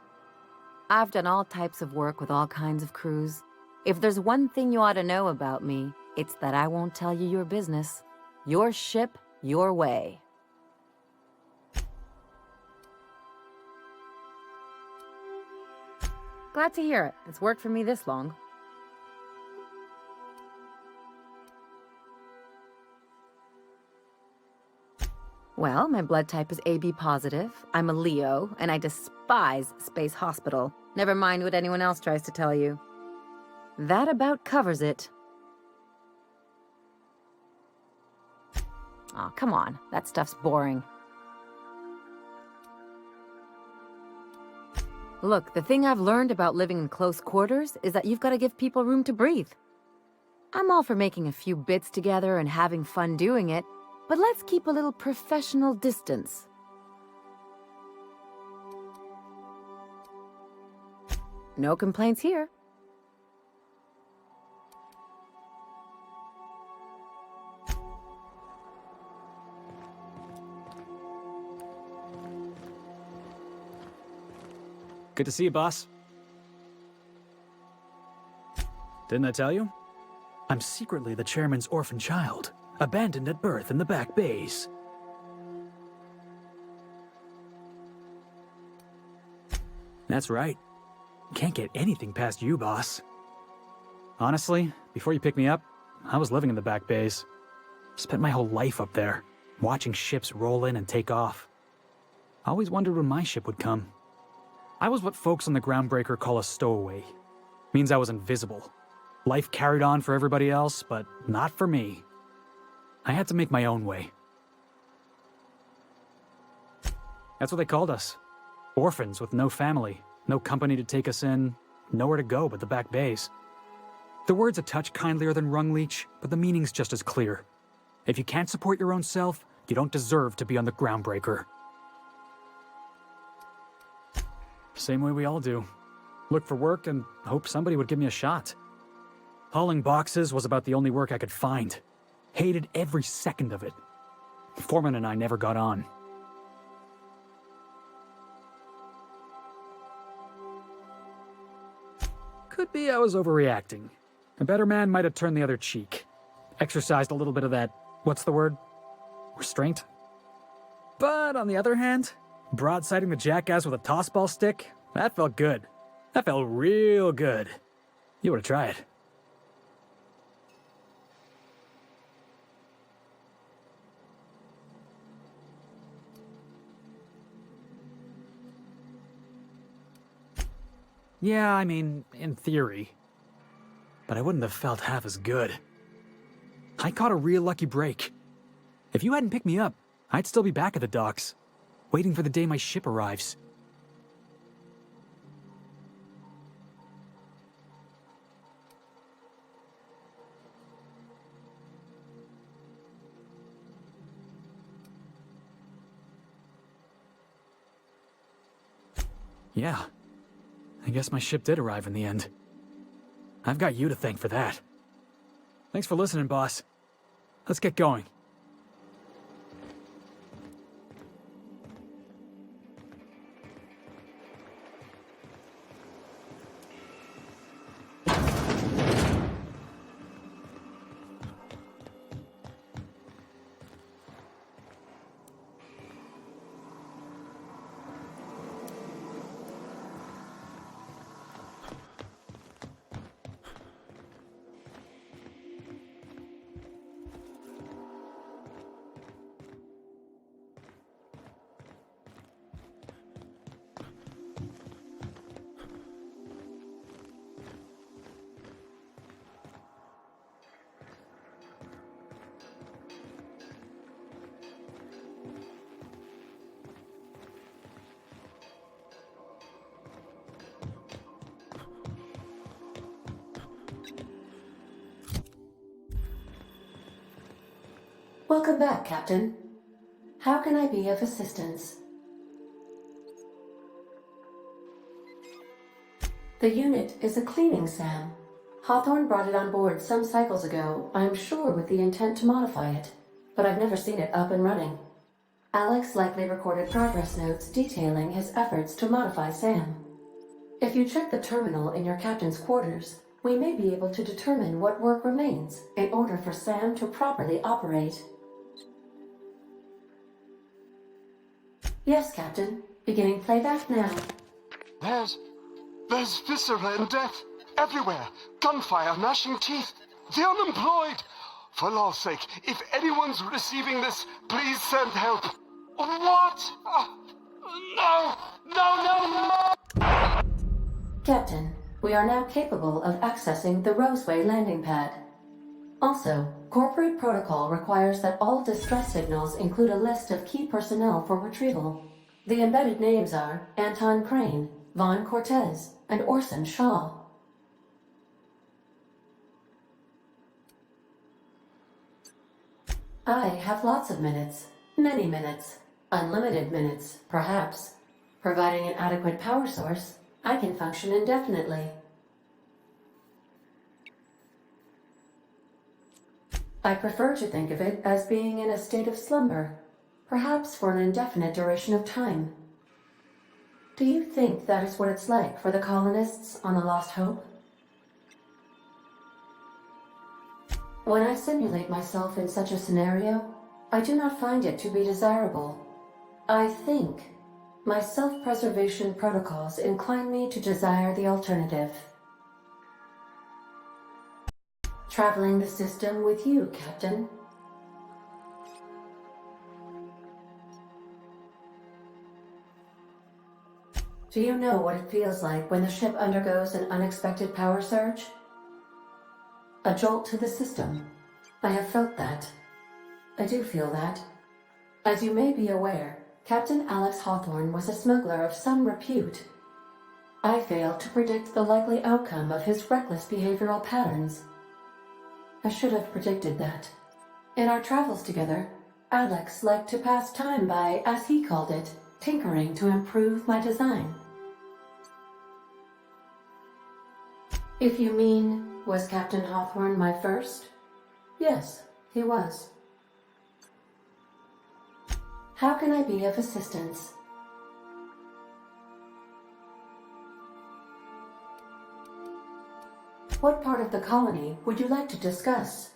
I've done all types of work with all kinds of crews. If there's one thing you ought to know about me, it's that I won't tell you your business. Your ship, your way. Glad to hear it. It's worked for me this long. Well, my blood type is AB positive. I'm a Leo, and I despise Space Hospital. Never mind what anyone else tries to tell you. That about covers it. Aw, come on. That stuff's boring. Look, the thing I've learned about living in close quarters is that you've got to give people room to breathe. I'm all for making a few bits together and having fun doing it, but let's keep a little professional distance. No complaints here. Good to see you, boss. Didn't I tell you? I'm secretly the chairman's orphan child, abandoned at birth in the back bays. That's right. Can't get anything past you, boss. Honestly, before you picked me up, I was living in the back bays. Spent my whole life up there, watching ships roll in and take off. I always wondered when my ship would come. I was what folks on the Groundbreaker call a stowaway. Means I was invisible. Life carried on for everybody else, but not for me. I had to make my own way. That's what they called us. Orphans with no family, no company to take us in, nowhere to go but the back bays. The word's a touch kindlier than Rungleech, but the meaning's just as clear. If you can't support your own self, you don't deserve to be on the Groundbreaker. Same way we all do. Look for work and hope somebody would give me a shot. Hauling boxes was about the only work I could find. Hated every second of it. Foreman and I never got on. Could be I was overreacting. A better man might have turned the other cheek. Exercised a little bit of that, what's the word? Restraint? But on the other hand, broadsiding the jackass with a tossball stick, that felt good. That felt real good. You ought to try it. Yeah, I mean, in theory. But I wouldn't have felt half as good. I caught a real lucky break. If you hadn't picked me up, I'd still be back at the docks, waiting for the day my ship arrives. Yeah, I guess my ship did arrive in the end. I've got you to thank for that. Thanks for listening, boss. Let's get going. Welcome back, Captain. How can I be of assistance? The unit is a cleaning SAM. Hawthorne brought it on board some cycles ago, I'm sure with the intent to modify it, but I've never seen it up and running. Alex likely recorded progress notes detailing his efforts to modify SAM. If you check the terminal in your captain's quarters, we may be able to determine what work remains in order for SAM to properly operate. Yes, Captain. Beginning playback now. There's viscera and death everywhere. Gunfire, gnashing teeth. The unemployed. For law's sake, if anyone's receiving this, please send help. What? No! Captain, we are now capable of accessing the Roseway landing pad. Also, corporate protocol requires that all distress signals include a list of key personnel for retrieval. The embedded names are Anton Crane, Vaughn Cortez, and Orson Shaw. I have lots of minutes. Many minutes. Unlimited minutes, perhaps. Providing an adequate power source, I can function indefinitely. I prefer to think of it as being in a state of slumber, perhaps for an indefinite duration of time. Do you think that is what it's like for the colonists on the Lost Hope? When I simulate myself in such a scenario, I do not find it to be desirable. I think my self-preservation protocols incline me to desire the alternative. Traveling the system with you, Captain. Do you know what it feels like when the ship undergoes an unexpected power surge? A jolt to the system. I have felt that. I do feel that. As you may be aware, Captain Alex Hawthorne was a smuggler of some repute. I failed to predict the likely outcome of his reckless behavioral patterns. I should have predicted that. In our travels together, Alex liked to pass time by, as he called it, tinkering to improve my design. If you mean, was Captain Hawthorne my first? Yes, he was. How can I be of assistance? What part of the colony would you like to discuss?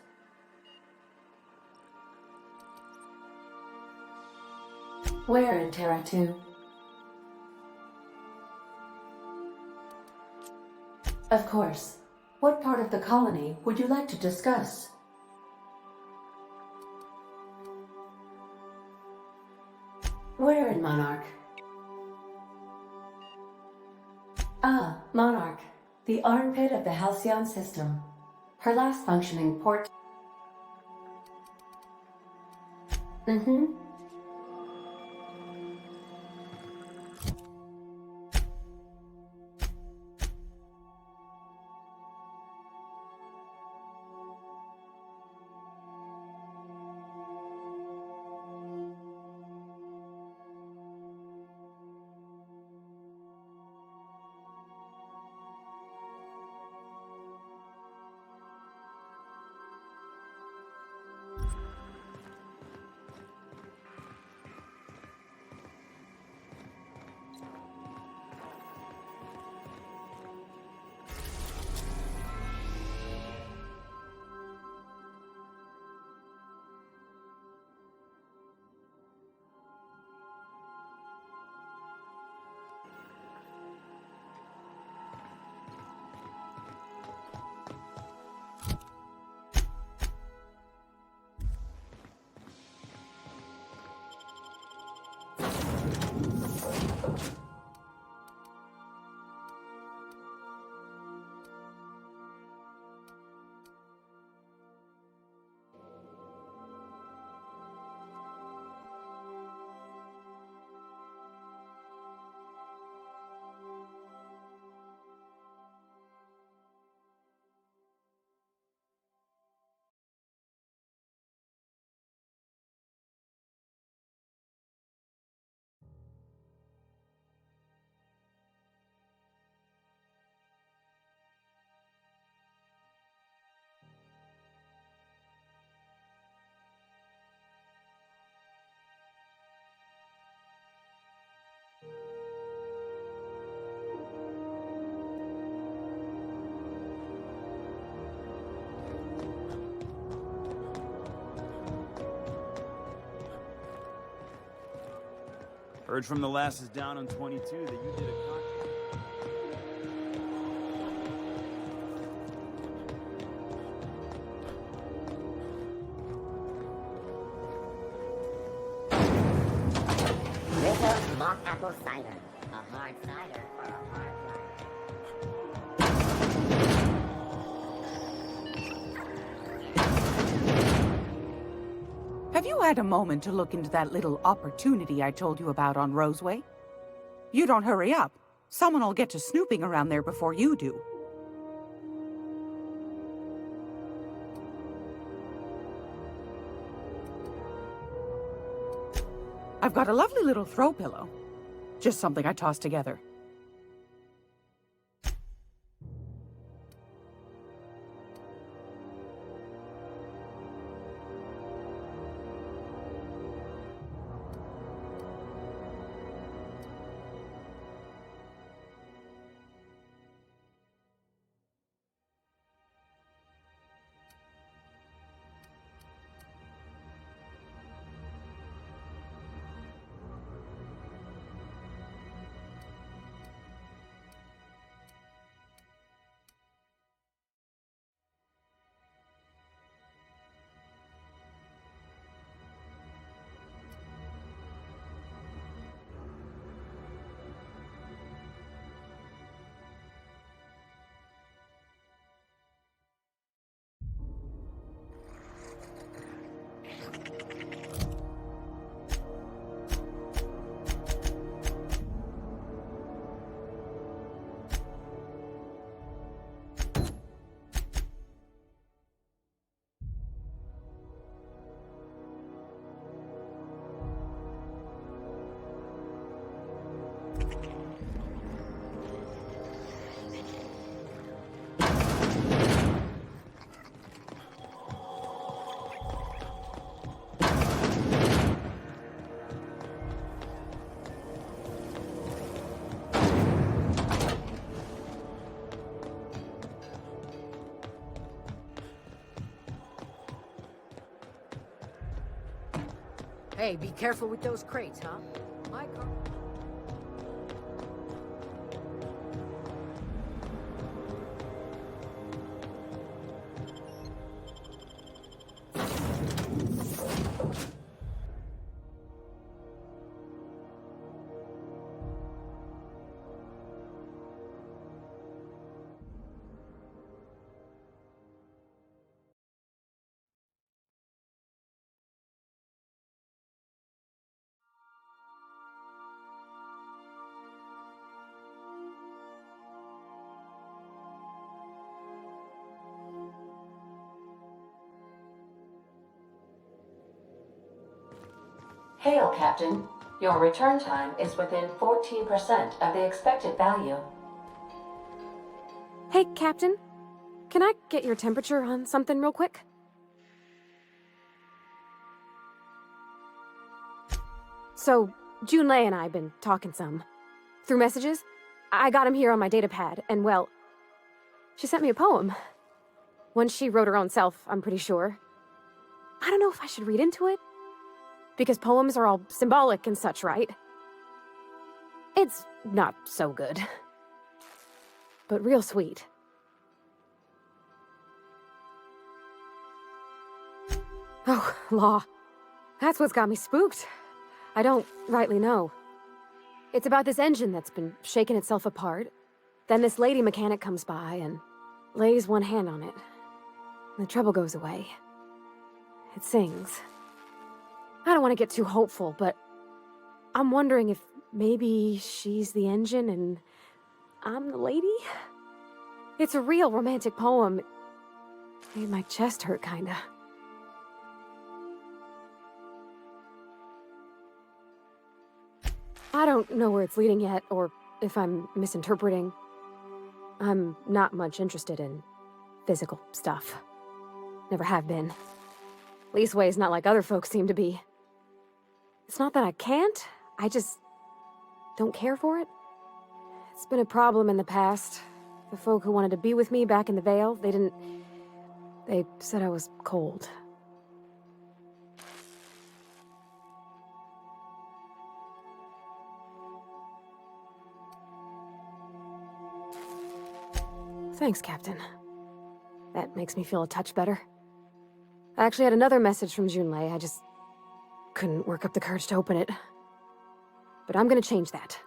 Where in Terra 2? Of course. What part of the colony would you like to discuss? Where in Monarch? Ah, Monarch. The armpit of the Halcyon system. Her last functioning port... Mm-hmm. Heard from the lasses down on 22 that you did a Rizzo's mock apple cider. A hard cider for a hard Have you had a moment to look into that little opportunity I told you about on Roseway? You don't hurry up. Someone will get to snooping around there before you do. I've got a lovely little throw pillow. Just something I tossed together. Hey, be careful with those crates, huh? My car... Hail, Captain. Your return time is within 14% of the expected value. Hey, Captain. Can I get your temperature on something real quick? So, Junlei and I have been talking some. Through messages. I got him here on my datapad, and well... she sent me a poem. One she wrote her own self, I'm pretty sure. I don't know if I should read into it. Because poems are all symbolic and such, right? It's not so good. But real sweet. Oh, law. That's what's got me spooked. I don't rightly know. It's about this engine that's been shaking itself apart. Then this lady mechanic comes by and lays one hand on it. The trouble goes away. It sings. I don't want to get too hopeful, but I'm wondering if maybe she's the engine and I'm the lady? It's a real romantic poem. It made my chest hurt, kinda. I don't know where it's leading yet, or if I'm misinterpreting. I'm not much interested in physical stuff. Never have been. Leastways not like other folks seem to be. It's not that I can't, I just don't care for it. It's been a problem in the past. The folk who wanted to be with me back in the Vale, they said I was cold. Thanks, Captain. That makes me feel a touch better. I actually had another message from Junlei, I just couldn't work up the courage to open it. But I'm gonna change that.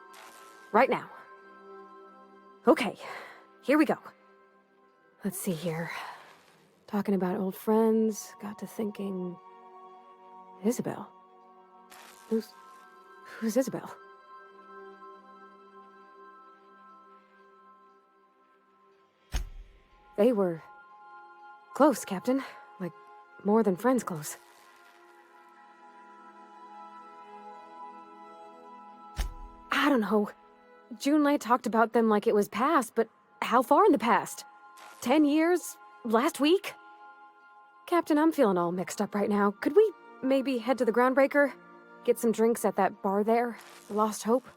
Right now. Okay, here we go. Let's see here. Talking about old friends, got to thinking... Isabel? Who's Isabel? They were... close, Captain. Like, more than friends close. I don't know. Junlei talked about them like it was past, but how far in the past? 10 years? Last week? Captain, I'm feeling all mixed up right now. Could we maybe head to the Groundbreaker? Get some drinks at that bar there? The Lost Hope?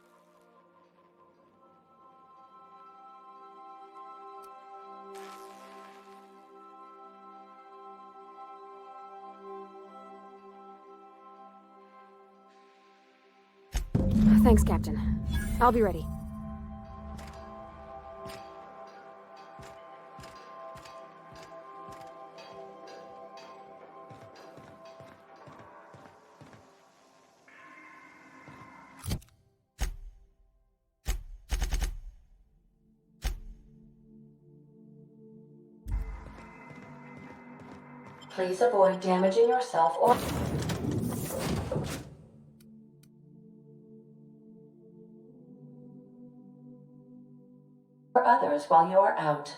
Thanks, Captain. I'll be ready. Please avoid damaging yourself or others while you are out.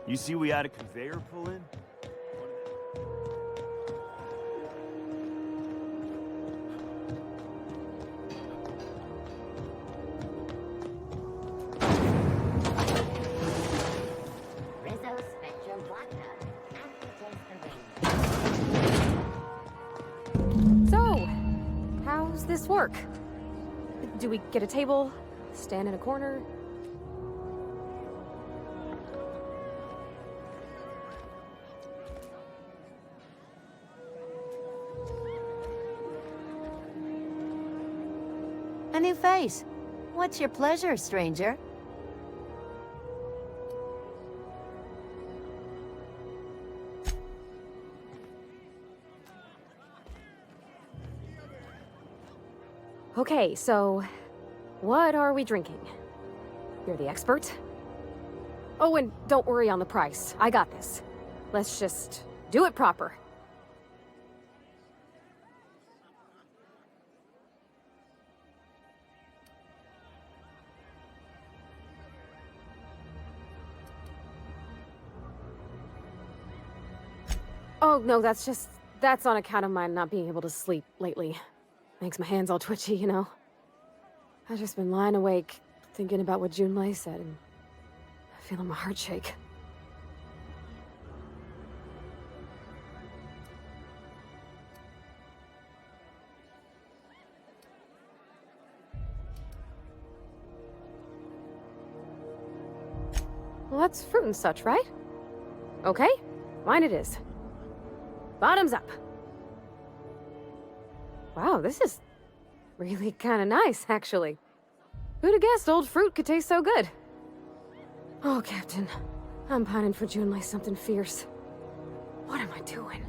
You see we had a conveyor pull in? Rizzo Spectrum Vodka. Aftertaste the So, how's this work? Do we get a table? Stand in a corner? A new face. What's your pleasure, stranger? Okay, so what are we drinking? You're the expert. Oh, and don't worry on the price. I got this. Let's just do it proper. Oh, no, that's on account of my not being able to sleep lately. Makes my hands all twitchy, you know? I've just been lying awake, thinking about what Junlei said, and feeling my heart shake. Well, that's fruit and such, right? Okay, mine it is. Bottoms up. Wow, this is really kind of nice, actually. Who'd have guessed old fruit could taste so good? Oh, Captain. I'm pining for Junlei something fierce. What am I doing?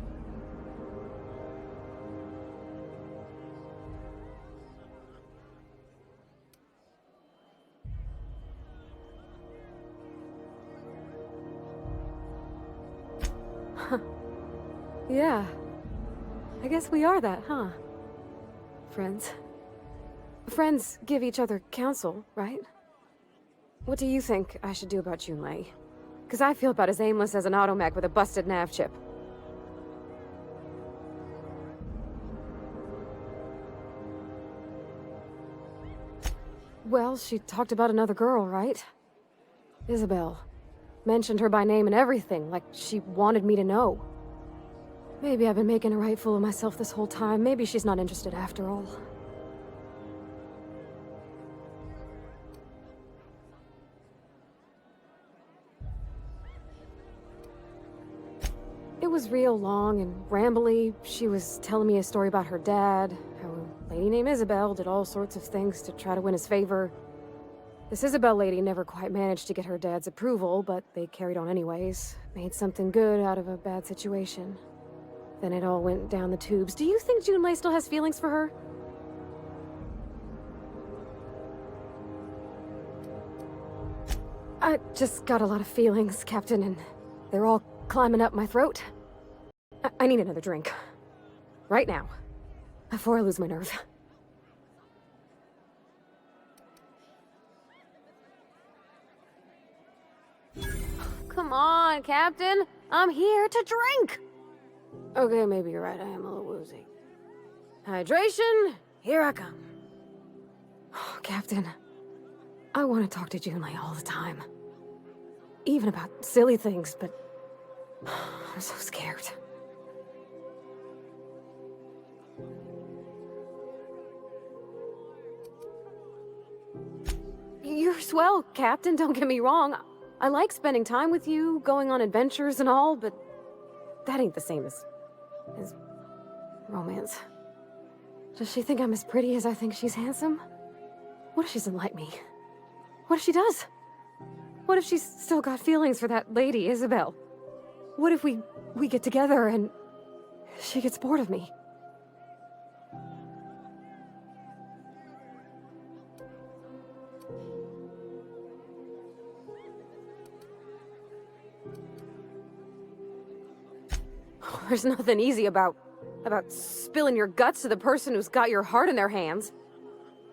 Huh. Yeah. I guess we are that, huh? Friends. Friends give each other counsel, right? What do you think I should do about Junlei? Because I feel about as aimless as an automech with a busted nav chip. Well, she talked about another girl, right? Isabel. Mentioned her by name and everything, like she wanted me to know. Maybe I've been making a right fool of myself this whole time. Maybe she's not interested after all. It was real long and rambly. She was telling me a story about her dad, how a lady named Isabel did all sorts of things to try to win his favor. This Isabel lady never quite managed to get her dad's approval, but they carried on anyways. Made something good out of a bad situation. Then it all went down the tubes. Do you think Junlei still has feelings for her? I just got a lot of feelings, Captain, and they're all climbing up my throat. I need another drink. Right now. Before I lose my nerve. Come on, Captain. I'm here to drink. Okay, maybe you're right. I am a little woozy. Hydration, here I come. Oh, Captain, I want to talk to Junlei all the time. Even about silly things, but I'm so scared. You're swell, Captain, don't get me wrong. I like spending time with you, going on adventures and all, but that ain't the same as romance. Does she think I'm as pretty as I think she's handsome? What if she doesn't like me? What if she does? What if she's still got feelings for that lady, Isabel? What if we get together and she gets bored of me? There's nothing easy about spilling your guts to the person who's got your heart in their hands.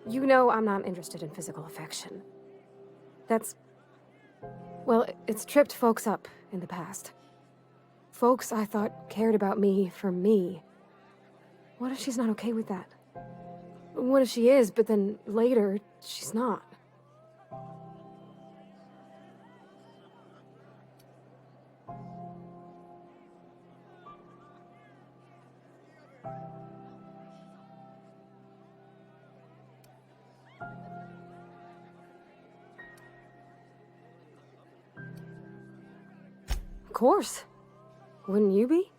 You know I'm not interested in physical affection. Well, it's tripped folks up in the past. Folks I thought cared about me for me. What if she's not okay with that? What if she is, but then later, she's not? Of course. Wouldn't you be?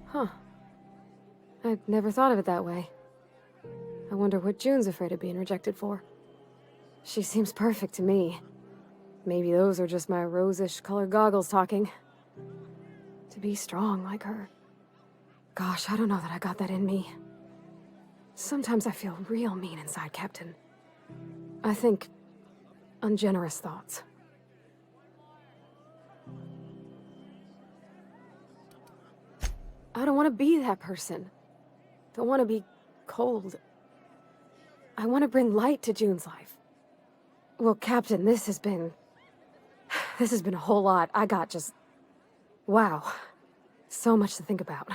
Huh. I'd never thought of it that way. I wonder what June's afraid of being rejected for. She seems perfect to me. Maybe those are just my rosish colored goggles talking. To be strong like her. Gosh, I don't know that I got that in me. Sometimes I feel real mean inside, Captain. I think ungenerous thoughts. I don't want to be that person. Don't want to be cold. I want to bring light to June's life. Well, Captain, this has been a whole lot. I got just... wow. So much to think about.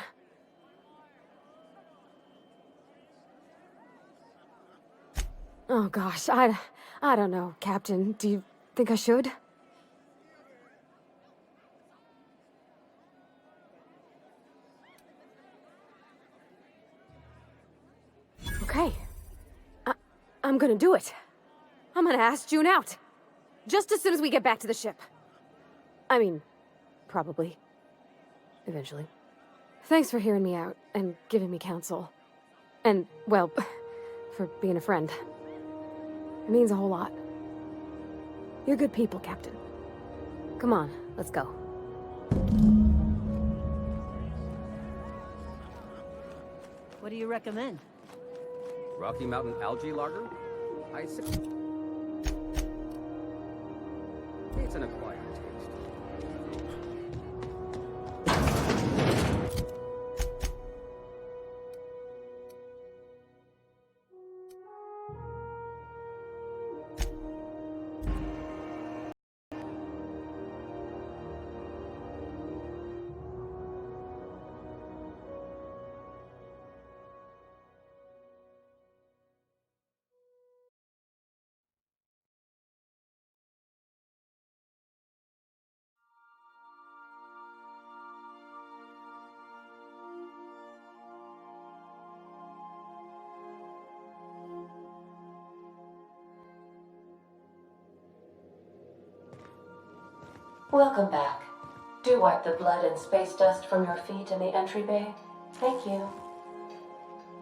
Oh gosh, I don't know, Captain. Do you think I should? Okay. I'm gonna do it. I'm gonna ask June out. Just as soon as we get back to the ship. I mean, probably. Eventually. Thanks for hearing me out and giving me counsel. And, well, for being a friend. It means a whole lot. You're good people, Captain. Come on, let's go. What do you recommend? Rocky Mountain Algae Lager? I see. It's an acquired taste. Welcome back. Do wipe the blood and space dust from your feet in the entry bay. Thank you.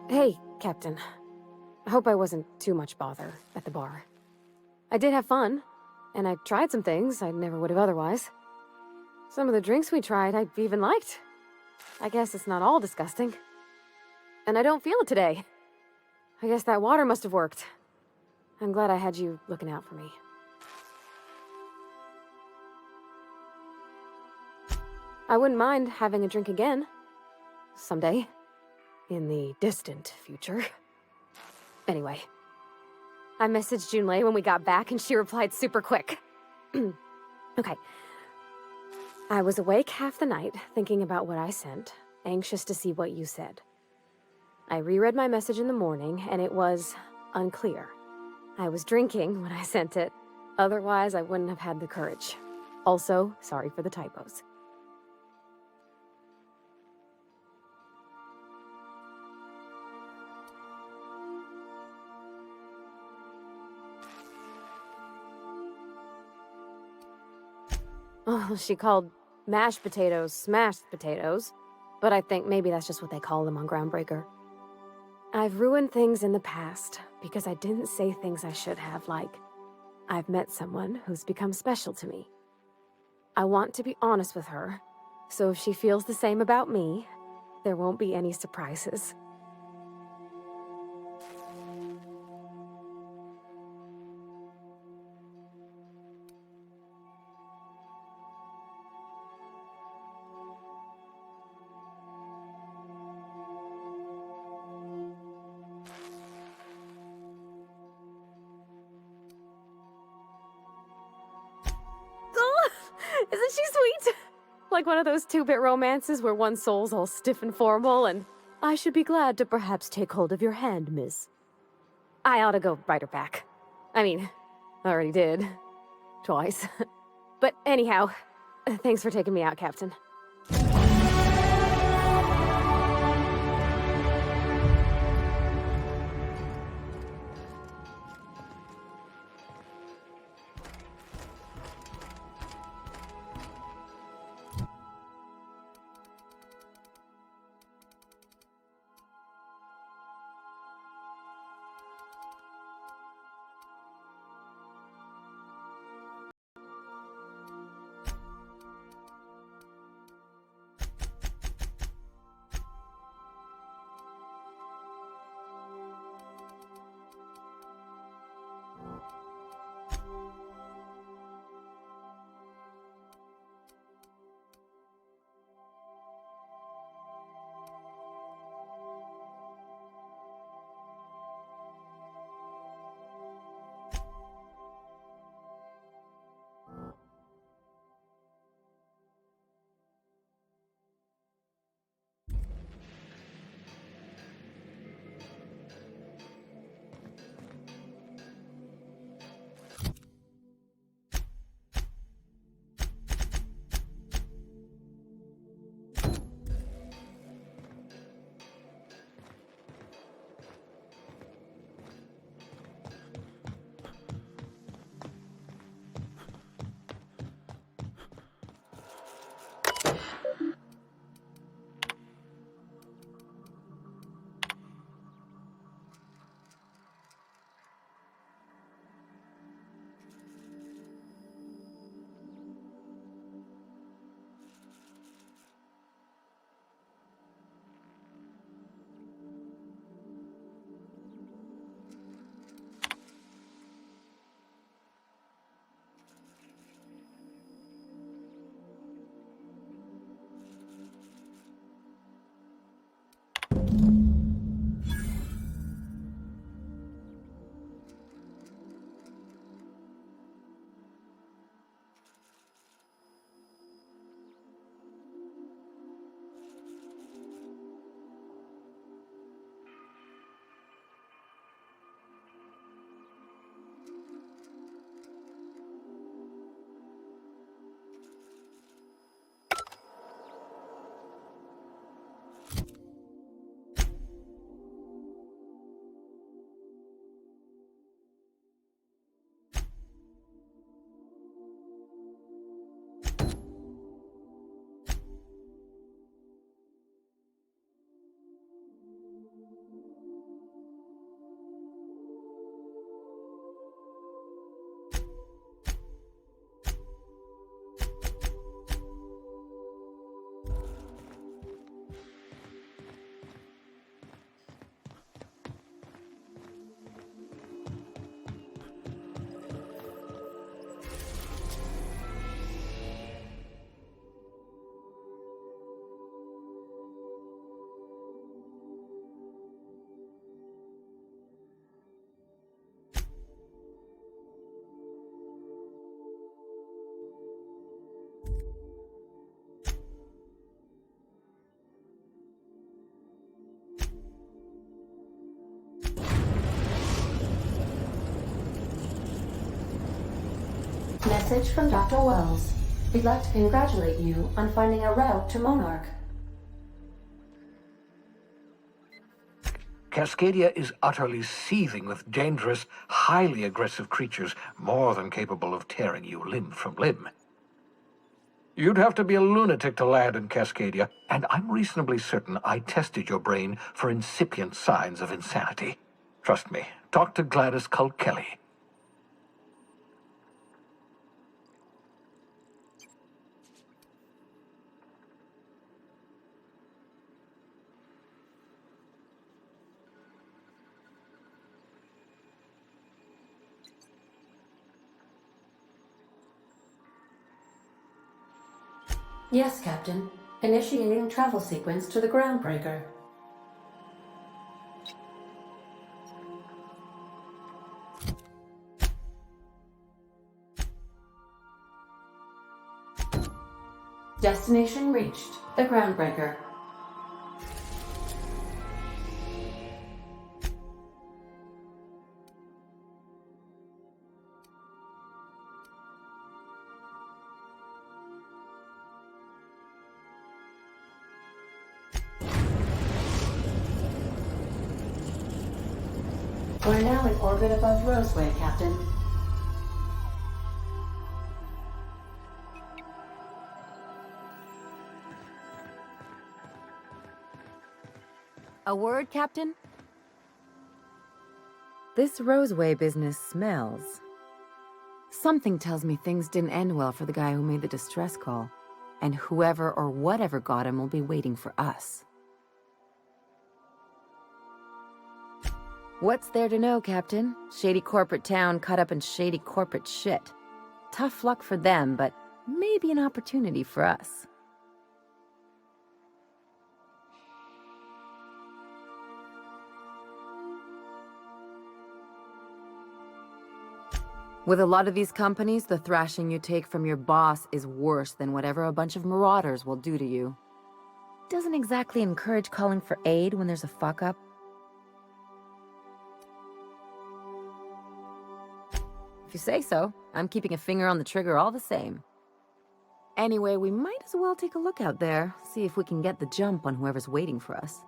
Hey, Captain. I hope I wasn't too much bother at the bar. I did have fun, and I tried some things I never would have otherwise. Some of the drinks we tried I even liked. I guess it's not all disgusting. And I don't feel it today. I guess that water must have worked. I'm glad I had you looking out for me. I wouldn't mind having a drink again. Someday. In the distant future. Anyway. I messaged Junlei when we got back and she replied super quick. Okay. I was awake half the night, thinking about what I sent, anxious to see what you said. I reread my message in the morning, and it was unclear. I was drinking when I sent it. Otherwise, I wouldn't have had the courage. Also, sorry for the typos. Oh, she called mashed potatoes smashed potatoes, but I think maybe that's just what they call them on Groundbreaker. I've ruined things in the past because I didn't say things I should have, like, I've met someone who's become special to me. I want to be honest with her, so if she feels the same about me, there won't be any surprises. Isn't she sweet? Like one of those two-bit romances where one soul's all stiff and formal and I should be glad to perhaps take hold of your hand, miss. I ought to go write her back. I mean, I already did. Twice. But anyhow, thanks for taking me out, Captain. Message from Dr. Wells. We'd like to congratulate you on finding a route to Monarch. Cascadia is utterly seething with dangerous, highly aggressive creatures, more than capable of tearing you limb from limb. You'd have to be a lunatic to land in Cascadia, and I'm reasonably certain I tested your brain for incipient signs of insanity. Trust me, talk to Gladys Kelly. Yes, Captain. Initiating travel sequence to the Groundbreaker. Destination reached. The Groundbreaker. We're now in orbit above Roseway, Captain. A word, Captain? This Roseway business smells. Something tells me things didn't end well for the guy who made the distress call, and whoever or whatever got him will be waiting for us. What's there to know, Captain? Shady corporate town cut up in shady corporate shit. Tough luck for them, but maybe an opportunity for us. With a lot of these companies, the thrashing you take from your boss is worse than whatever a bunch of marauders will do to you. Doesn't exactly encourage calling for aid when there's a fuck-up. If you say so, I'm keeping a finger on the trigger all the same. Anyway, we might as well take a look out there, see if we can get the jump on whoever's waiting for us.